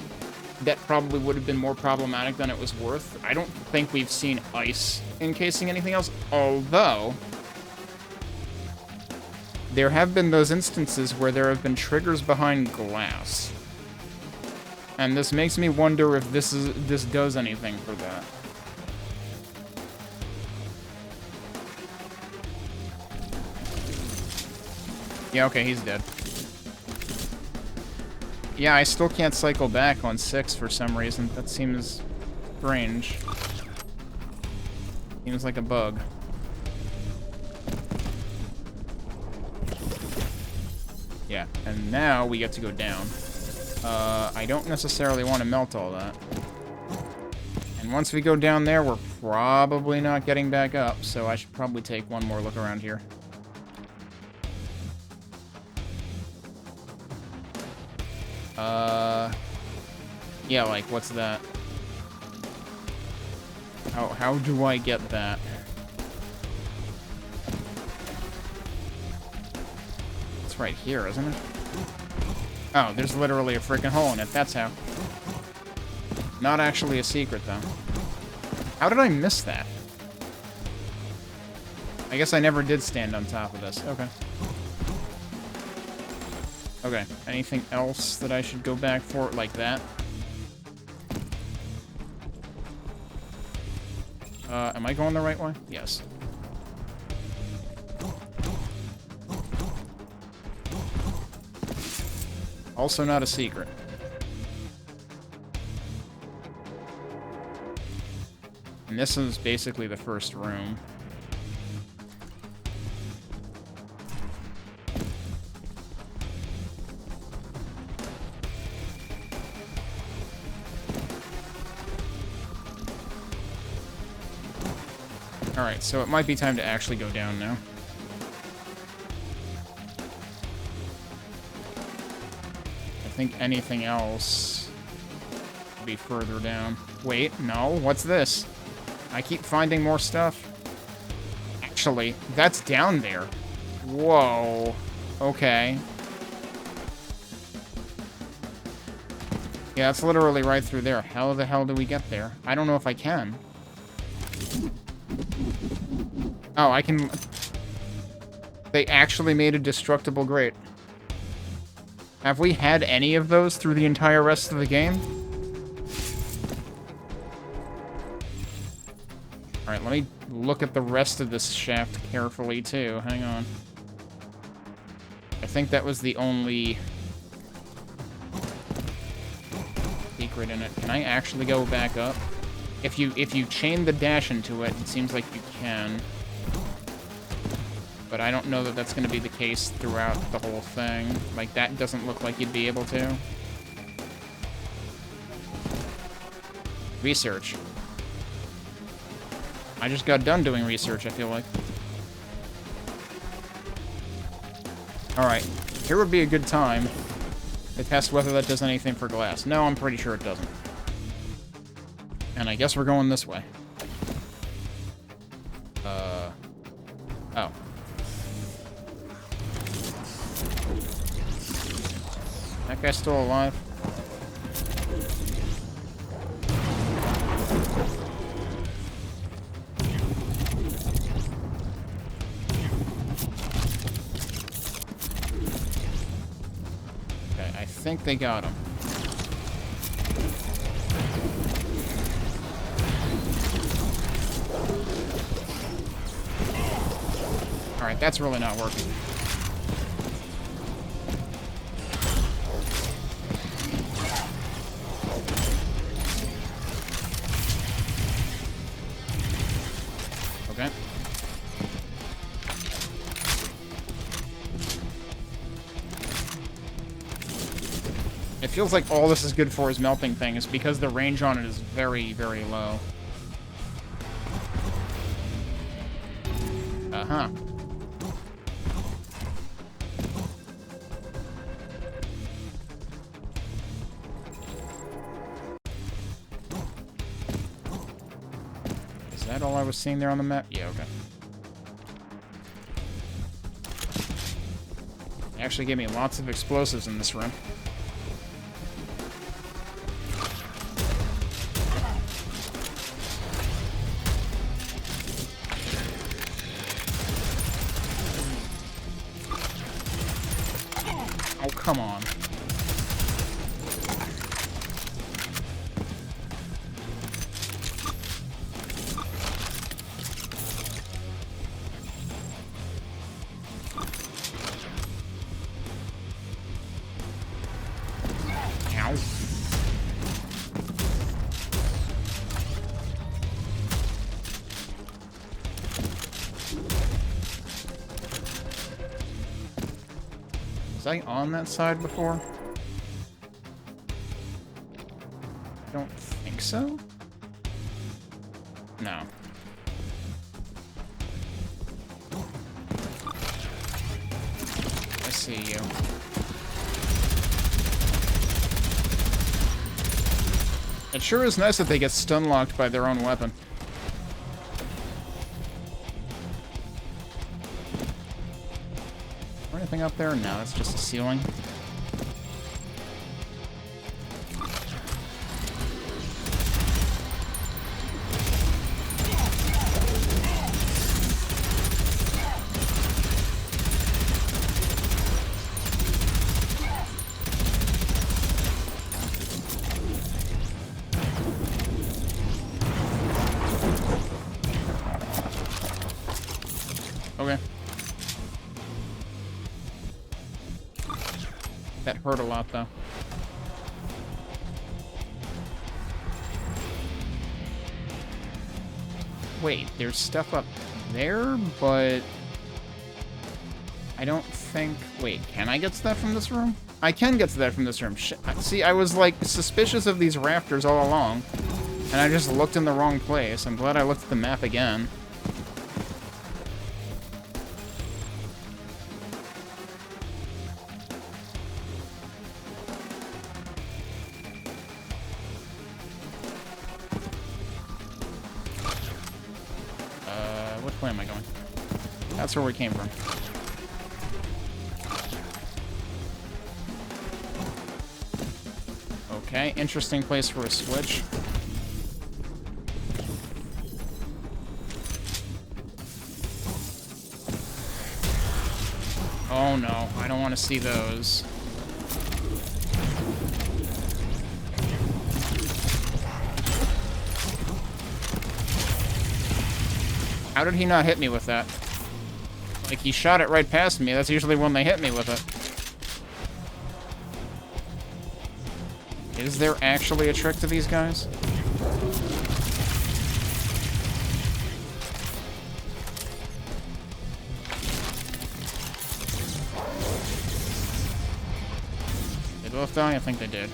that probably would have been more problematic than it was worth. I don't think we've seen ice encasing anything else, although... There have been those instances where there have been triggers behind glass. And this makes me wonder if this does anything for that. Yeah, okay, he's dead. Yeah, I still can't cycle back on 6 for some reason. That seems strange. Seems like a bug. Yeah, and now we get to go down. I don't necessarily want to melt all that. And once we go down there, we're probably not getting back up, so I should probably take one more look around here. Yeah, like, what's that? How do I get that? It's right here, isn't it? Oh, there's literally a freaking hole in it, that's how. Not actually a secret, though. How did I miss that? I guess I never did stand on top of this. Okay. Okay, anything else that I should go back for, like that? Am I going the right way? Yes. Also not a secret. And this is basically the first room. Alright, so it might be time to actually go down now. I think anything else would be further down. Wait, no, what's this? I keep finding more stuff. Actually, that's down there. Whoa. Okay. Yeah, that's literally right through there. How the hell do we get there? I don't know if I can. Oh, I can... They actually made a destructible grate. Have we had any of those through the entire rest of the game? Alright, let me look at the rest of this shaft carefully, too. Hang on. I think that was the only secret in it. Can I actually go back up? If you chain the dash into it, it seems like you can. But I don't know that that's going to be the case throughout the whole thing. Like, that doesn't look like you'd be able to. Research. I just got done doing research, I feel like. Alright, here would be a good time to test whether that does anything for glass. No, I'm pretty sure it doesn't. And I guess we're going this way. Oh. That guy's still alive. Okay, I think they got him. Alright, that's really not working. Okay. It feels like all this is good for is melting things because the range on it is very, very low. Uh-huh. Is that all I was seeing there on the map? Yeah, okay. They actually gave me lots of explosives in this room. Oh, come on. Ow. Was I on that side before? I don't think so. No. I see you. It sure is nice that they get stun-locked by their own weapon. Is there anything up there? No, it's just a ceiling. Okay. That hurt a lot, though. Wait, there's stuff up there, but... I don't think... Wait, can I get to that from this room? I can get to that from this room. See, I was, like, suspicious of these rafters all along, and I just looked in the wrong place. I'm glad I looked at the map again. Which way am I going? That's where we came from. Okay, interesting place for a switch. Oh no, I don't want to see those. How did he not hit me with that? Like, he shot it right past me. That's usually when they hit me with it. Is there actually a trick to these guys? They both die? I think they did.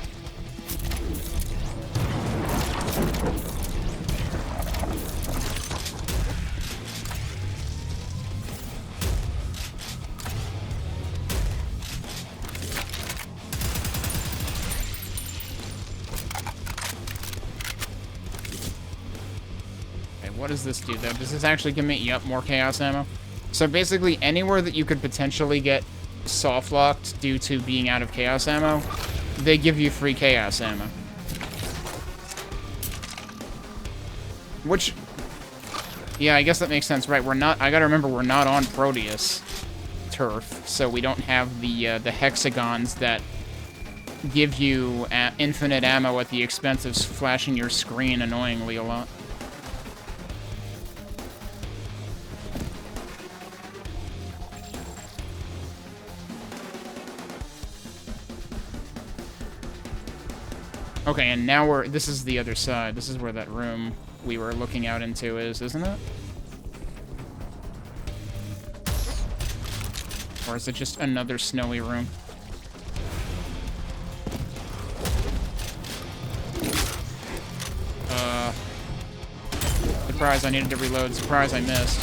What does this do, though? Does this actually give me, yep, more chaos ammo? So basically, anywhere that you could potentially get soft-locked due to being out of chaos ammo, they give you free chaos ammo. Which, yeah, I guess that makes sense, right? We're not, I gotta remember, we're not on Prodeus turf, so we don't have the hexagons that give you infinite ammo at the expense of flashing your screen annoyingly a lot. Okay, and now this is the other side. This is where that room we were looking out into is, isn't it? Or is it just another snowy room? Surprise, I needed to reload. Surprise, I missed.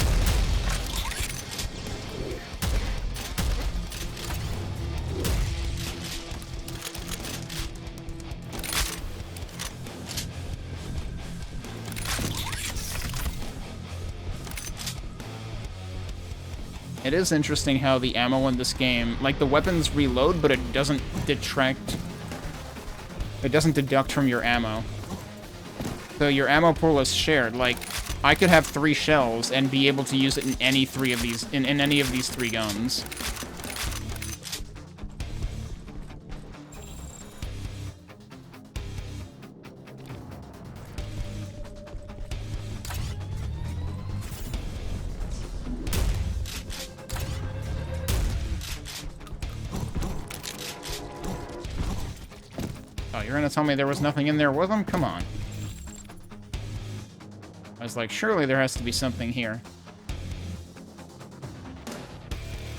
It is interesting how the ammo in this game, like, the weapons reload, but it doesn't detract. It doesn't deduct from your ammo. So your ammo pool is shared. Like, I could have 3 shells and be able to use it in any 3 of these, in any of these 3 guns. Oh, you're gonna tell me there was nothing in there with them? Come on. I was like, surely there has to be something here.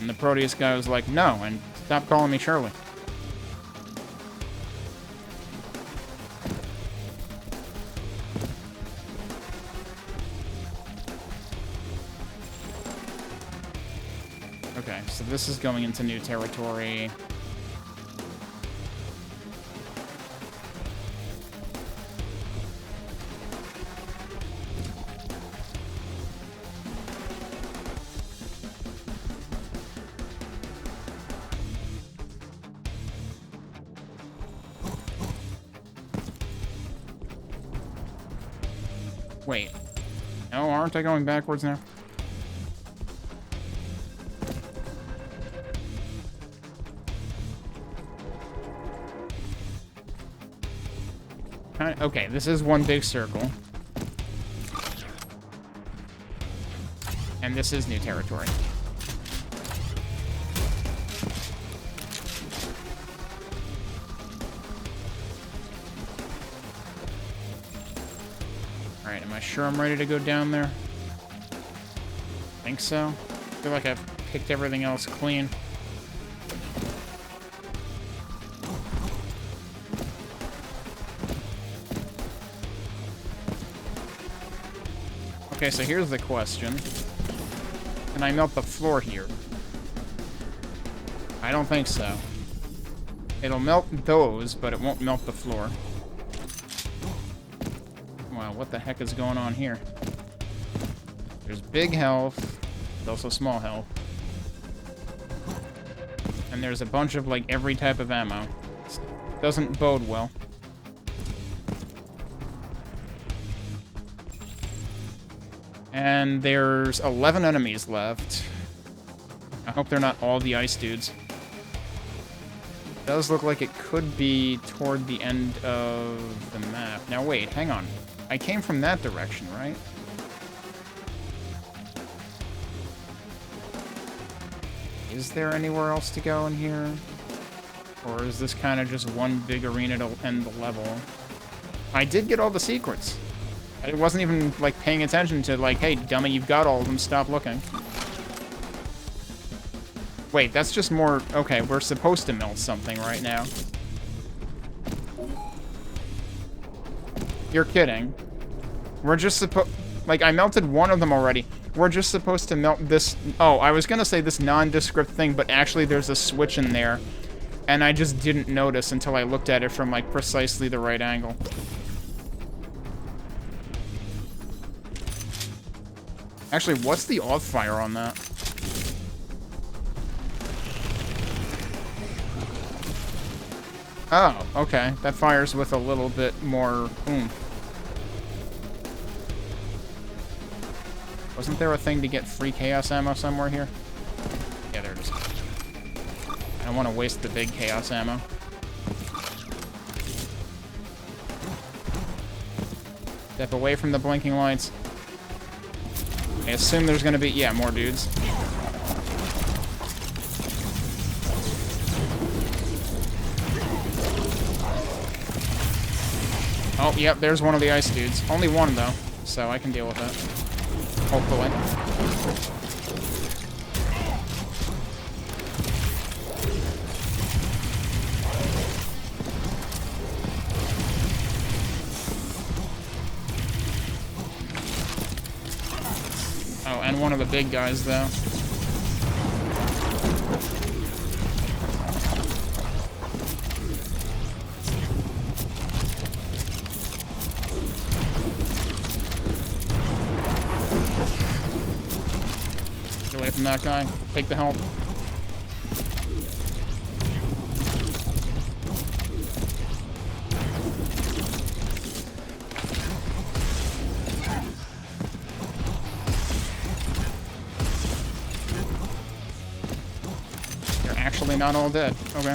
And the Prodeus guy was like, no, and stop calling me Shirley. Okay, so this is going into new territory. Wait. No, aren't I going backwards now? Okay, this is one big circle. And this is new territory. Alright, am I sure I'm ready to go down there? Think so. I feel like I've picked everything else clean. Okay, so here's the question. Can I melt the floor here? I don't think so. It'll melt those, but it won't melt the floor. Wow, what the heck is going on here? There's big health. There's also small health. And there's a bunch of, like, every type of ammo. Doesn't bode well. And there's 11 enemies left. I hope they're not all the ice dudes. It does look like it could be toward the end of the map. Now wait, hang on. I came from that direction, right? Is there anywhere else to go in here? Or is this kind of just one big arena to end the level? I did get all the secrets. I wasn't even, like, paying attention to, like, hey, dummy, you've got all of them, stop looking. Wait, that's just more... Okay, we're supposed to melt something right now. You're kidding. We're just supposed... Like, I melted one of them already. We're just supposed to melt this... Oh, I was gonna say this nondescript thing, but actually there's a switch in there. And I just didn't notice until I looked at it from, like, precisely the right angle. Actually, what's the off fire on that? Oh, okay. That fires with a little bit more oomph. Wasn't there a thing to get free chaos ammo somewhere here? Yeah, there it is. I don't want to waste the big chaos ammo. Step away from the blinking lights. I assume there's gonna be, yeah, more dudes. Oh, yep, there's one of the ice dudes. Only one, though, so I can deal with that. Hopefully. Oh, and one of the big guys, though. Get away from that guy. Take the help. Actually not all dead. Okay.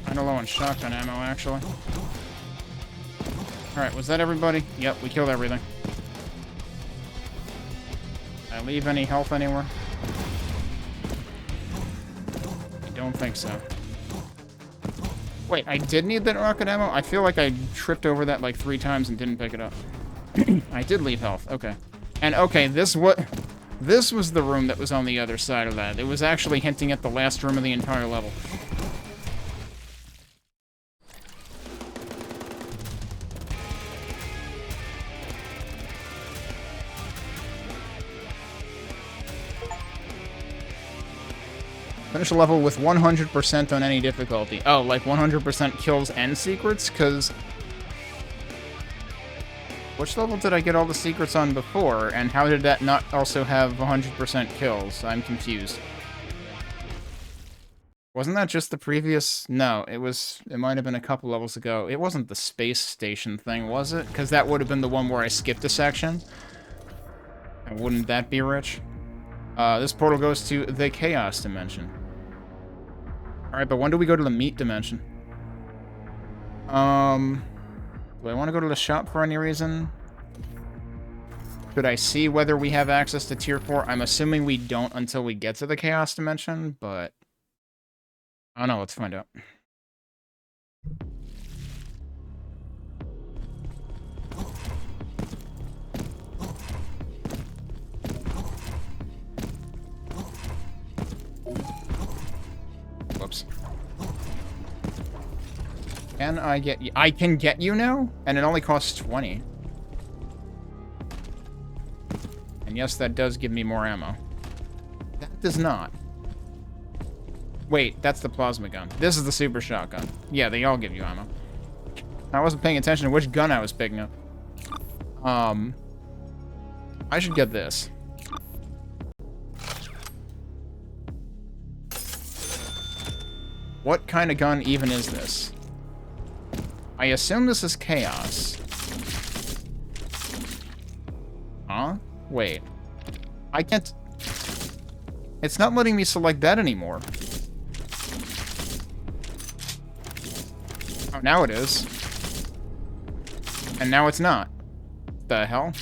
Kinda low on shotgun ammo, actually. Alright, was that everybody? Yep, we killed everything. Did I leave any health anywhere? I don't think so. Wait, I did need that rocket ammo? I feel like I tripped over that like 3 times and didn't pick it up. I did leave health, okay. And okay, this was the room that was on the other side of that. It was actually hinting at the last room of the entire level. Finish a level with 100% on any difficulty. Oh, like 100% kills and secrets? Because... Which level did I get all the secrets on before? And how did that not also have 100% kills? I'm confused. Wasn't that just the previous... No, it might have been a couple levels ago. It wasn't the space station thing, was it? Because that would have been the one where I skipped a section. And wouldn't that be rich? This portal goes to the Chaos Dimension. Alright, but when do we go to the Meat Dimension? Do I want to go to the shop for any reason? Could I see whether we have access to Tier 4? I'm assuming we don't until we get to the Chaos Dimension, but... I don't know, let's find out. Whoops. Can I get you? I can get you now? And it only costs 20. And yes, that does give me more ammo. That does not. Wait, that's the plasma gun. This is the super shotgun. Yeah, they all give you ammo. I wasn't paying attention to which gun I was picking up. I should get this. What kind of gun even is this? I assume this is chaos. Huh? Wait. I can't... It's not letting me select that anymore. Oh, now it is. And now it's not. The hell?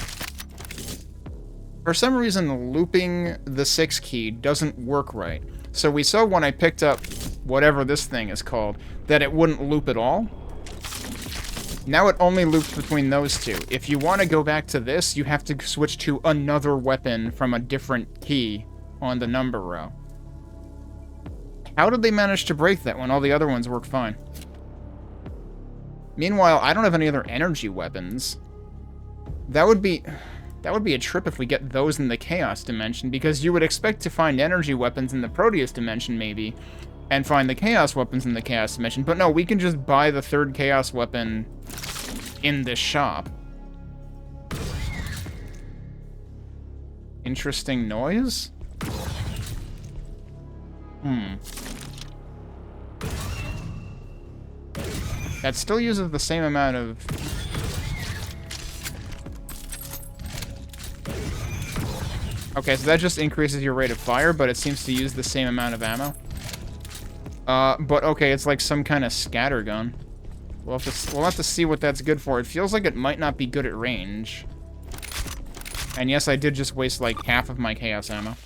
For some reason, looping the 6 key doesn't work right. So we saw when I picked up whatever this thing is called, that it wouldn't loop at all. Now it only loops between those two. If you want to go back to this, you have to switch to another weapon from a different key on the number row. How did they manage to break that when all the other ones work fine? Meanwhile, I don't have any other energy weapons. That would be a trip if we get those in the Chaos Dimension, because you would expect to find energy weapons in the Prodeus Dimension, maybe, and find the Chaos weapons in the Chaos Dimension. But no, we can just buy the 3rd Chaos weapon in this shop. Interesting noise? That still uses the same amount of... Okay, so that just increases your rate of fire, but it seems to use the same amount of ammo. But okay, it's like some kind of scatter gun. We'll have to see what that's good for. It feels like it might not be good at range. And yes, I did just waste like half of my chaos ammo.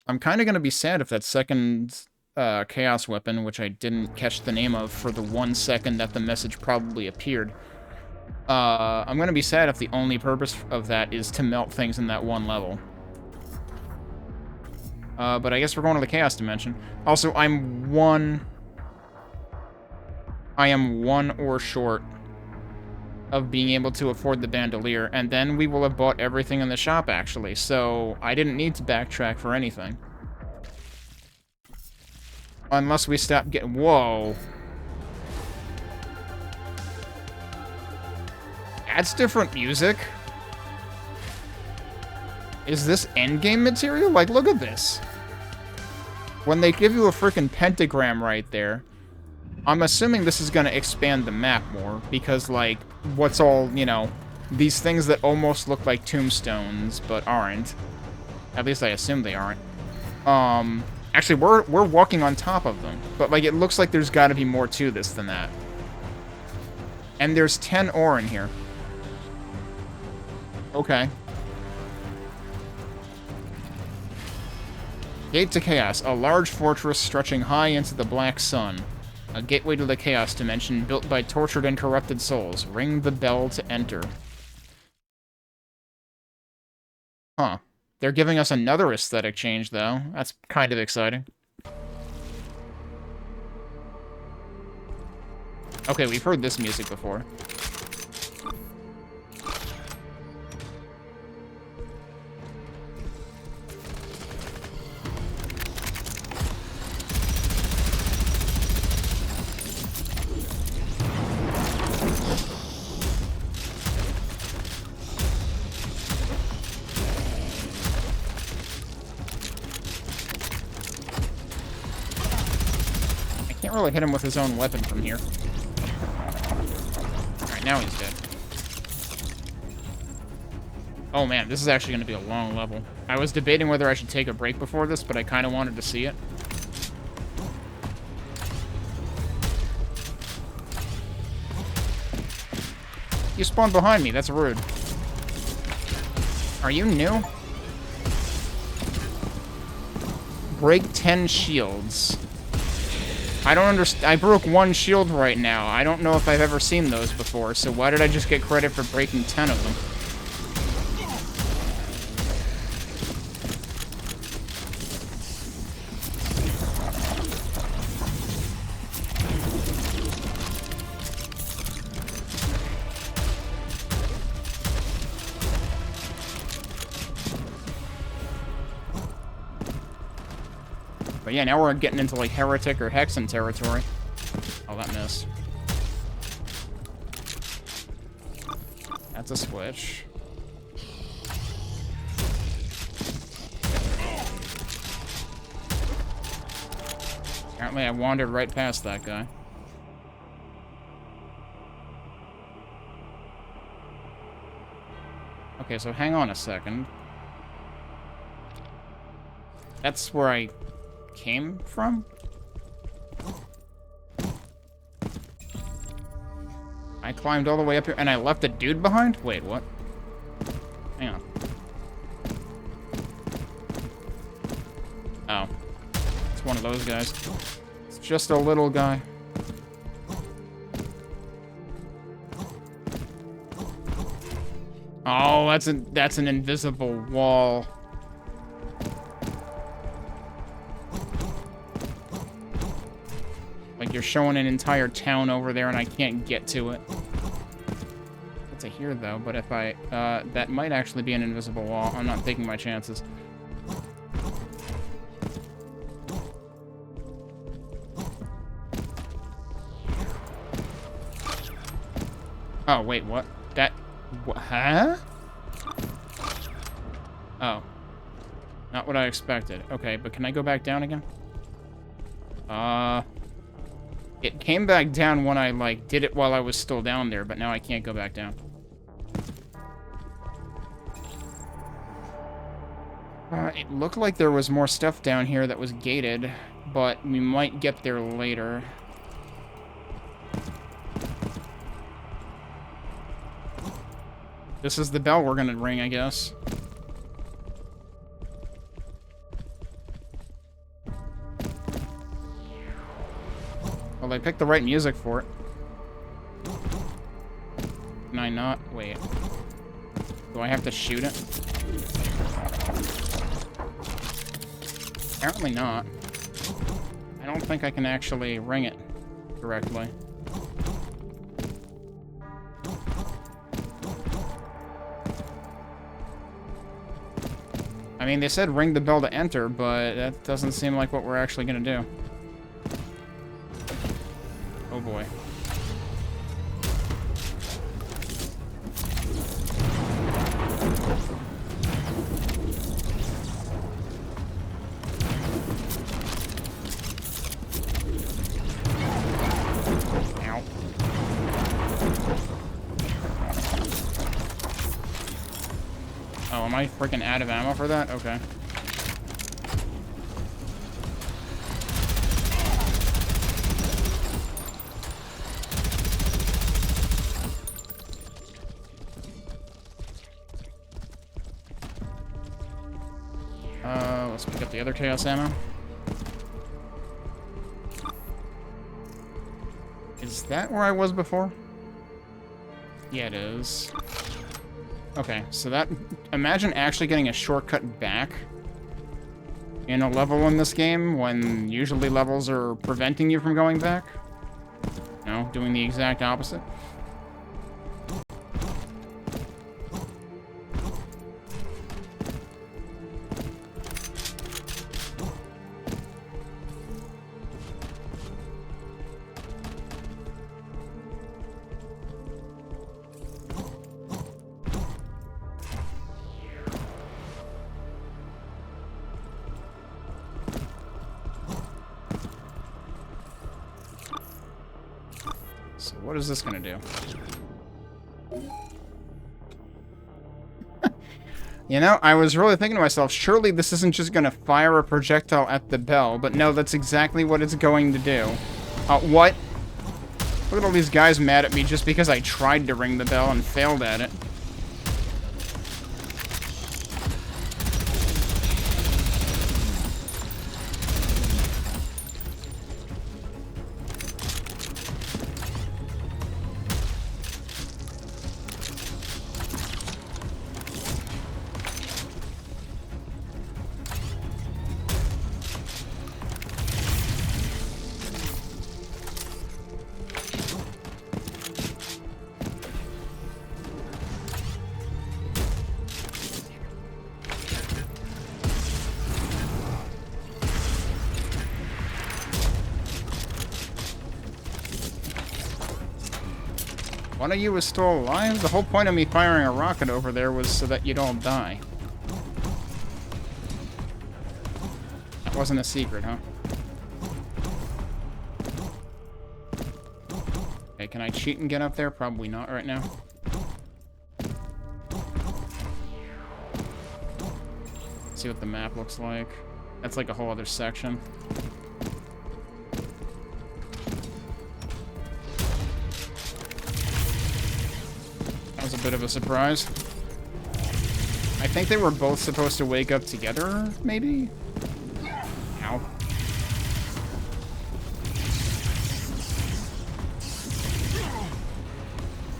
I'm kind of going to be sad if that second chaos weapon, which I didn't catch the name of for the 1 second that the message probably appeared. I'm going to be sad if the only purpose of that is to melt things in that one level. But I guess we're going to the Chaos Dimension. Also, I am one ore short of being able to afford the bandolier, and then we will have bought everything in the shop, actually, so I didn't need to backtrack for anything. Unless we stop getting... Whoa. That's different music. Is this endgame material? Like, look at this. When they give you a freaking pentagram right there, I'm assuming this is going to expand the map more, because, like, what's all, you know, these things that almost look like tombstones, but aren't. At least I assume they aren't. Actually, we're walking on top of them, but, like, it looks like there's got to be more to this than that. And there's 10 ore in here. Okay. Gate to Chaos, a large fortress stretching high into the black sun. A gateway to the Chaos Dimension built by tortured and corrupted souls. Ring the bell to enter. Huh. They're giving us another aesthetic change, though. That's kind of exciting. Okay, we've heard this music before. Really hit him with his own weapon from here. Alright, now he's dead. Oh man, this is actually going to be a long level. I was debating whether I should take a break before this, but I kind of wanted to see it. You spawned behind me, that's rude. Are you new? Break 10 shields. I don't understand. I broke 1 shield right now. I don't know if I've ever seen those before, so why did I just get credit for breaking 10 of them? Yeah, now we're getting into, like, heretic or hexen territory. Oh, that missed. That's a switch. Apparently I wandered right past that guy. Okay, so hang on a second. That's where I came from? I climbed all the way up here and I left a dude behind? Wait, what? Hang on. Oh. It's one of those guys. It's just a little guy. Oh, that's an invisible wall. Like you're showing an entire town over there and I can't get to it. It's a here though, but if I that might actually be an invisible wall. I'm not taking my chances. Oh, wait, what? That... Huh? Oh. Not what I expected. Okay, but can I go back down again? It came back down when I, like, did it while I was still down there, but now I can't go back down. It looked like there was more stuff down here that was gated, but we might get there later. This is the bell we're gonna ring, I guess. Well, they picked the right music for it. Can I not? Wait. Do I have to shoot it? Apparently not. I don't think I can actually ring it correctly. I mean, they said ring the bell to enter, but that doesn't seem like what we're actually gonna do. Oh boy. Ow. Oh, am I freaking out of ammo for that? Okay. Let's pick up the other chaos ammo. Is that where I was before? Yeah, it is. Okay, so that... Imagine actually getting a shortcut back in a level in this game when usually levels are preventing you from going back. No, doing the exact opposite. So what is this gonna do? You know, I was really thinking to myself, surely this isn't just gonna fire a projectile at the bell, but no, that's exactly what it's going to do. What? Look at all these guys mad at me just because I tried to ring the bell and failed at it. One of you is still alive? The whole point of me firing a rocket over there was so that you'd all die. That wasn't a secret, huh? Okay, can I cheat and get up there? Probably not right now. Let's see what the map looks like. That's like a whole other section. That was a bit of a surprise. I think they were both supposed to wake up together, maybe? Ow.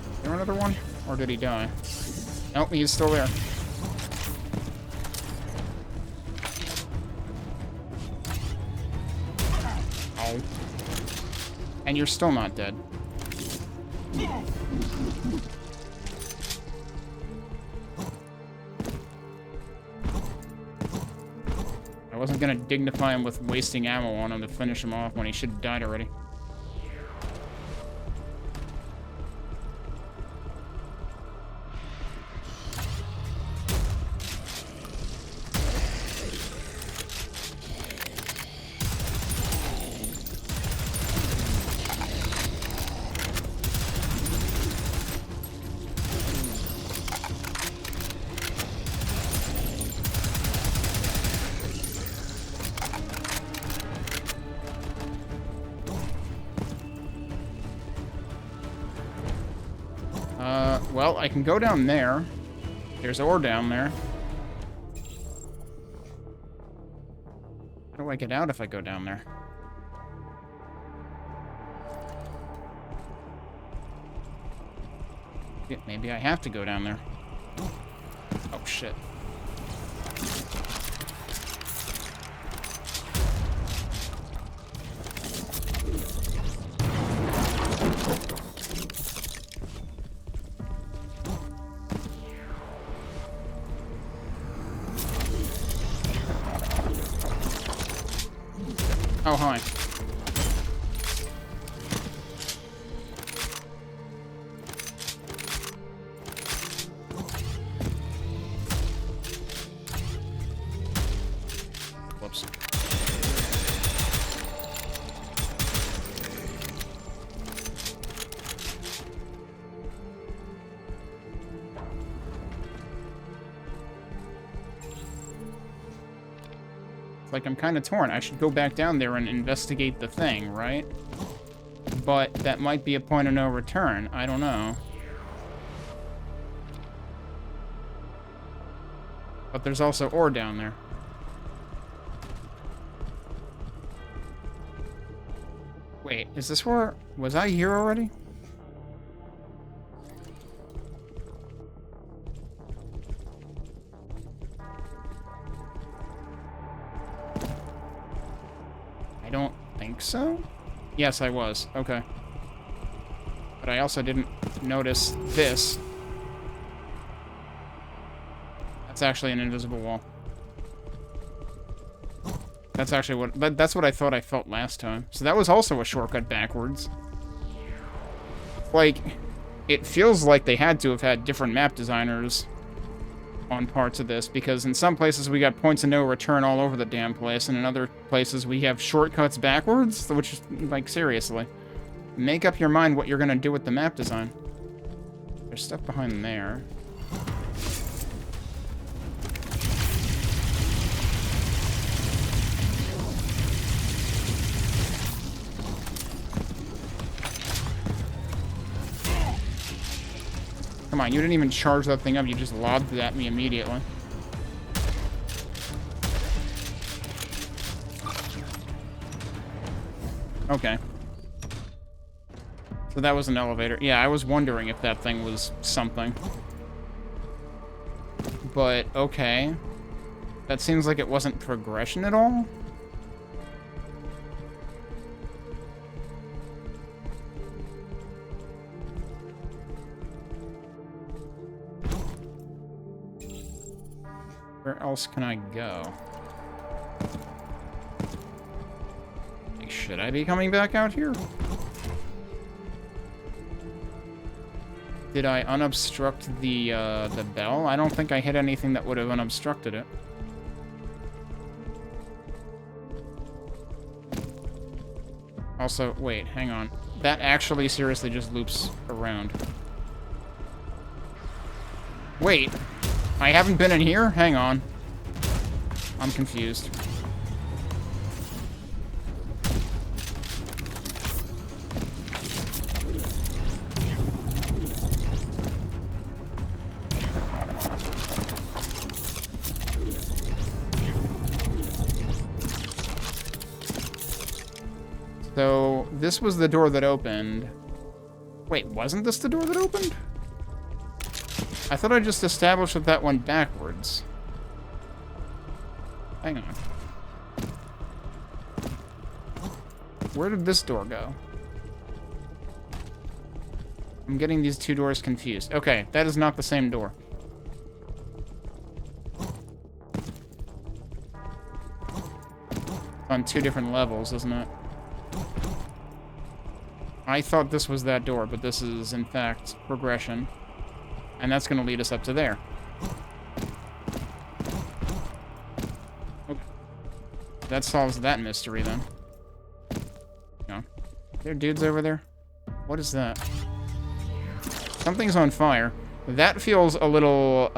Is there another one? Or did he die? Nope, he's still there. Oh. And you're still not dead. I wasn't gonna dignify him with wasting ammo on him to finish him off when he should have died already. Well, I can go down there. There's ore down there. How do I get out if I go down there? Yeah, maybe I have to go down there. Oh, shit. Oh, hi. Whoops. Like, I'm kind of torn. I should go back down there and investigate the thing, right? But that might be a point of no return. I don't know. But there's also ore down there. Wait, is this where... Was I here already? I don't think so. Yes, I was. Okay. But I also didn't notice this. That's actually an invisible wall. That's actually what... That's what I thought I felt last time. So that was also a shortcut backwards. Like, it feels like they had to have had different map designers on parts of this, because in some places we got points of no return all over the damn place, and in other places we have shortcuts backwards, which is, like, seriously. Make up your mind what you're gonna do with the map design. There's stuff behind there. Come on, you didn't even charge that thing up, you just lobbed it at me immediately. Okay. So that was an elevator. Yeah, I was wondering if that thing was something. But, okay. That seems like it wasn't progression at all? Where else can I go? Like, should I be coming back out here? Did I unobstruct the bell? I don't think I hit anything that would have unobstructed it. Also, wait, hang on. That actually seriously just loops around. Wait, I haven't been in here? Hang on. I'm confused. So, this was the door that opened. Wait, wasn't this the door that opened? I thought I just established that that went backwards. Hang on. Where did this door go? I'm getting these two doors confused. Okay, that is not the same door. On two different levels, isn't it? I thought this was that door, but this is, in fact, progression. And that's going to lead us up to there. Okay. That solves that mystery, then. No. There are dudes over there? What is that? Something's on fire. That feels a little,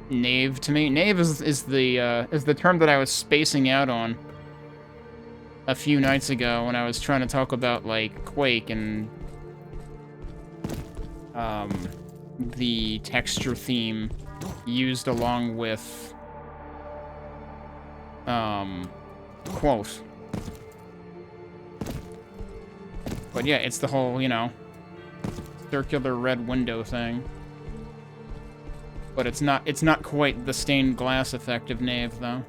Knave to me. Knave is the term that I was spacing out on a few nights ago when I was trying to talk about, like, Quake and the texture theme used along with quote. But yeah, it's the whole, you know, circular red window thing. But it's not quite the stained glass effect of Knave, though.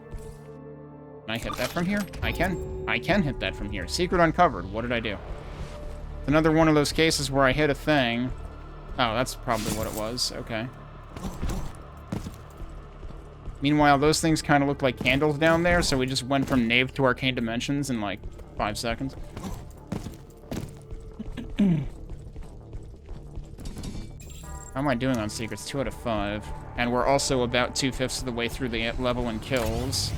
Can I hit that from here? I can hit that from here. Secret uncovered. What did I do? Another one of those cases where I hit a thing. Oh, that's probably what it was. Okay. Meanwhile, those things kind of look like candles down there, so we just went from Knave to Arcane Dimensions in, like, 5 seconds. How am I doing on secrets? 2 out of 5. And we're also about 2/5 of the way through the level in kills.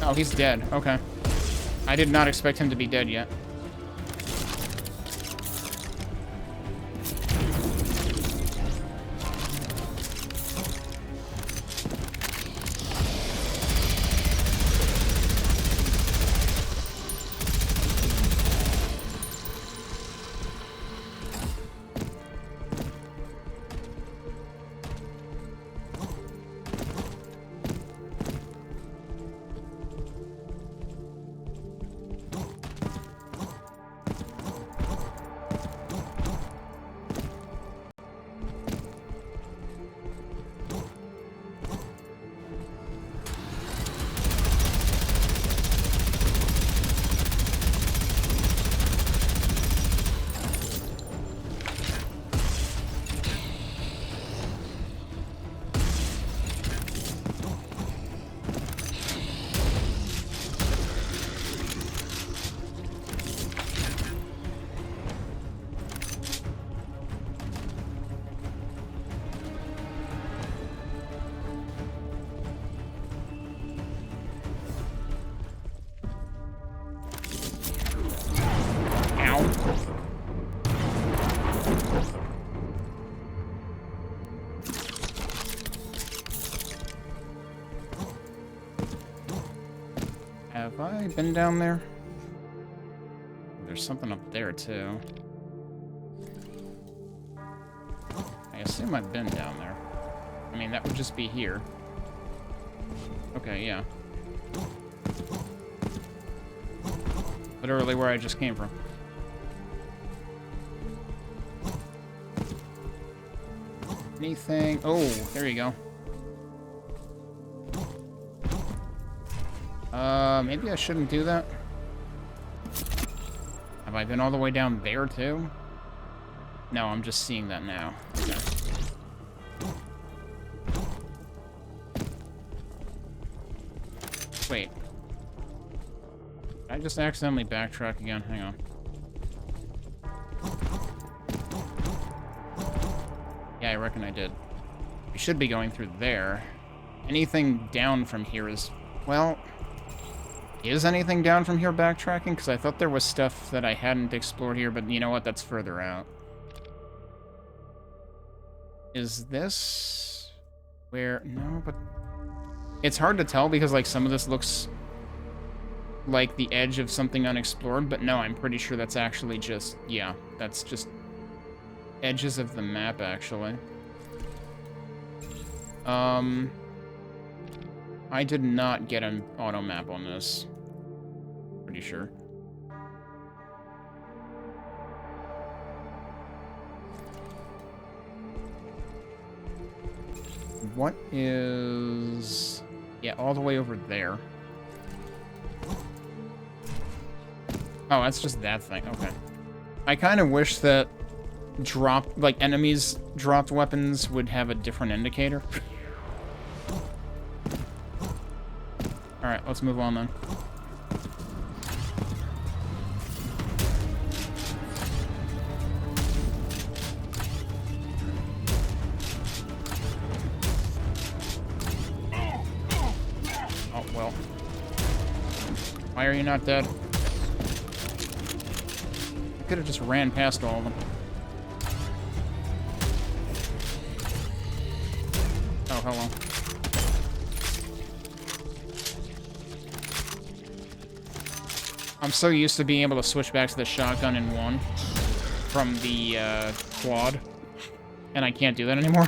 Oh, he's dead. Okay. I did not expect him to be dead yet. Have I been down there? There's something up there, too. I assume I've been down there. I mean, that would just be here. Okay, yeah. Literally where I just came from. Anything? Oh, there you go. Maybe I shouldn't do that. Have I been all the way down there, too? No, I'm just seeing that now. Okay. Wait. Did I just accidentally backtrack again? Hang on. Yeah, I reckon I did. We should be going through there. Anything down from here is... Well... Is anything down from here backtracking? Because I thought there was stuff that I hadn't explored here, but you know what? That's further out. Is this... Where... No, but... It's hard to tell because, like, some of this looks like the edge of something unexplored, but no, I'm pretty sure that's actually just... Yeah, that's just edges of the map, actually. I did not get an auto map on this. Pretty sure. What is... Yeah, all the way over there. Oh, that's just that thing. Okay. I kind of wish that enemies dropped weapons would have a different indicator. Alright, let's move on then. Oh, well. Why are you not dead? I could have just ran past all of them. Oh, hello. I'm so used to being able to switch back to the shotgun in one from the quad, and I can't do that anymore.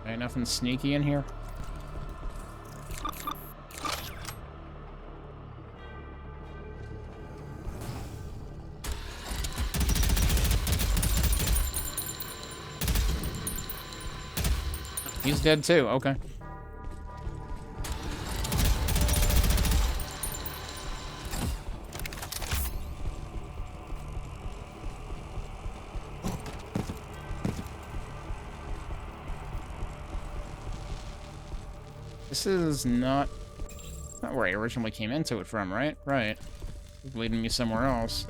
Okay, nothing sneaky in here. He's dead too, okay. This is not where I originally came into it from, right? Right. It's leading me somewhere else.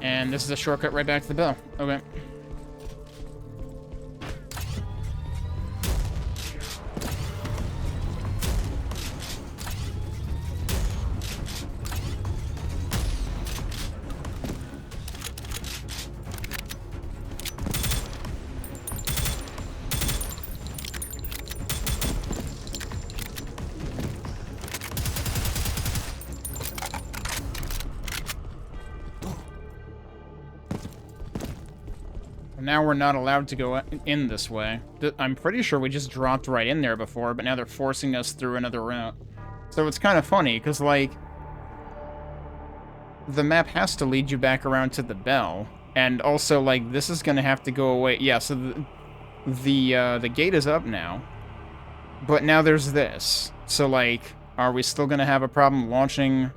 And this is a shortcut right back to the bell. Okay. Now we're not allowed to go in this way. I'm pretty sure we just dropped right in there before, but now they're forcing us through another route. So it's kind of funny, because, like, the map has to lead you back around to the bell, and also, like, this is going to have to go away. Yeah, so the gate is up now, but now there's this. So, like, are we still going to have a problem launching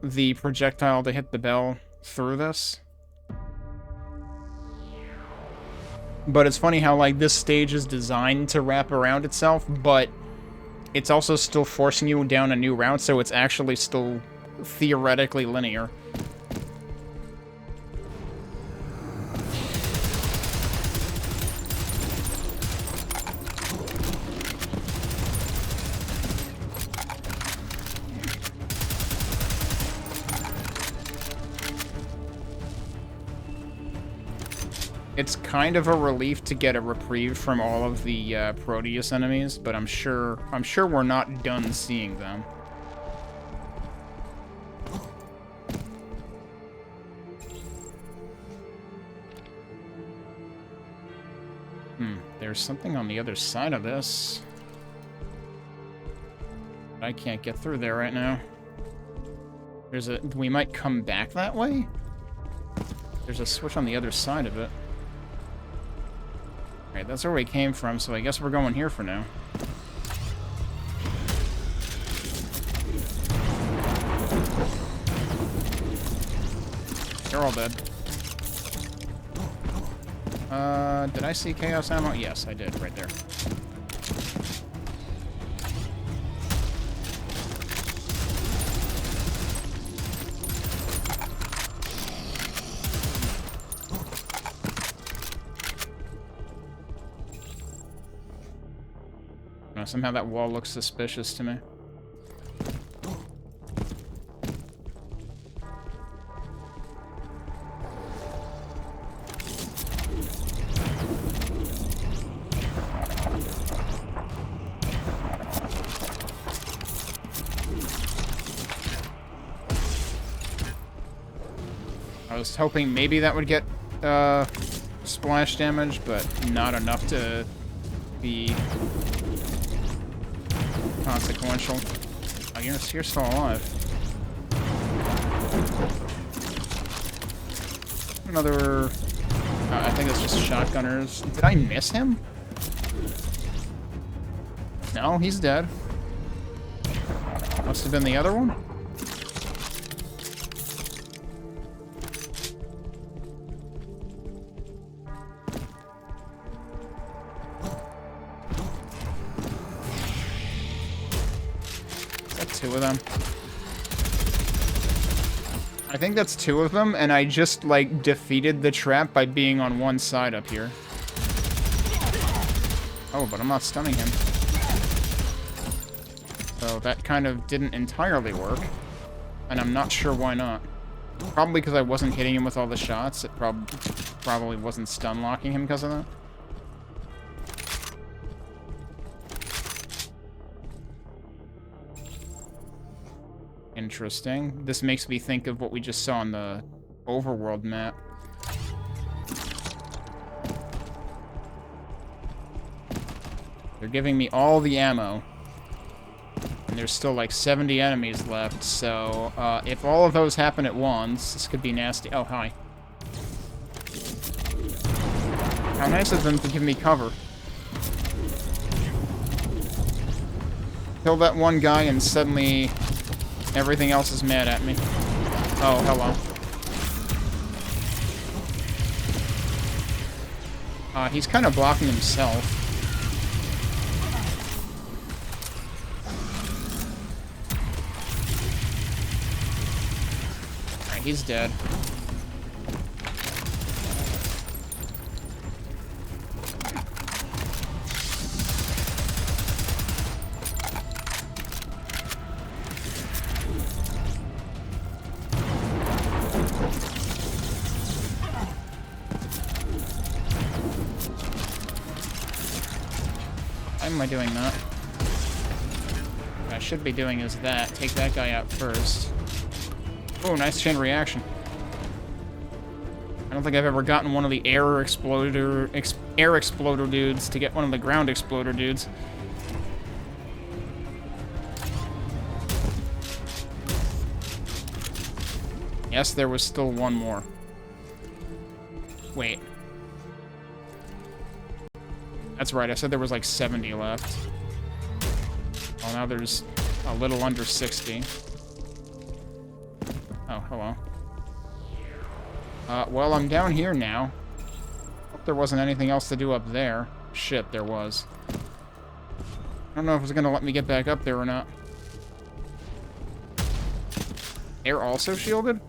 the projectile to hit the bell through this? But it's funny how, like, this stage is designed to wrap around itself, but it's also still forcing you down a new route, so it's actually still theoretically linear. It's kind of a relief to get a reprieve from all of the Prodeus enemies, but I'm sure we're not done seeing them. There's something on the other side of this. I can't get through there right now. We might come back that way? There's a switch on the other side of it. Alright, that's where we came from, so I guess we're going here for now. They're all dead. Did I see chaos ammo? Yes, I did, right there. Somehow that wall looks suspicious to me. I was hoping maybe that would get splash damage, but not enough to be consequential. Oh, you're still alive. Another... I think it's just shotgunners. Did I miss him? No, he's dead. Must have been the other one? Two of them. I think that's two of them, and I just, like, defeated the trap by being on one side up here. Oh, but I'm not stunning him. So that kind of didn't entirely work, and I'm not sure why not. Probably because I wasn't hitting him with all the shots. It probably wasn't stun locking him because of that. Interesting. This makes me think of what we just saw on the overworld map. They're giving me all the ammo. And there's still like 70 enemies left, so if all of those happen at once, this could be nasty. Oh, hi. How nice of them to give me cover. Kill that one guy and suddenly everything else is mad at me. Oh, hello. He's kind of blocking himself. Alright, he's dead. Why am I doing that? What I should be doing is that. Take that guy out first. Oh, nice chain reaction. I don't think I've ever gotten one of the air exploder dudes to get one of the ground exploder dudes. Yes, there was still one more. Wait. That's right, I said there was like 70 left. Well, now there's a little under 60. Oh, hello. Well, I'm down here now. Hope there wasn't anything else to do up there. Shit, there was. I don't know if it's gonna let me get back up there or not. Air also shielded?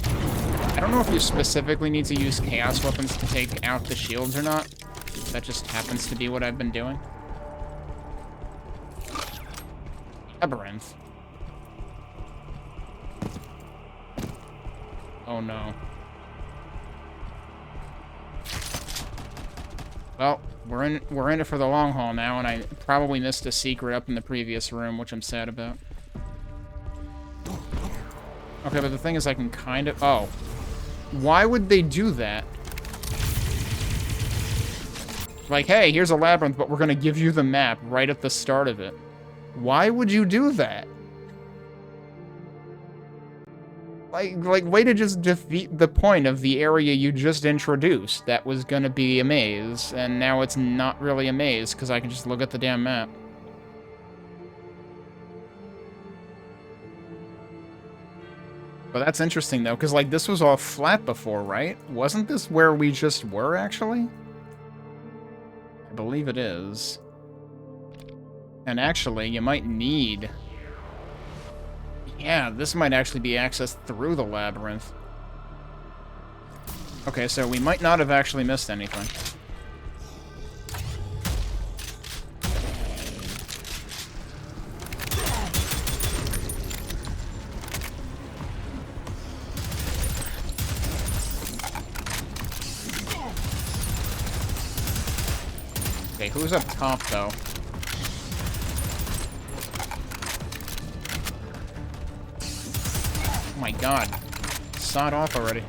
I don't know if you specifically need to use chaos weapons to take out the shields or not. That just happens to be what I've been doing. Labyrinth. Oh no. Well, we're in it for the long haul now, and I probably missed a secret up in the previous room, which I'm sad about. Okay, but the thing is I can kind of... Oh. Why would they do that? Like, hey, here's a labyrinth, but we're gonna give you the map right at the start of it. Why would you do that? Like, way to just defeat the point of the area you just introduced. That was gonna be a maze, and now it's not really a maze, because I can just look at the damn map. But that's interesting, though, because, like, this was all flat before, right? Wasn't this where we just were, actually? I believe it is. And actually, you might need... Yeah, this might actually be accessed through the labyrinth. Okay, so we might not have actually missed anything. Okay, who's up top, though? Oh my god. Sod off already.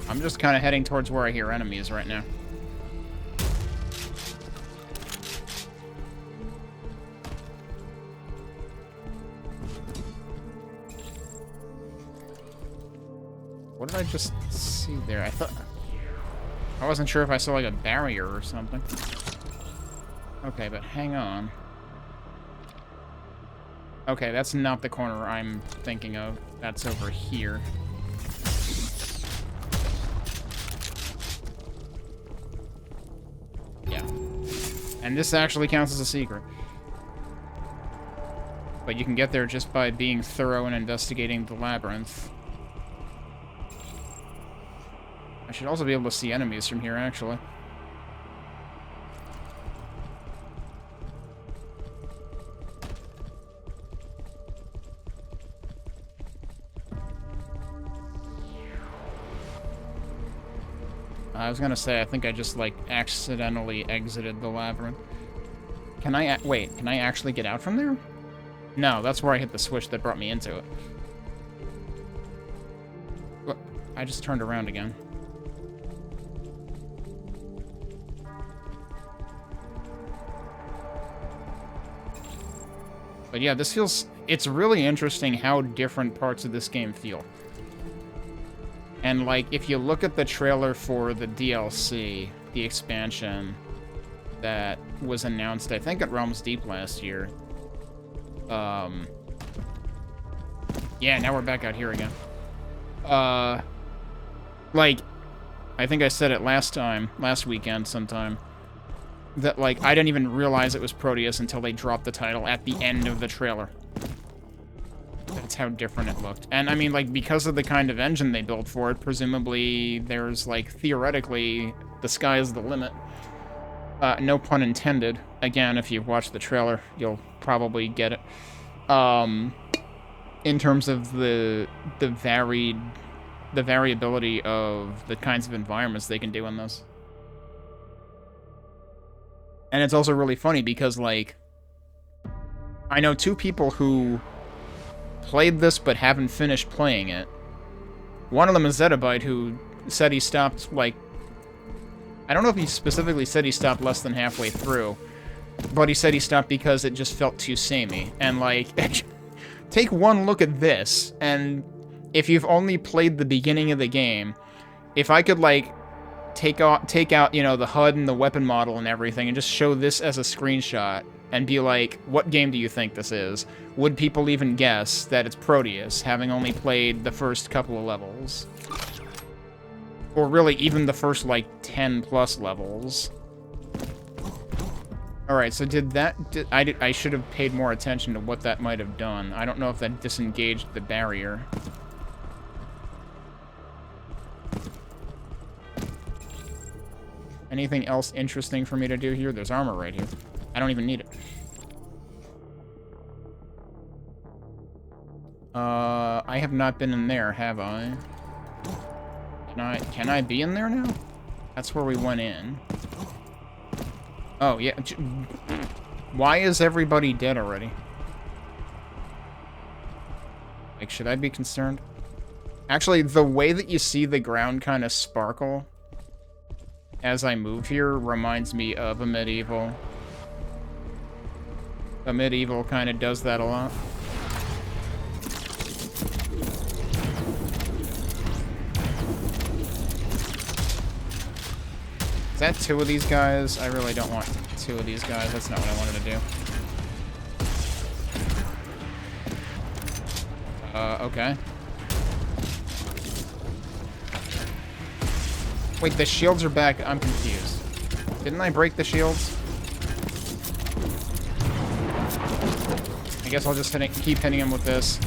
I'm just kind of heading towards where I hear enemies right now. What did I just see there? I wasn't sure if I saw like a barrier or something. Okay, but hang on. Okay, that's not the corner I'm thinking of. That's over here. Yeah. And this actually counts as a secret. But you can get there just by being thorough and investigating the labyrinth. I should also be able to see enemies from here, actually. I was gonna say, I think I just, like, accidentally exited the labyrinth. Can I... Wait, can I actually get out from there? No, that's where I hit the switch that brought me into it. What? I just turned around again. But yeah, this feels... It's really interesting how different parts of this game feel. And, like, if you look at the trailer for the DLC, the expansion that was announced, I think, at Realms Deep last year. Yeah, now we're back out here again. Like, I think I said it last weekend sometime, that, like, I didn't even realize it was Prodeus until they dropped the title at the end of the trailer. That's how different it looked. And, I mean, like, because of the kind of engine they built for it, presumably there's, like, theoretically, the sky is the limit. No pun intended. Again, if you've watched the trailer, you'll probably get it. In terms of the variability of the kinds of environments they can do in this. And it's also really funny because, like, I know two people who played this but haven't finished playing it. One of them is Zettabyte, who said he stopped, like... I don't know if he specifically said he stopped less than halfway through, but he said he stopped because it just felt too samey. And, like, take one look at this, and if you've only played the beginning of the game, if I could, like, take out, you know, the HUD and the weapon model and everything, and just show this as a screenshot, and be like, what game do you think this is? Would people even guess that it's Prodeus, having only played the first couple of levels? Or really, even the first, like, 10-plus levels. Alright, so I should have paid more attention to what that might have done. I don't know if that disengaged the barrier. Anything else interesting for me to do here? There's armor right here. I don't even need it. I have not been in there, have I? Can I be in there now? That's where we went in. Oh, yeah. Why is everybody dead already? Like, should I be concerned? Actually, the way that you see the ground kind of sparkle as I move here reminds me of a medieval. A medieval kind of does that a lot. Is that 2 of these guys? I really don't want 2 of these guys. That's not what I wanted to do. Okay. Wait, the shields are back. I'm confused. Didn't I break the shields? I guess I'll just keep hitting him with this.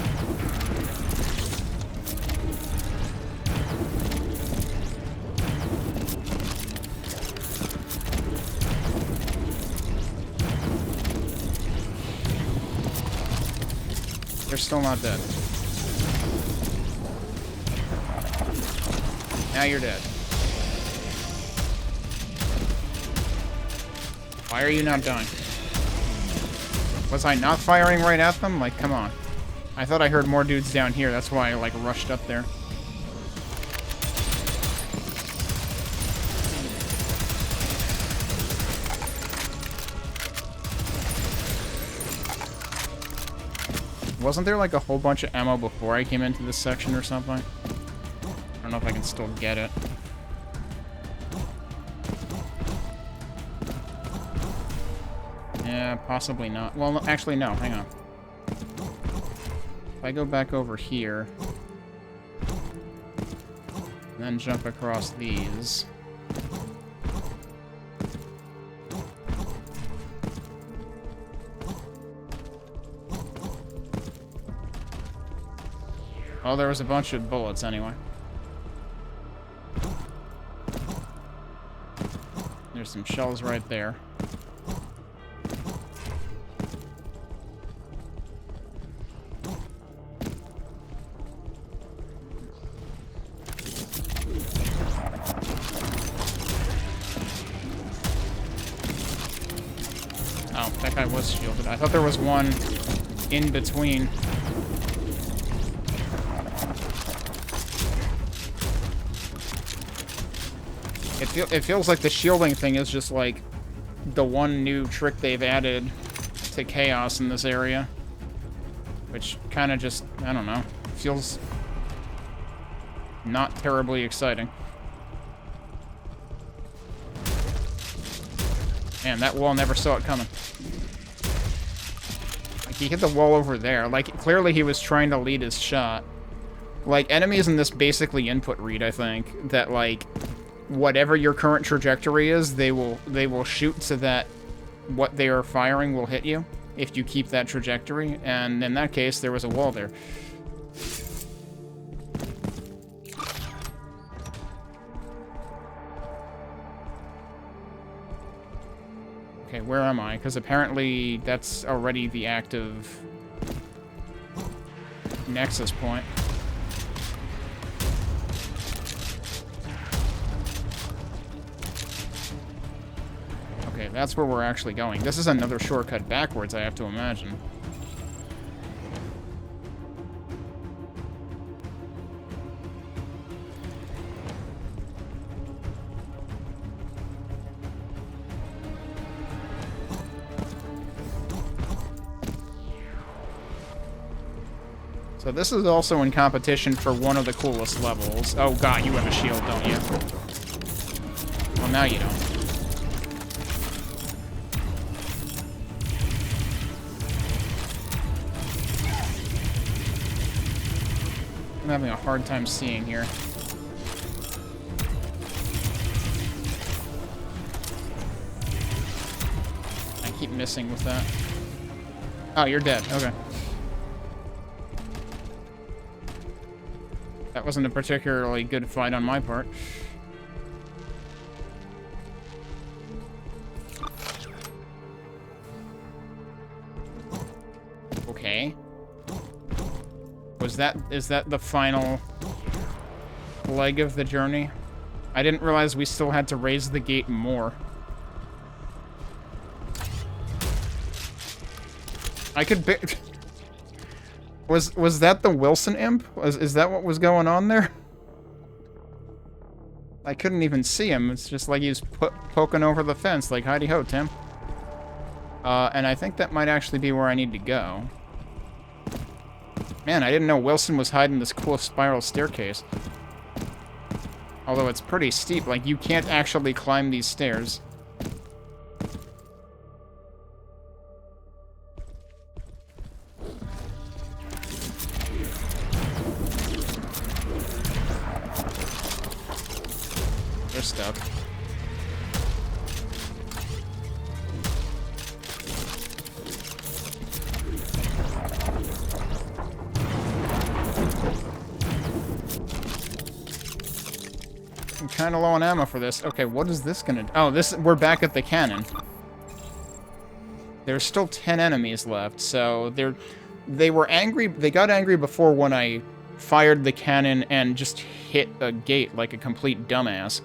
They're still not dead. Now you're dead. Why are you not dying? Was I not firing right at them? Like, come on. I thought I heard more dudes down here. That's why I, like, rushed up there. Wasn't there, like, a whole bunch of ammo before I came into this section or something? I don't know if I can still get it. Yeah, possibly not. Well, actually, no. Hang on. If I go back over here, and then jump across these. Oh, there was a bunch of bullets anyway. There's some shells right there. Oh, that guy was shielded. I thought there was one in between. It feels like the shielding thing is just like the one new trick they've added to chaos in this area. Which kind of just, I don't know, feels not terribly exciting. Man, that wall never saw it coming. Like, he hit the wall over there. Like, clearly he was trying to lead his shot. Like, enemies in this basically input read, I think, that, like, whatever your current trajectory is, they will shoot so that what they are firing will hit you if you keep that trajectory. And in that case, there was a wall there. Okay, where am I? Because apparently that's already the active nexus point. Okay, that's where we're actually going. This is another shortcut backwards, I have to imagine. So this is also in competition for one of the coolest levels. Oh god, you have a shield, don't you? Well, now you don't. I'm having a hard time seeing here. I keep missing with that. Oh, you're dead. Okay. That wasn't a particularly good fight on my part. Okay. Is that the final leg of the journey? I didn't realize we still had to raise the gate more. I could was that the Wilson imp? Is that what was going on there? I couldn't even see him. It's just like he was poking over the fence, like, hidey ho, Tim. And I think that might actually be where I need to go. Man, I didn't know Wilson was hiding this cool spiral staircase. Although it's pretty steep, like, you can't actually climb these stairs. They're stuck. I'm kind of low on ammo for this. Okay, what is this gonna do? Oh, we're back at the cannon. There's still 10 enemies left, so they were angry. They got angry before when I fired the cannon and just hit a gate like a complete dumbass.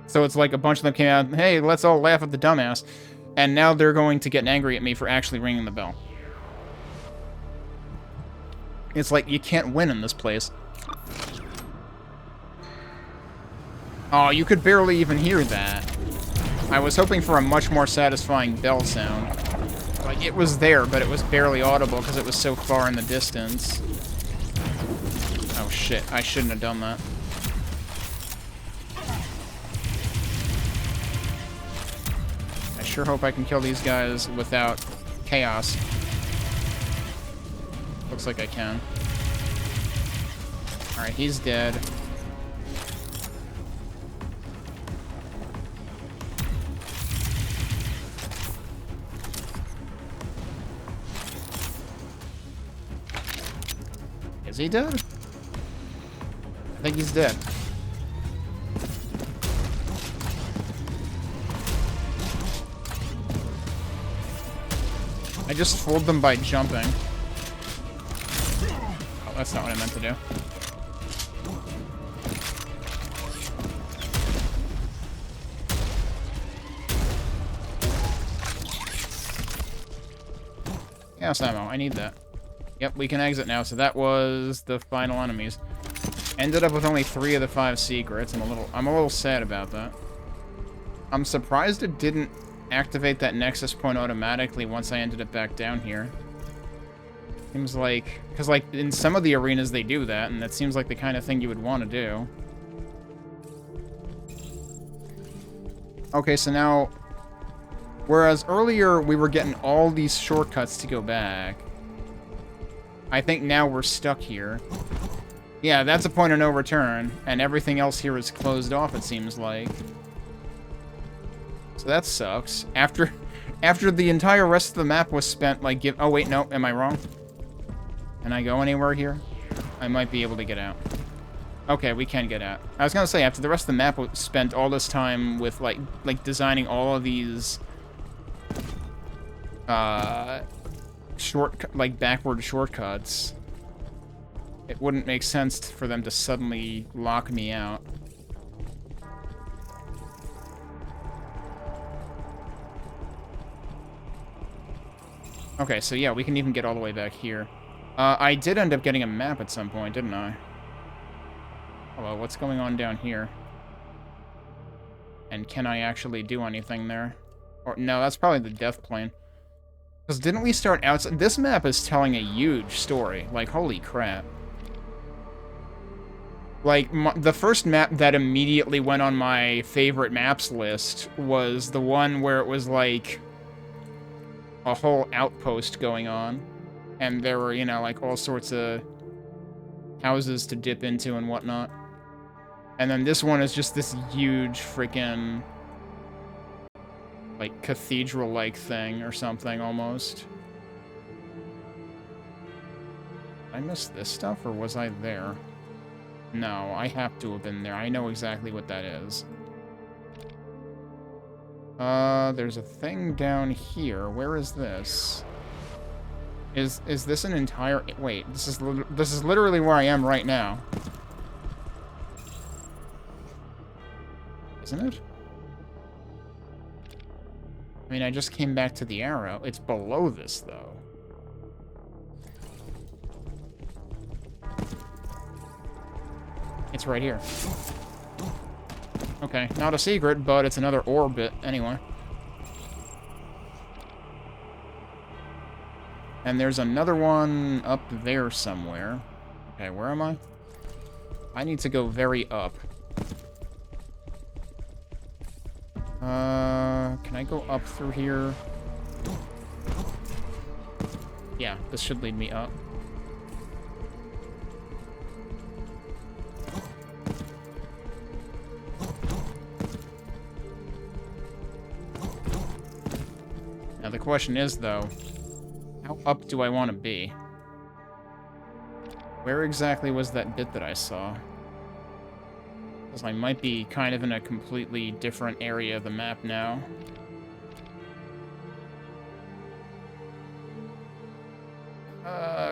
So it's like a bunch of them came out, hey, let's all laugh at the dumbass. And now they're going to get angry at me for actually ringing the bell. It's like, you can't win in this place. Oh, you could barely even hear that. I was hoping for a much more satisfying bell sound. Like, it was there, but it was barely audible because it was so far in the distance. Oh shit, I shouldn't have done that. I sure hope I can kill these guys without chaos. Looks like I can. Alright, he's dead. Is he dead? I think he's dead. I just fooled them by jumping. Oh, that's not what I meant to do. Yes, ammo. I need that. Yep, we can exit now. So that was the final enemies. Ended up with only 3 of the 5 secrets. I'm a little sad about that. I'm surprised it didn't activate that nexus point automatically once I ended up back down here. Seems like, because like in some of the arenas they do that, and that seems like the kind of thing you would want to do. Okay, so now, whereas earlier we were getting all these shortcuts to go back, I think now we're stuck here. Yeah, that's a point of no return, and everything else here is closed off, it seems like. So that sucks. After the entire rest of the map was spent, like, oh wait, no, am I wrong? Can I go anywhere here? I might be able to get out. Okay, we can get out. I was gonna say, after the rest of the map was spent all this time with, like designing all of these, backward shortcuts, it wouldn't make sense for them to suddenly lock me out. Okay, so yeah, we can even get all the way back here. I did end up getting a map at some point, didn't I? Hello, what's going on down here? And can I actually do anything there? Or no, that's probably the death plane. Because didn't we start outside? This map is telling a huge story. Like, holy crap. Like, the first map that immediately went on my favorite maps list was the one where it was, like, a whole outpost going on. And there were, you know, like, all sorts of houses to dip into and whatnot. And then this one is just this huge freaking, like, cathedral-like thing or something, almost. Did I miss this stuff, or was I there? No, I have to have been there. I know exactly what that is. There's a thing down here. Where is this? Is this an entire... Wait, this is literally where I am right now. Isn't it? I mean, I just came back to the arrow. It's below this, though. It's right here. Okay, not a secret, but it's another orbit anyway. And there's another one up there somewhere. Okay, where am I? I need to go very up. Can I go up through here? Yeah, this should lead me up. Now the question is, though, how up do I want to be? Where exactly was that bit that I saw? Because I might be kind of in a completely different area of the map now.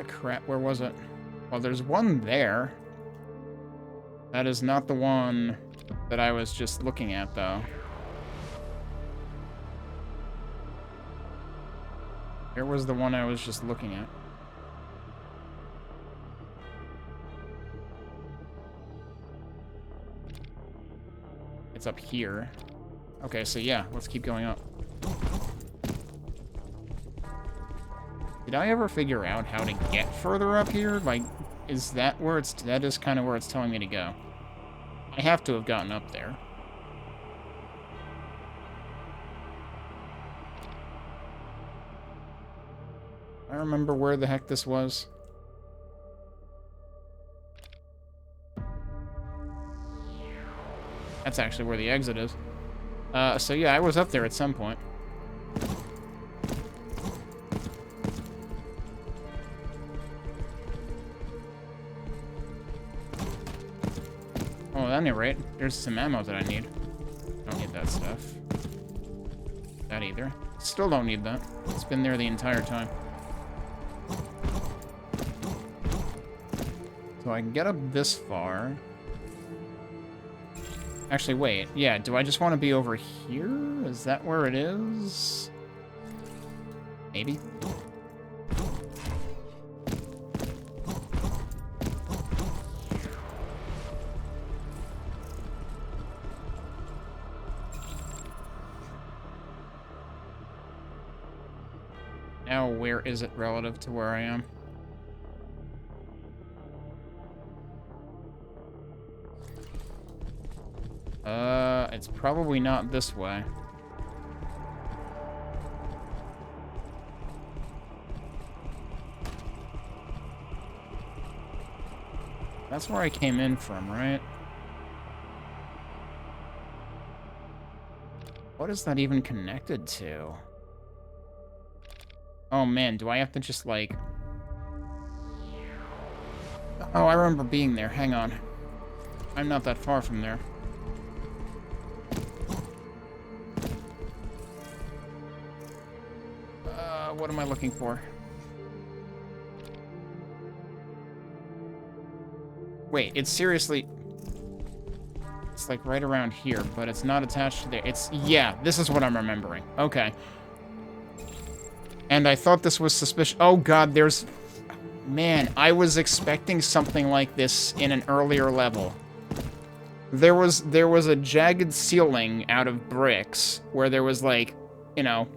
Crap, where was it? Well, there's one there. That is not the one that I was just looking at, though. Where was the one I was just looking at? It's up here. Okay, so yeah, let's keep going up. Did I ever figure out how to get further up here? Like, is that where it's... That is kind of where it's telling me to go. I have to have gotten up there. I remember where the heck this was. That's actually where the exit is. So yeah, I was up there at some point. Oh, at any rate, there's some ammo that I need. Don't need that stuff. That either. Still don't need that. It's been there the entire time. So I can get up this far. Actually, wait. Yeah, do I just want to be over here? Is that where it is? Maybe. Now, where is it relative to where I am? It's probably not this way. That's where I came in from, right? What is that even connected to? Oh man, do I have to just like... Oh, I remember being there. Hang on. I'm not that far from there. What am I looking for? Wait, it's seriously... It's like right around here, but it's not attached to there. It's... Yeah, this is what I'm remembering. Okay. And I thought this was suspicious. Oh god, there's... Man, I was expecting something like this in an earlier level. There was a jagged ceiling out of bricks where there was like, you know,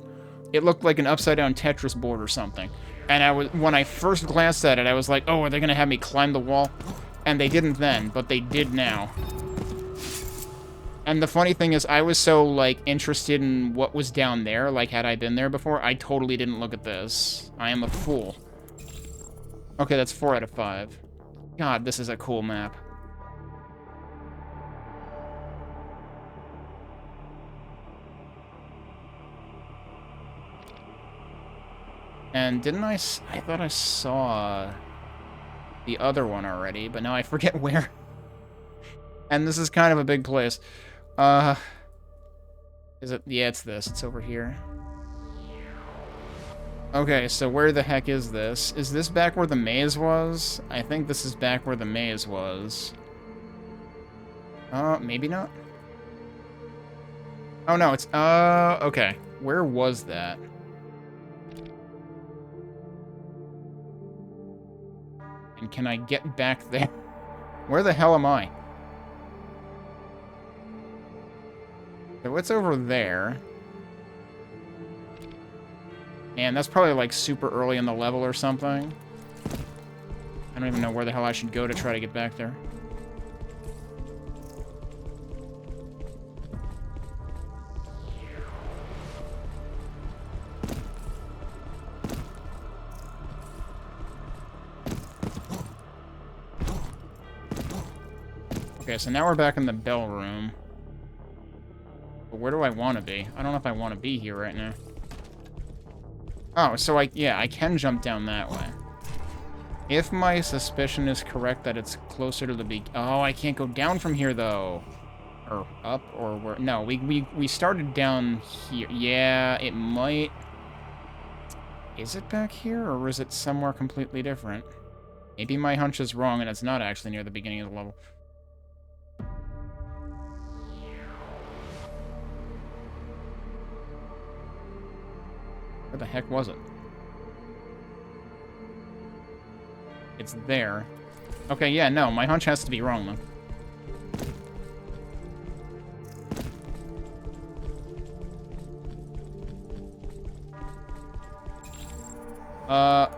it looked like an upside-down Tetris board or something. And when I first glanced at it, I was like, oh, are they gonna have me climb the wall? And they didn't then, but they did now. And the funny thing is, I was so, like, interested in what was down there, like, had I been there before, I totally didn't look at this. I am a fool. Okay, that's 4 out of 5. God, this is a cool map. And didn't I thought I saw the other one already, but now I forget where. And this is kind of a big place. Is it? Yeah, it's this. It's over here. Okay, so where the heck is this? Is this back where the maze was? I think this is back where the maze was. Maybe not. Oh, no, it's, okay. Where was that? And can I get back there? Where the hell am I? So it's over there. Man, that's probably like super early in the level or something. I don't even know where the hell I should go to try to get back there. Okay, so now we're back in the bell room. But where do I want to be? I don't know if I want to be here right now. Oh, so I can jump down that way. If my suspicion is correct that it's closer to the oh, I can't go down from here, though. Or up, or where? No, we started down here. Yeah, it might... Is it back here, or is it somewhere completely different? Maybe my hunch is wrong, and it's not actually near the beginning of the level. Where the heck was it? It's there. Okay, yeah, no, my hunch has to be wrong, though.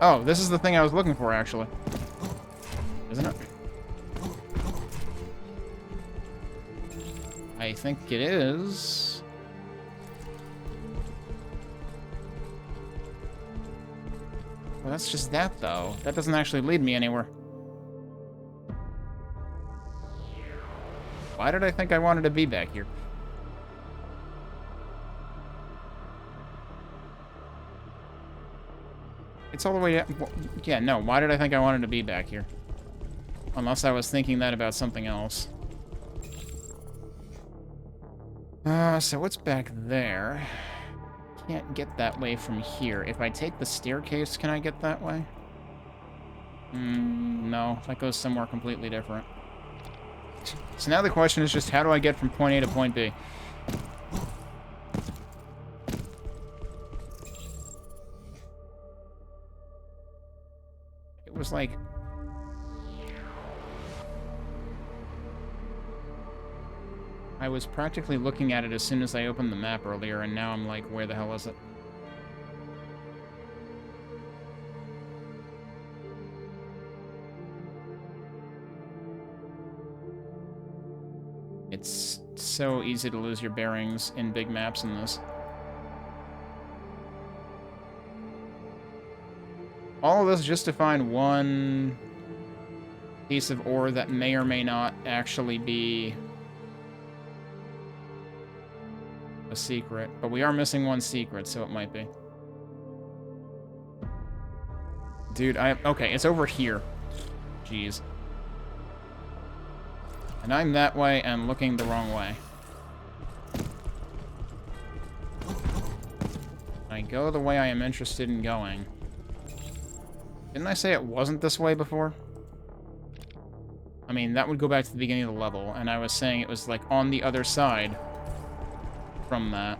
Oh, this is the thing I was looking for, actually. Isn't it? I think it is. Well, that's just that, though. That doesn't actually lead me anywhere. Why did I think I wanted to be back here? It's all the way... Yeah, no, why did I think I wanted to be back here? Unless I was thinking that about something else. So what's back there? Can't get that way from here. If I take the staircase, can I get that way? No, that goes somewhere completely different. So now the question is just, how do I get from point A to point B? It was like... I was practically looking at it as soon as I opened the map earlier, and now I'm like, where the hell is it? It's so easy to lose your bearings in big maps in this. All of this just to find one piece of ore that may or may not actually be a secret. But we are missing one secret, so it might be. Dude, okay, it's over here. Jeez. And I'm that way and looking the wrong way. I go the way I am interested in going. Didn't I say it wasn't this way before? I mean, that would go back to the beginning of the level, and I was saying it was, like, on the other side from that.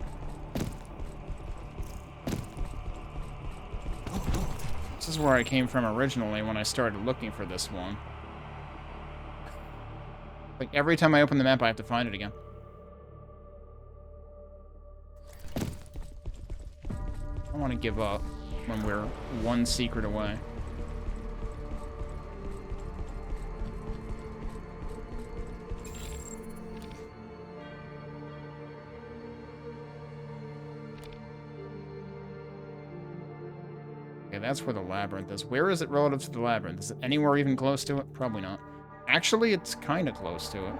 This is where I came from originally when I started looking for this one. Like, every time I open the map, I have to find it again. I don't want to give up when we're one secret away. Okay, that's where the labyrinth is. Where is it relative to the labyrinth? Is it anywhere even close to it? Probably not. Actually, it's kind of close to it.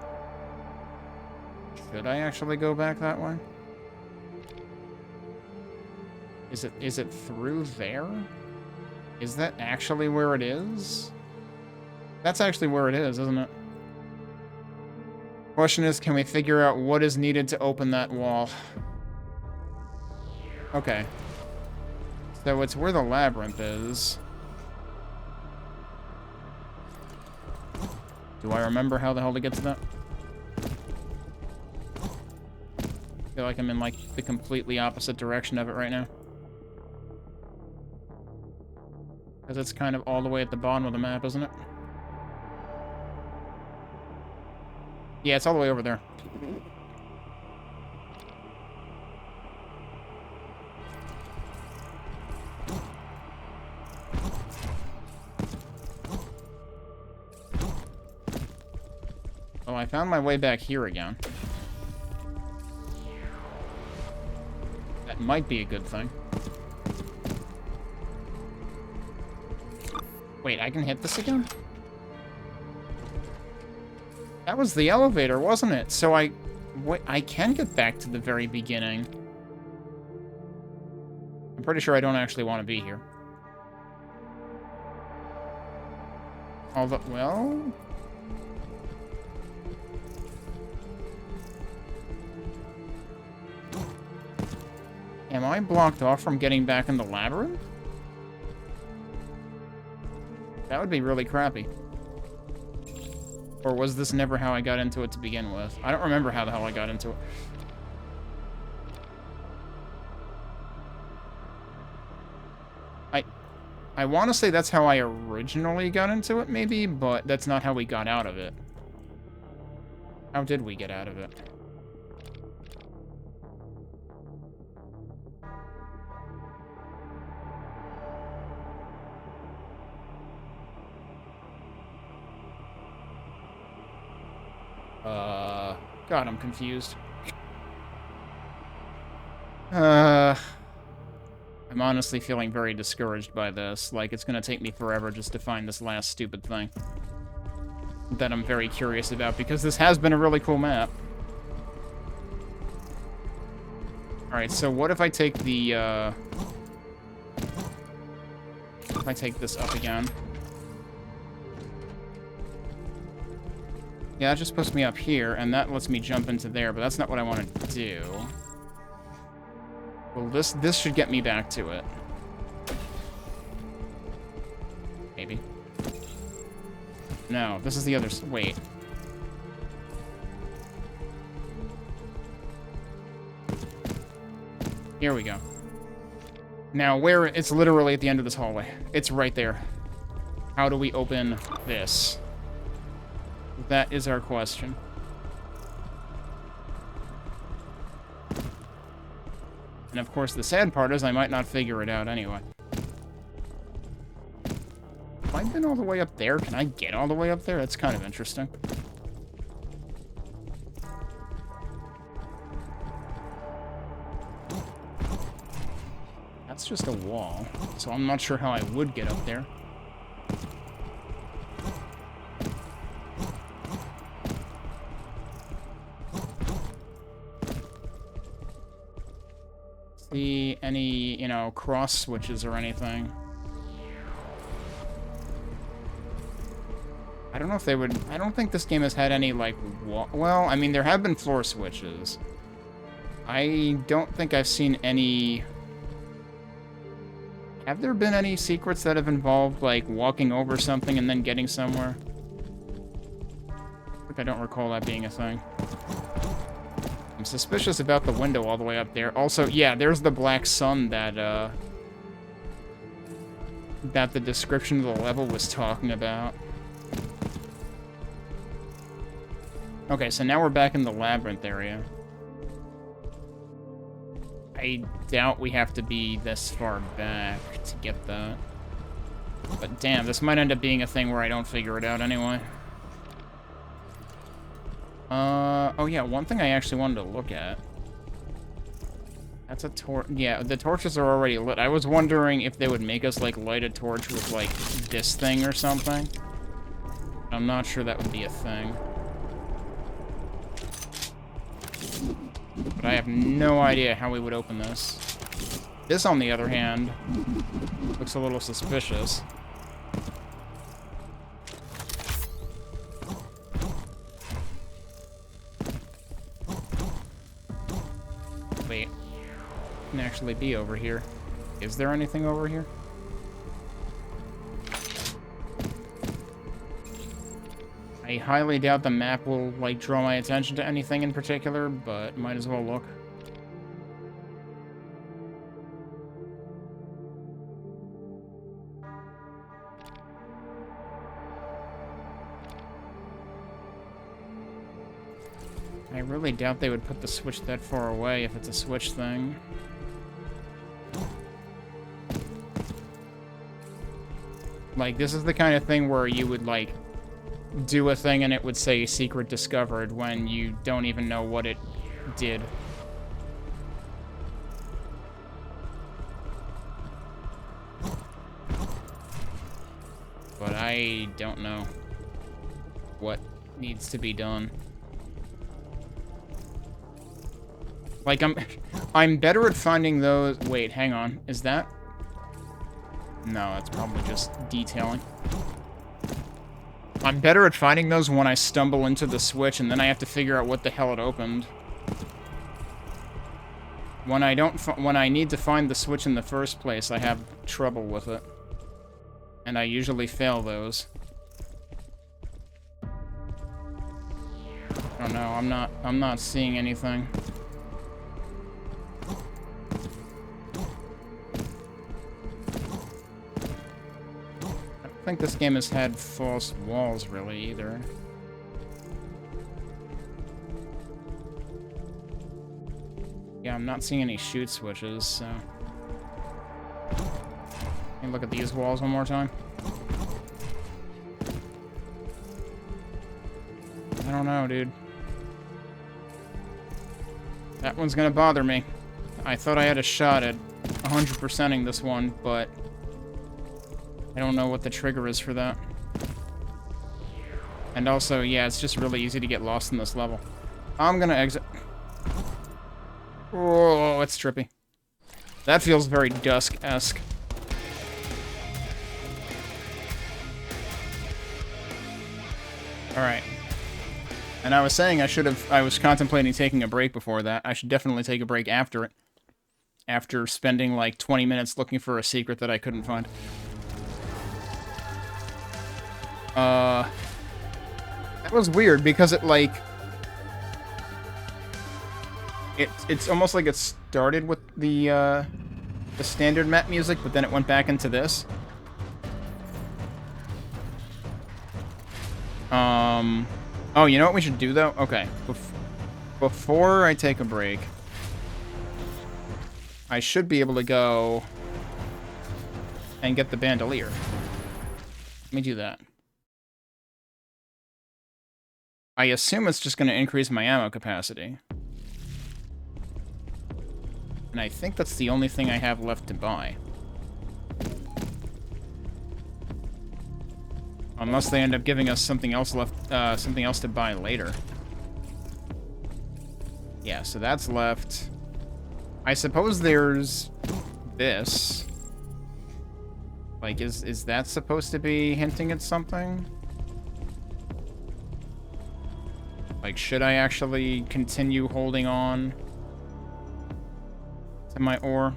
Should I actually go back that way? Is it through there? Is that actually where it is? That's actually where it is, isn't it? Question is, can we figure out what is needed to open that wall? Okay. So it's where the labyrinth is. Do I remember how the hell to get to that? I feel like I'm in, like, the completely opposite direction of it right now. Because it's kind of all the way at the bottom of the map, isn't it? Yeah, it's all the way over there. Oh, I found my way back here again. That might be a good thing. Wait, I can hit this again? That was the elevator, wasn't it? So wait, I can get back to the very beginning. I'm pretty sure I don't actually want to be here. Although, well... Am I blocked off from getting back in the labyrinth? That would be really crappy. Or was this never how I got into it to begin with? I don't remember how the hell I got into it. I want to say that's how I originally got into it, maybe, but that's not how we got out of it. How did we get out of it? God, I'm confused. I'm honestly feeling very discouraged by this. Like, it's gonna take me forever just to find this last stupid thing that I'm very curious about, because this has been a really cool map. Alright, so what if I take the, if I take this up again? Yeah, that just puts me up here, and that lets me jump into there, but that's not what I want to do. Well, this should get me back to it. Maybe. No, this is the other... Wait. Here we go. Now, where... It's literally at the end of this hallway. It's right there. How do we open this? That is our question. And of course, the sad part is I might not figure it out anyway. Have I been all the way up there? Can I get all the way up there? That's kind of interesting. That's just a wall, so I'm not sure how I would get up there. See any, you know, cross switches or anything. I don't know if they would... I don't think this game has had any, like, well, I mean, there have been floor switches. I don't think I've seen any... Have there been any secrets that have involved, like, walking over something and then getting somewhere? I don't recall that being a thing. I'm suspicious about the window all the way up there. Also, yeah, there's the black sun that the description of the level was talking about. Okay, so now we're back in the labyrinth area. I doubt we have to be this far back to get that. But damn, this might end up being a thing where I don't figure it out anyway. Oh yeah, one thing I actually wanted to look at. That's a torch. Yeah, the torches are already lit. I was wondering if they would make us, like, light a torch with, like, this thing or something. I'm not sure that would be a thing. But I have no idea how we would open this. This, on the other hand, looks a little suspicious. Wait. Can actually be over here. Is there anything over here? I highly doubt the map will, like, draw my attention to anything in particular, but might as well look. I really doubt they would put the switch that far away if it's a switch thing. Like, this is the kind of thing where you would, like, do a thing and it would say secret discovered when you don't even know what it did. But I don't know what needs to be done. Like, I'm better at finding those... Wait, hang on. Is that... No, that's probably just detailing. I'm better at finding those when I stumble into the switch, and then I have to figure out what the hell it opened. When I need to find the switch in the first place, I have trouble with it. And I usually fail those. I don't know, I'm not seeing anything. I don't think this game has had false walls, really, either. Yeah, I'm not seeing any shoot switches, so... Let me look at these walls one more time. I don't know, dude. That one's gonna bother me. I thought I had a shot at 100%ing this one, but... I don't know what the trigger is for that. And also, yeah, it's just really easy to get lost in this level. I'm gonna exit... Oh, it's trippy. That feels very Dusk-esque. Alright. And I was saying I was contemplating taking a break before that. I should definitely take a break after it. After spending like 20 minutes looking for a secret that I couldn't find. That was weird because it like... It's almost like it started with the standard map music, but then it went back into this. Oh, you know what we should do, though? Okay. Before I take a break, I should be able to go and get the bandolier. Let me do that. I assume it's just going to increase my ammo capacity. And I think that's the only thing I have left to buy. Unless they end up giving us something else to buy later. Yeah, so that's left. I suppose there's this. Like, is that supposed to be hinting at something? Like, should I actually continue holding on to my ore?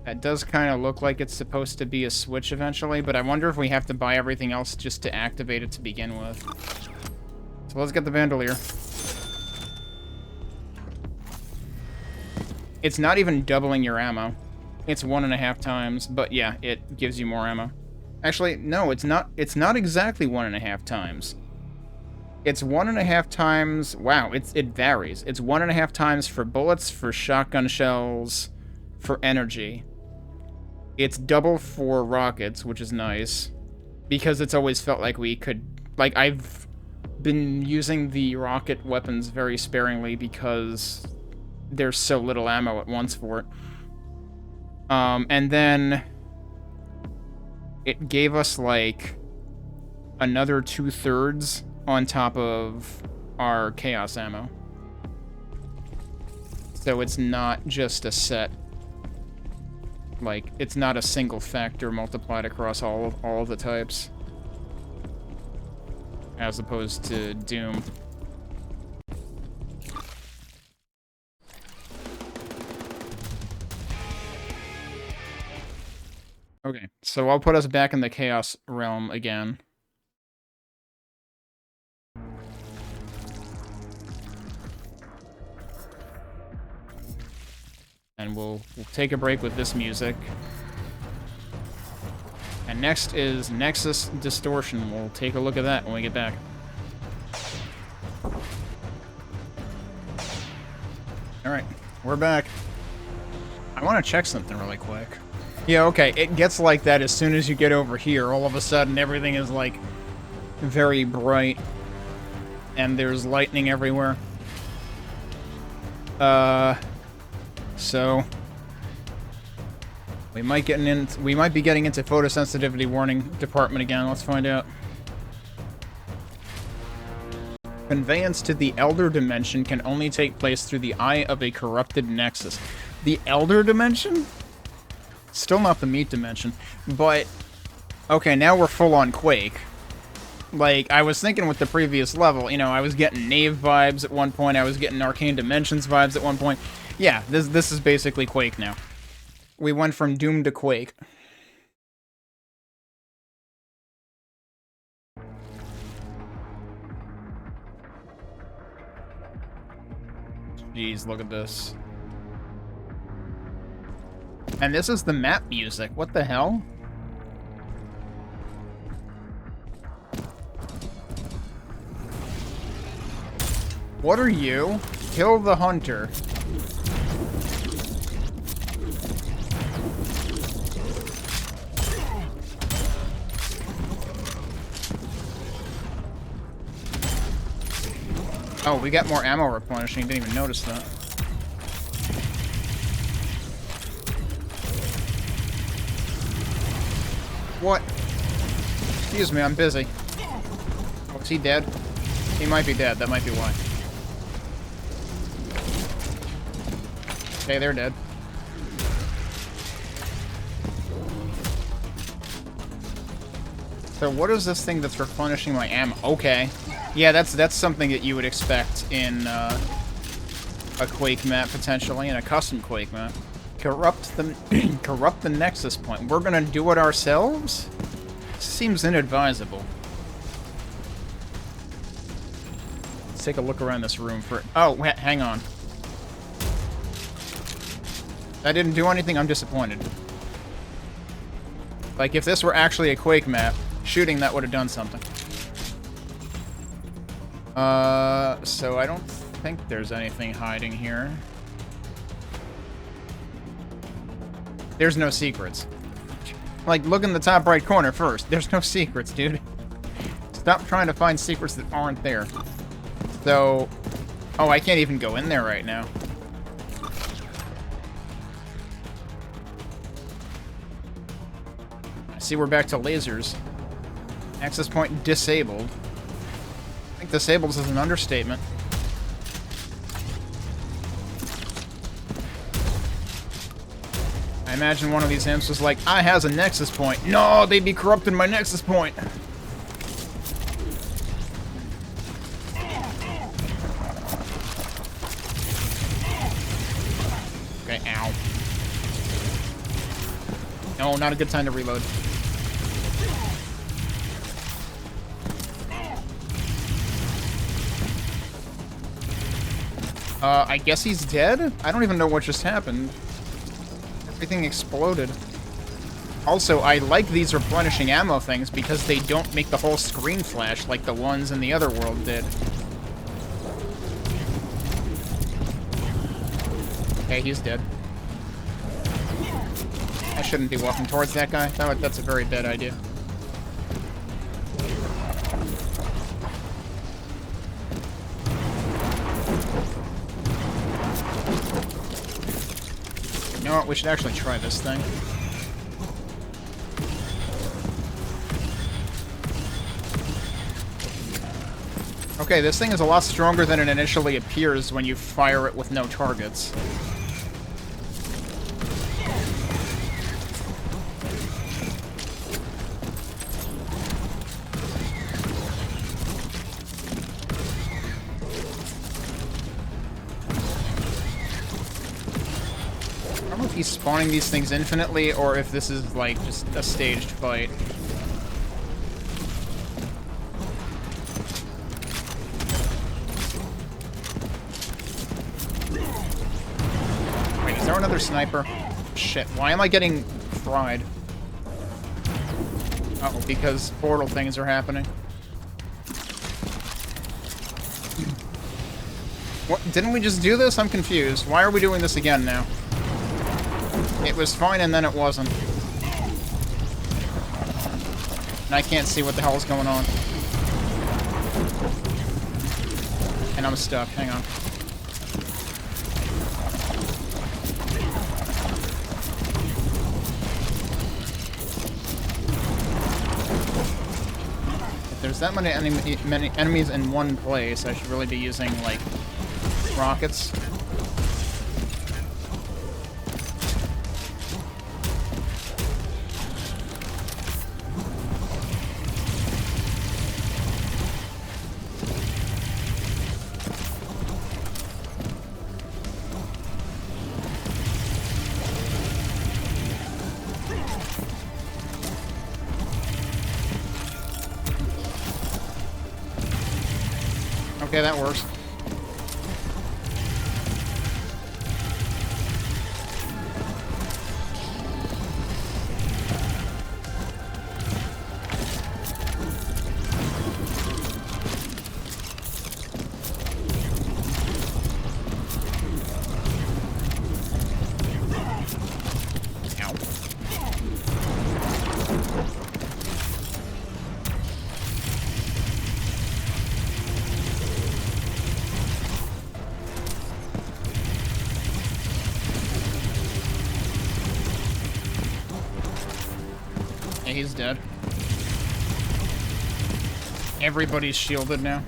That does kind of look like it's supposed to be a switch eventually, but I wonder if we have to buy everything else just to activate it to begin with. So let's get the bandolier. It's not even doubling your ammo. It's 1.5 times, but yeah, it gives you more ammo. Actually, no, it's not exactly 1.5 times. It's 1.5 times... Wow, it varies. It's 1.5 times for bullets, for shotgun shells, for energy. It's double for rockets, which is nice. Because it's always felt like we could... Like, I've been using the rocket weapons very sparingly because there's so little ammo at once for it. And then... It gave us, like, another 2/3 on top of our chaos ammo. So it's not just a set. Like, it's not a single factor multiplied across all of the types. As opposed to Doom. Okay, so I'll put us back in the Chaos Realm again. And we'll take a break with this music. And next is Nexus Distortion. We'll take a look at that when we get back. Alright, we're back. I want to check something really quick. Yeah, okay, it gets like that as soon as you get over here. All of a sudden, everything is, like, very bright. And there's lightning everywhere. So... we might be getting into photosensitivity warning department again. Let's find out. Conveyance to the Elder Dimension can only take place through the eye of a corrupted Nexus. The Elder Dimension? Still not the Meat Dimension. But, okay, now we're full on Quake. Like, I was thinking with the previous level, you know, I was getting Knave vibes at one point, I was getting Arcane Dimensions vibes at one point. Yeah, this is basically Quake now. We went from Doom to Quake. Jeez, look at this. And this is the map music. What the hell? What are you? Kill the hunter. Oh, we got more ammo replenishing. Didn't even notice that. What? Excuse me, I'm busy. Oh, is he dead? He might be dead. That might be why. Okay, they're dead. So what is this thing that's replenishing my ammo? Okay. Yeah, that's something that you would expect in a Quake map, potentially, in a custom Quake map. Corrupt the Nexus point. We're gonna do it ourselves? Seems inadvisable. Let's take a look around this room for... Oh, hang on. That didn't do anything, I'm disappointed. Like, if this were actually a Quake map, shooting that would have done something. So I don't think there's anything hiding here. There's no secrets. Like, look in the top right corner first. There's no secrets, dude. Stop trying to find secrets that aren't there. So... oh, I can't even go in there right now. I see we're back to lasers. Access point disabled. I think disabled is an understatement. I imagine one of these imps was like, I has a nexus point. No, they'd be corrupting my nexus point. Okay, ow. No, not a good time to reload. I guess he's dead? I don't even know what just happened. Everything exploded. Also, I like these replenishing ammo things because they don't make the whole screen flash like the ones in the other world did. Okay, he's dead. I shouldn't be walking towards that guy. That's a very bad idea. You know what? We should actually try this thing. Okay, this thing is a lot stronger than it initially appears when you fire it with no targets. he's spawning these things infinitely, or if this is, like, just a staged fight. Wait, is there another sniper? Shit, why am I getting fried? Uh-oh, because portal things are happening. What, didn't we just do this? I'm confused. Why are we doing this again now? It was fine and then it wasn't. And I can't see what the hell is going on. And I'm stuck. Hang on. If there's that many enemies in one place, I should really be using, like, rockets. Okay, that works. He's dead. Everybody's shielded now.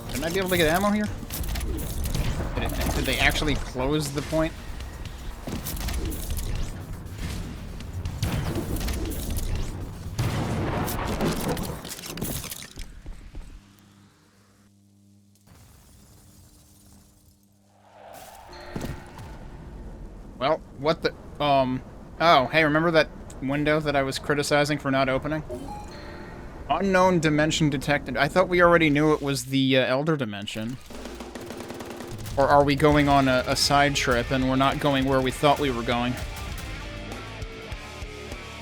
Shouldn't I be able to get ammo here? Did they actually close the point? Well, what the... Oh, hey, remember that window that I was criticizing for not opening? Unknown dimension detected. I thought we already knew it was the Elder Dimension. Or are we going on a side trip and we're not going where we thought we were going?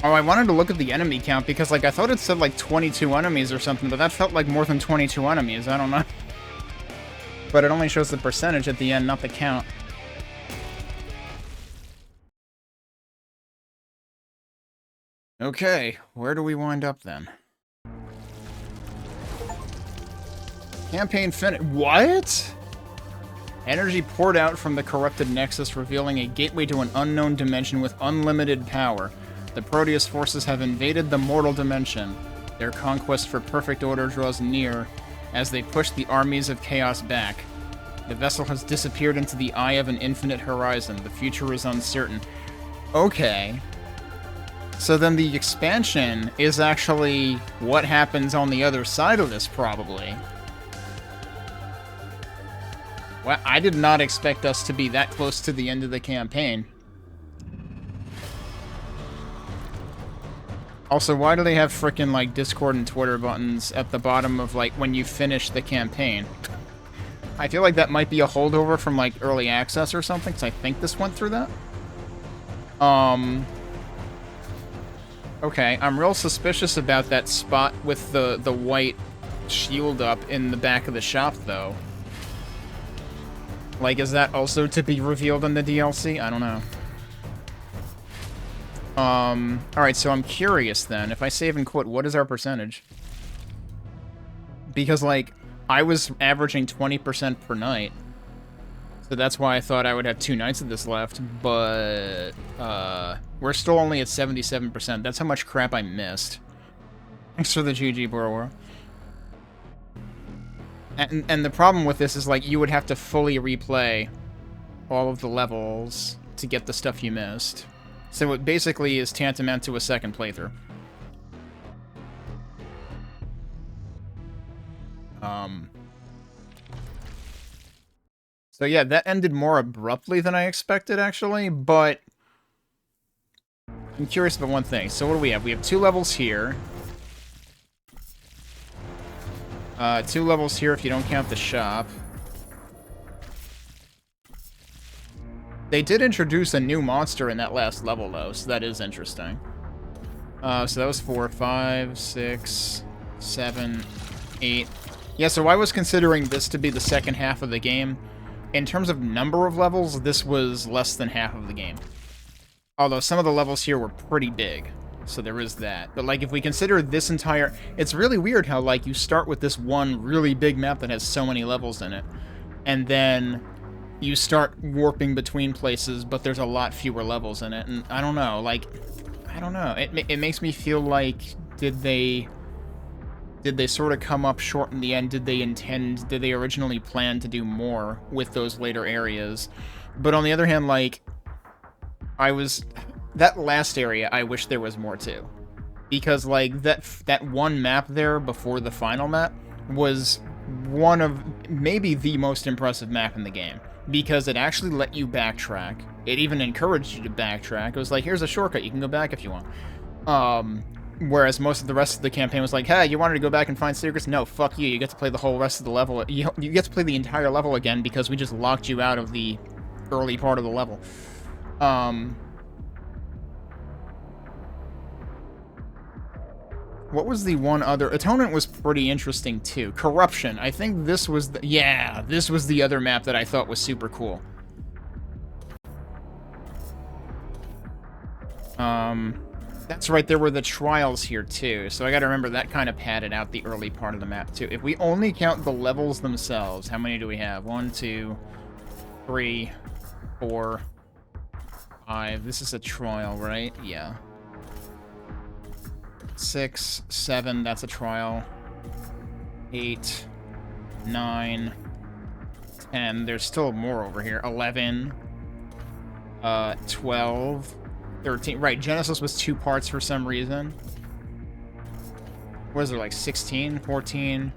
Oh, I wanted to look at the enemy count because, like, I thought it said, like, 22 enemies or something, but that felt like more than 22 enemies. I don't know. But it only shows the percentage at the end, not the count. Okay, where do we wind up then? Campaign finished. What? Energy poured out from the corrupted nexus, revealing a gateway to an unknown dimension with unlimited power. The Prodeus forces have invaded the mortal dimension. Their conquest for perfect order draws near as they push the armies of chaos back. The vessel has disappeared into the eye of an infinite horizon. The future is uncertain. Okay. So then the expansion is actually what happens on the other side of this, probably. Well, I did not expect us to be that close to the end of the campaign. Also, why do they have frickin', like, Discord and Twitter buttons at the bottom of, like, when you finish the campaign? I feel like that might be a holdover from, like, early access or something, because I think this went through that. Okay, I'm real suspicious about that spot with the white shield up in the back of the shop, though. Like, is that also to be revealed in the DLC? I don't know. Alright, so I'm curious then. If I save and quit, what is our percentage? Because, like, I was averaging 20% per night. So that's why I thought I would have 2 nights of this left, but, we're still only at 77%. That's how much crap I missed. Thanks for the GG, Borowar. And the problem with this is, like, you would have to fully replay all of the levels to get the stuff you missed. So it basically is tantamount to a second playthrough. Um, so yeah, that ended more abruptly than I expected, actually, but I'm curious about one thing. So what do we have? We have 2 levels here. 2 levels here if you don't count the shop. They did introduce a new monster in that last level, though, so that is interesting. So that was 4, 5, 6, 7, 8. Yeah, so I was considering this to be the second half of the game. In terms of number of levels, this was less than half of the game. Although some of the levels here were pretty big, so there is that. But, like, if we consider this entire... It's really weird how, like, you start with this one really big map that has so many levels in it, and then you start warping between places, but there's a lot fewer levels in it, and I don't know, like... I don't know. It makes me feel like, did they sort of come up short in the end? Did they originally plan to do more with those later areas? But on the other hand, like, that last area, I wish there was more too. Because, like, that one map there before the final map was one of, maybe the most impressive map in the game. Because it actually let you backtrack. It even encouraged you to backtrack. It was like, here's a shortcut, you can go back if you want. Whereas most of the rest of the campaign was like, hey, you wanted to go back and find secrets? No, fuck you. You get to play the whole rest of the level. You get to play the entire level again because we just locked you out of the early part of the level. What was the one other... Atonement was pretty interesting, too. Corruption. I think this was the... Yeah, this was the other map that I thought was super cool. That's right, there were the trials here, too. So I gotta remember that kind of padded out the early part of the map, too. If we only count the levels themselves, how many do we have? 1, 2, 3, 4, 5. This is a trial, right? Yeah. 6, 7, that's a trial. 8, 9, 10. There's still more over here. 11, 12, 13. Right, Genesis was 2 parts for some reason. What is there, like 16, 14,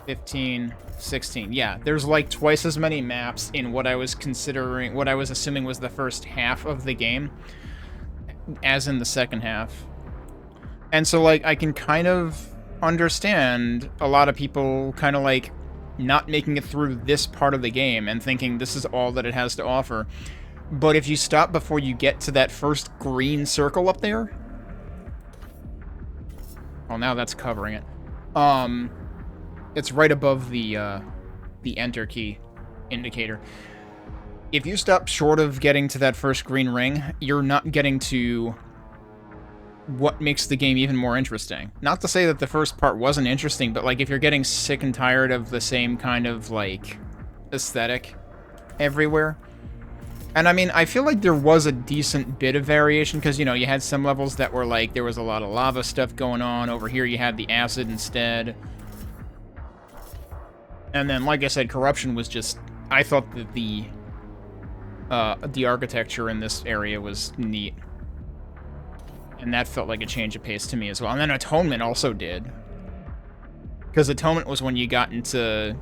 15, 16? Yeah, there's like twice as many maps in what I was assuming was the first half of the game as in the second half. And so, like, I can kind of understand a lot of people kind of, like, not making it through this part of the game and thinking this is all that it has to offer. But if you stop before you get to that first green circle up there... Well, now that's covering it. It's right above the enter key indicator. If you stop short of getting to that first green ring, you're not getting to... what makes the game even more interesting. Not to say that the first part wasn't interesting, but, like, if you're getting sick and tired of the same kind of, like, aesthetic everywhere. And, I mean, I feel like there was a decent bit of variation, because, you know, you had some levels that were, like, there was a lot of lava stuff going on. Over here you had the acid instead. And then, like I said, corruption was just... I thought that the architecture in this area was neat. And that felt like a change of pace to me as well. And then Atonement also did. Because Atonement was when you got into,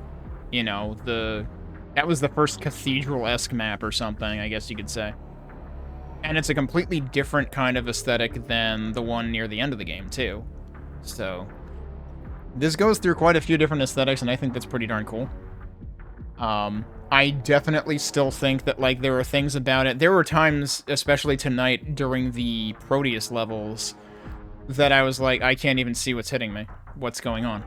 you know, that was the first cathedral-esque map or something, I guess you could say. And it's a completely different kind of aesthetic than the one near the end of the game, too. So, this goes through quite a few different aesthetics, and I think that's pretty darn cool. I definitely still think that, like, there are things about it. There were times, especially tonight, during the Prodeus levels, that I was like, I can't even see what's hitting me. What's going on?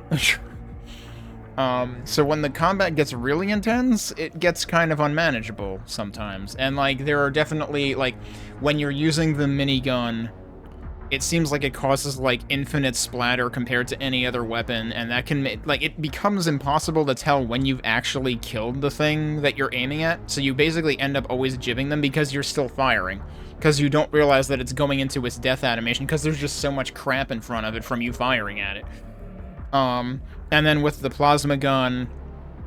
So when the combat gets really intense, it gets kind of unmanageable sometimes. And, like, there are definitely, like, when you're using the minigun, it seems like it causes, like, infinite splatter compared to any other weapon, and that can make, like, it becomes impossible to tell when you've actually killed the thing that you're aiming at, so you basically end up always jibbing them because you're still firing, because you don't realize that it's going into its death animation, because there's just so much crap in front of it from you firing at it. And then with the plasma gun,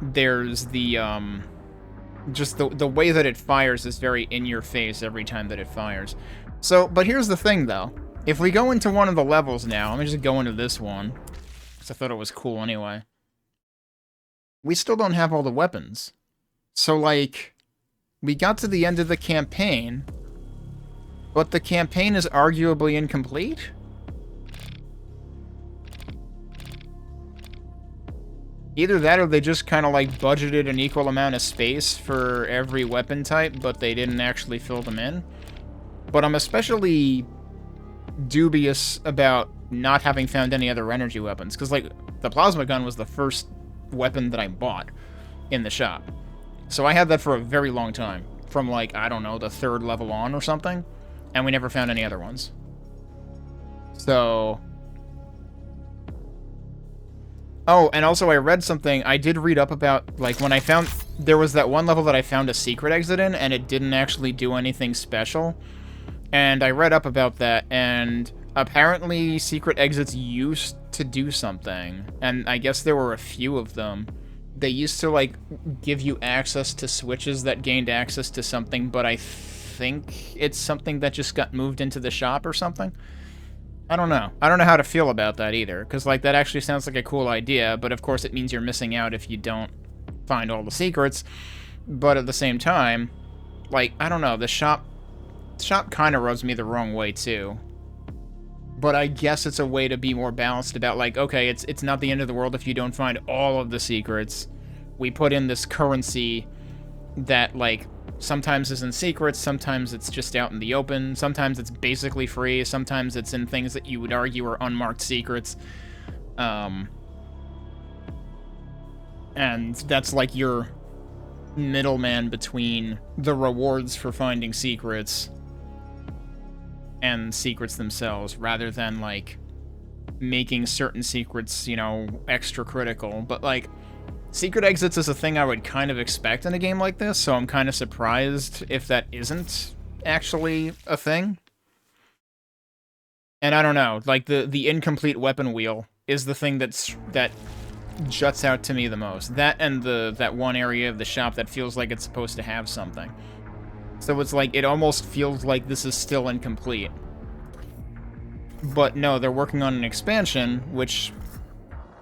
there's the, just the way that it fires is very in-your-face every time that it fires. So, but here's the thing, though. If we go into one of the levels now, let me just go into this one, because I thought it was cool anyway. we still don't have all the weapons. So, like, we got to the end of the campaign, but the campaign is arguably incomplete? Either that or they just kind of, like, budgeted an equal amount of space for every weapon type, but they didn't actually fill them in. But I'm especially dubious about not having found any other energy weapons, because, like, the plasma gun was the first weapon that I bought in the shop. So I had that for a very long time, from, like, I don't know, the 3rd level on or something, and we never found any other ones. So... Oh, and also I read something, I did read up about, like, when I found... There was that one level that I found a secret exit in, and it didn't actually do anything special. And I read up about that, and apparently secret exits used to do something. And I guess there were a few of them. They used to, like, give you access to switches that gained access to something, but I think it's something that just got moved into the shop or something. I don't know. I don't know how to feel about that either, because, like, that actually sounds like a cool idea, but of course it means you're missing out if you don't find all the secrets. But at the same time, like, I don't know, the shop kind of rubs me the wrong way, too. But I guess it's a way to be more balanced about, like, okay, it's not the end of the world if you don't find all of the secrets. We put in this currency that, like, sometimes is in secrets, sometimes it's just out in the open, sometimes it's basically free, sometimes it's in things that you would argue are unmarked secrets. And that's like your middleman between the rewards for finding secrets and secrets themselves, rather than, like, making certain secrets, you know, extra critical. But, like, secret exits is a thing I would kind of expect in a game like this, so I'm kind of surprised if that isn't actually a thing. And I don't know, like, the incomplete weapon wheel is the thing that juts out to me the most. That and that one area of the shop that feels like it's supposed to have something. So it's like, it almost feels like this is still incomplete. But no, they're working on an expansion, which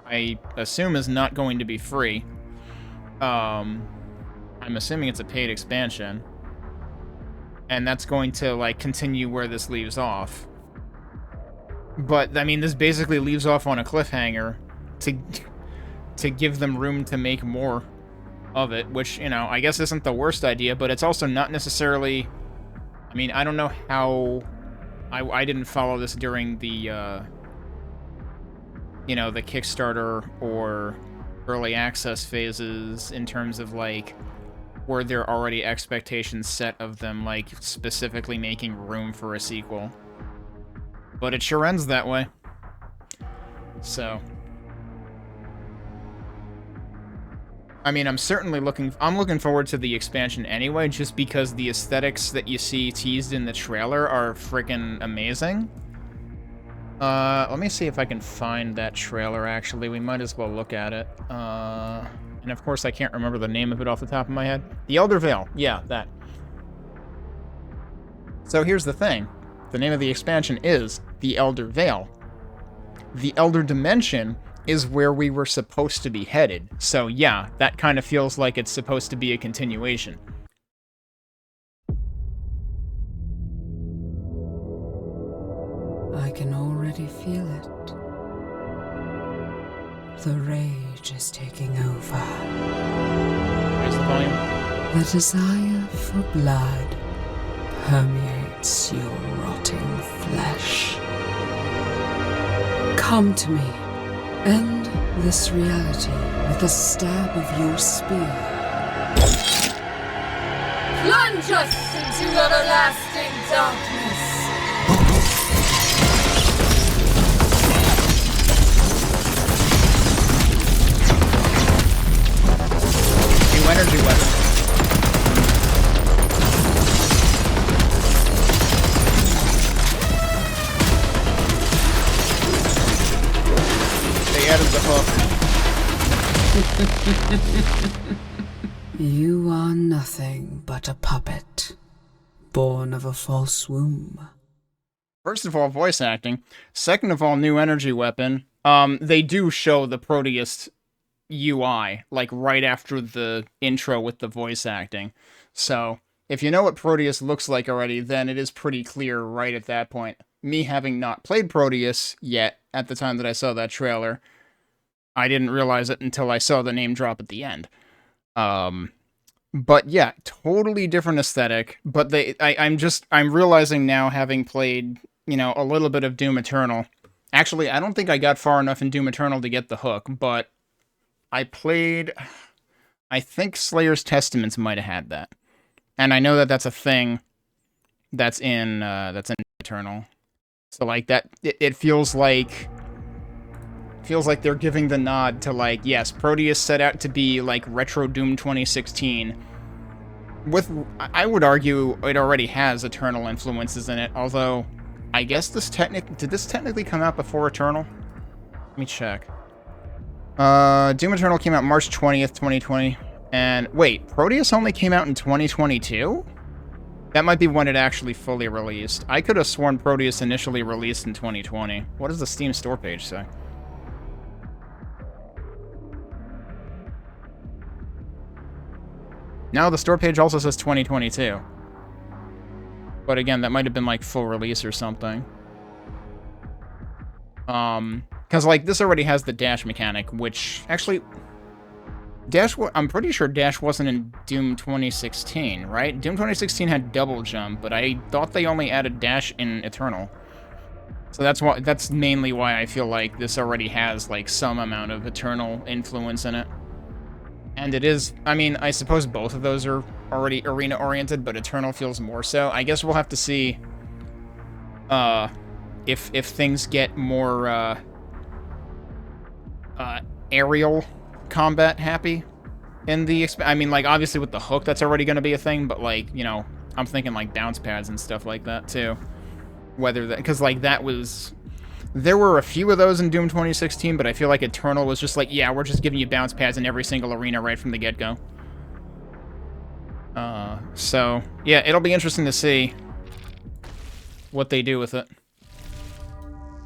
I assume is not going to be free. I'm assuming it's a paid expansion. And that's going to, like, continue where this leaves off. But, I mean, this basically leaves off on a cliffhanger to give them room to make more of it, which, you know, I guess isn't the worst idea, but it's also not necessarily... I mean, I don't know how... I didn't follow this during the, you know, the Kickstarter or early access phases in terms of, like, were there already expectations set of them, like, specifically making room for a sequel. But it sure ends that way. So... I mean, I'm looking forward to the expansion anyway, just because the aesthetics that you see teased in the trailer are freaking amazing. Let me see if I can find that trailer, actually. We might as well look at it. And of course I can't remember the name of it off the top of my head. The Elder Vale. Yeah, that. So here's the thing. The name of the expansion is The Elder Vale. The Elder Dimension is where we were supposed to be headed. So yeah, that kind of feels like it's supposed to be a continuation. I can already feel it. The rage is taking over. Raise the volume. The desire for blood permeates your rotting flesh. Come to me. End this reality with a stab of your spear. Plunge us into everlasting darkness. New energy weapon. Added the hook. You are nothing but a puppet, born of a false womb. First of all, voice acting. Second of all, new energy weapon. They do show the Prodeus, UI, like right after the intro with the voice acting. So if you know what Prodeus looks like already, then it is pretty clear right at that point. Me having not played Prodeus yet at the time that I saw that trailer, I didn't realize it until I saw the name drop at the end. But yeah, totally different aesthetic. But I'm realizing now, having played, a little bit of Doom Eternal. Actually, I don't think I got far enough in Doom Eternal to get the hook, but I think Slayer's Testaments might have had that. And I know that that's a thing that's in Eternal. So like that, it feels like they're giving the nod to, like, yes, Proteus set out to be like retro Doom 2016. I would argue it already has Eternal influences in it, although I guess did this technically come out before Eternal? Let me check. Doom Eternal came out March 20th, 2020. And wait, Proteus only came out in 2022? That might be when it actually fully released. I could have sworn Proteus initially released in 2020. What does the Steam store page say? No, the store page also says 2022. But again, that might have been like full release or something. Because like this already has the dash mechanic, which actually I'm pretty sure dash wasn't in Doom 2016, right? Doom 2016 had double jump, but I thought they only added dash in Eternal. So that's mainly why I feel like this already has like some amount of Eternal influence in it. And it is, I mean, I suppose both of those are already arena-oriented, but Eternal feels more so. I guess we'll have to see if things get more aerial combat happy in the... I mean, like, obviously with the hook, that's already going to be a thing, but, like, I'm thinking, like, bounce pads and stuff like that, too. Whether that... Because, like, that was... There were a few of those in Doom 2016, but I feel like Eternal was just like, yeah, we're just giving you bounce pads in every single arena right from the get-go. So, yeah, it'll be interesting to see what they do with it.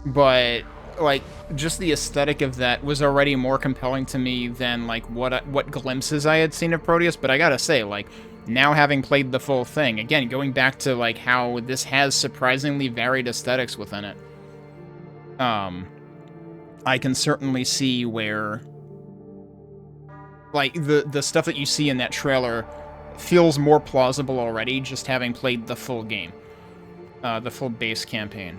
But, like, just the aesthetic of that was already more compelling to me than, like, what glimpses I had seen of Proteus. But I gotta say, like, now having played the full thing, again, going back to, like, how this has surprisingly varied aesthetics within it. I can certainly see where, like, the stuff that you see in that trailer feels more plausible already, just having played the full game. The full base campaign.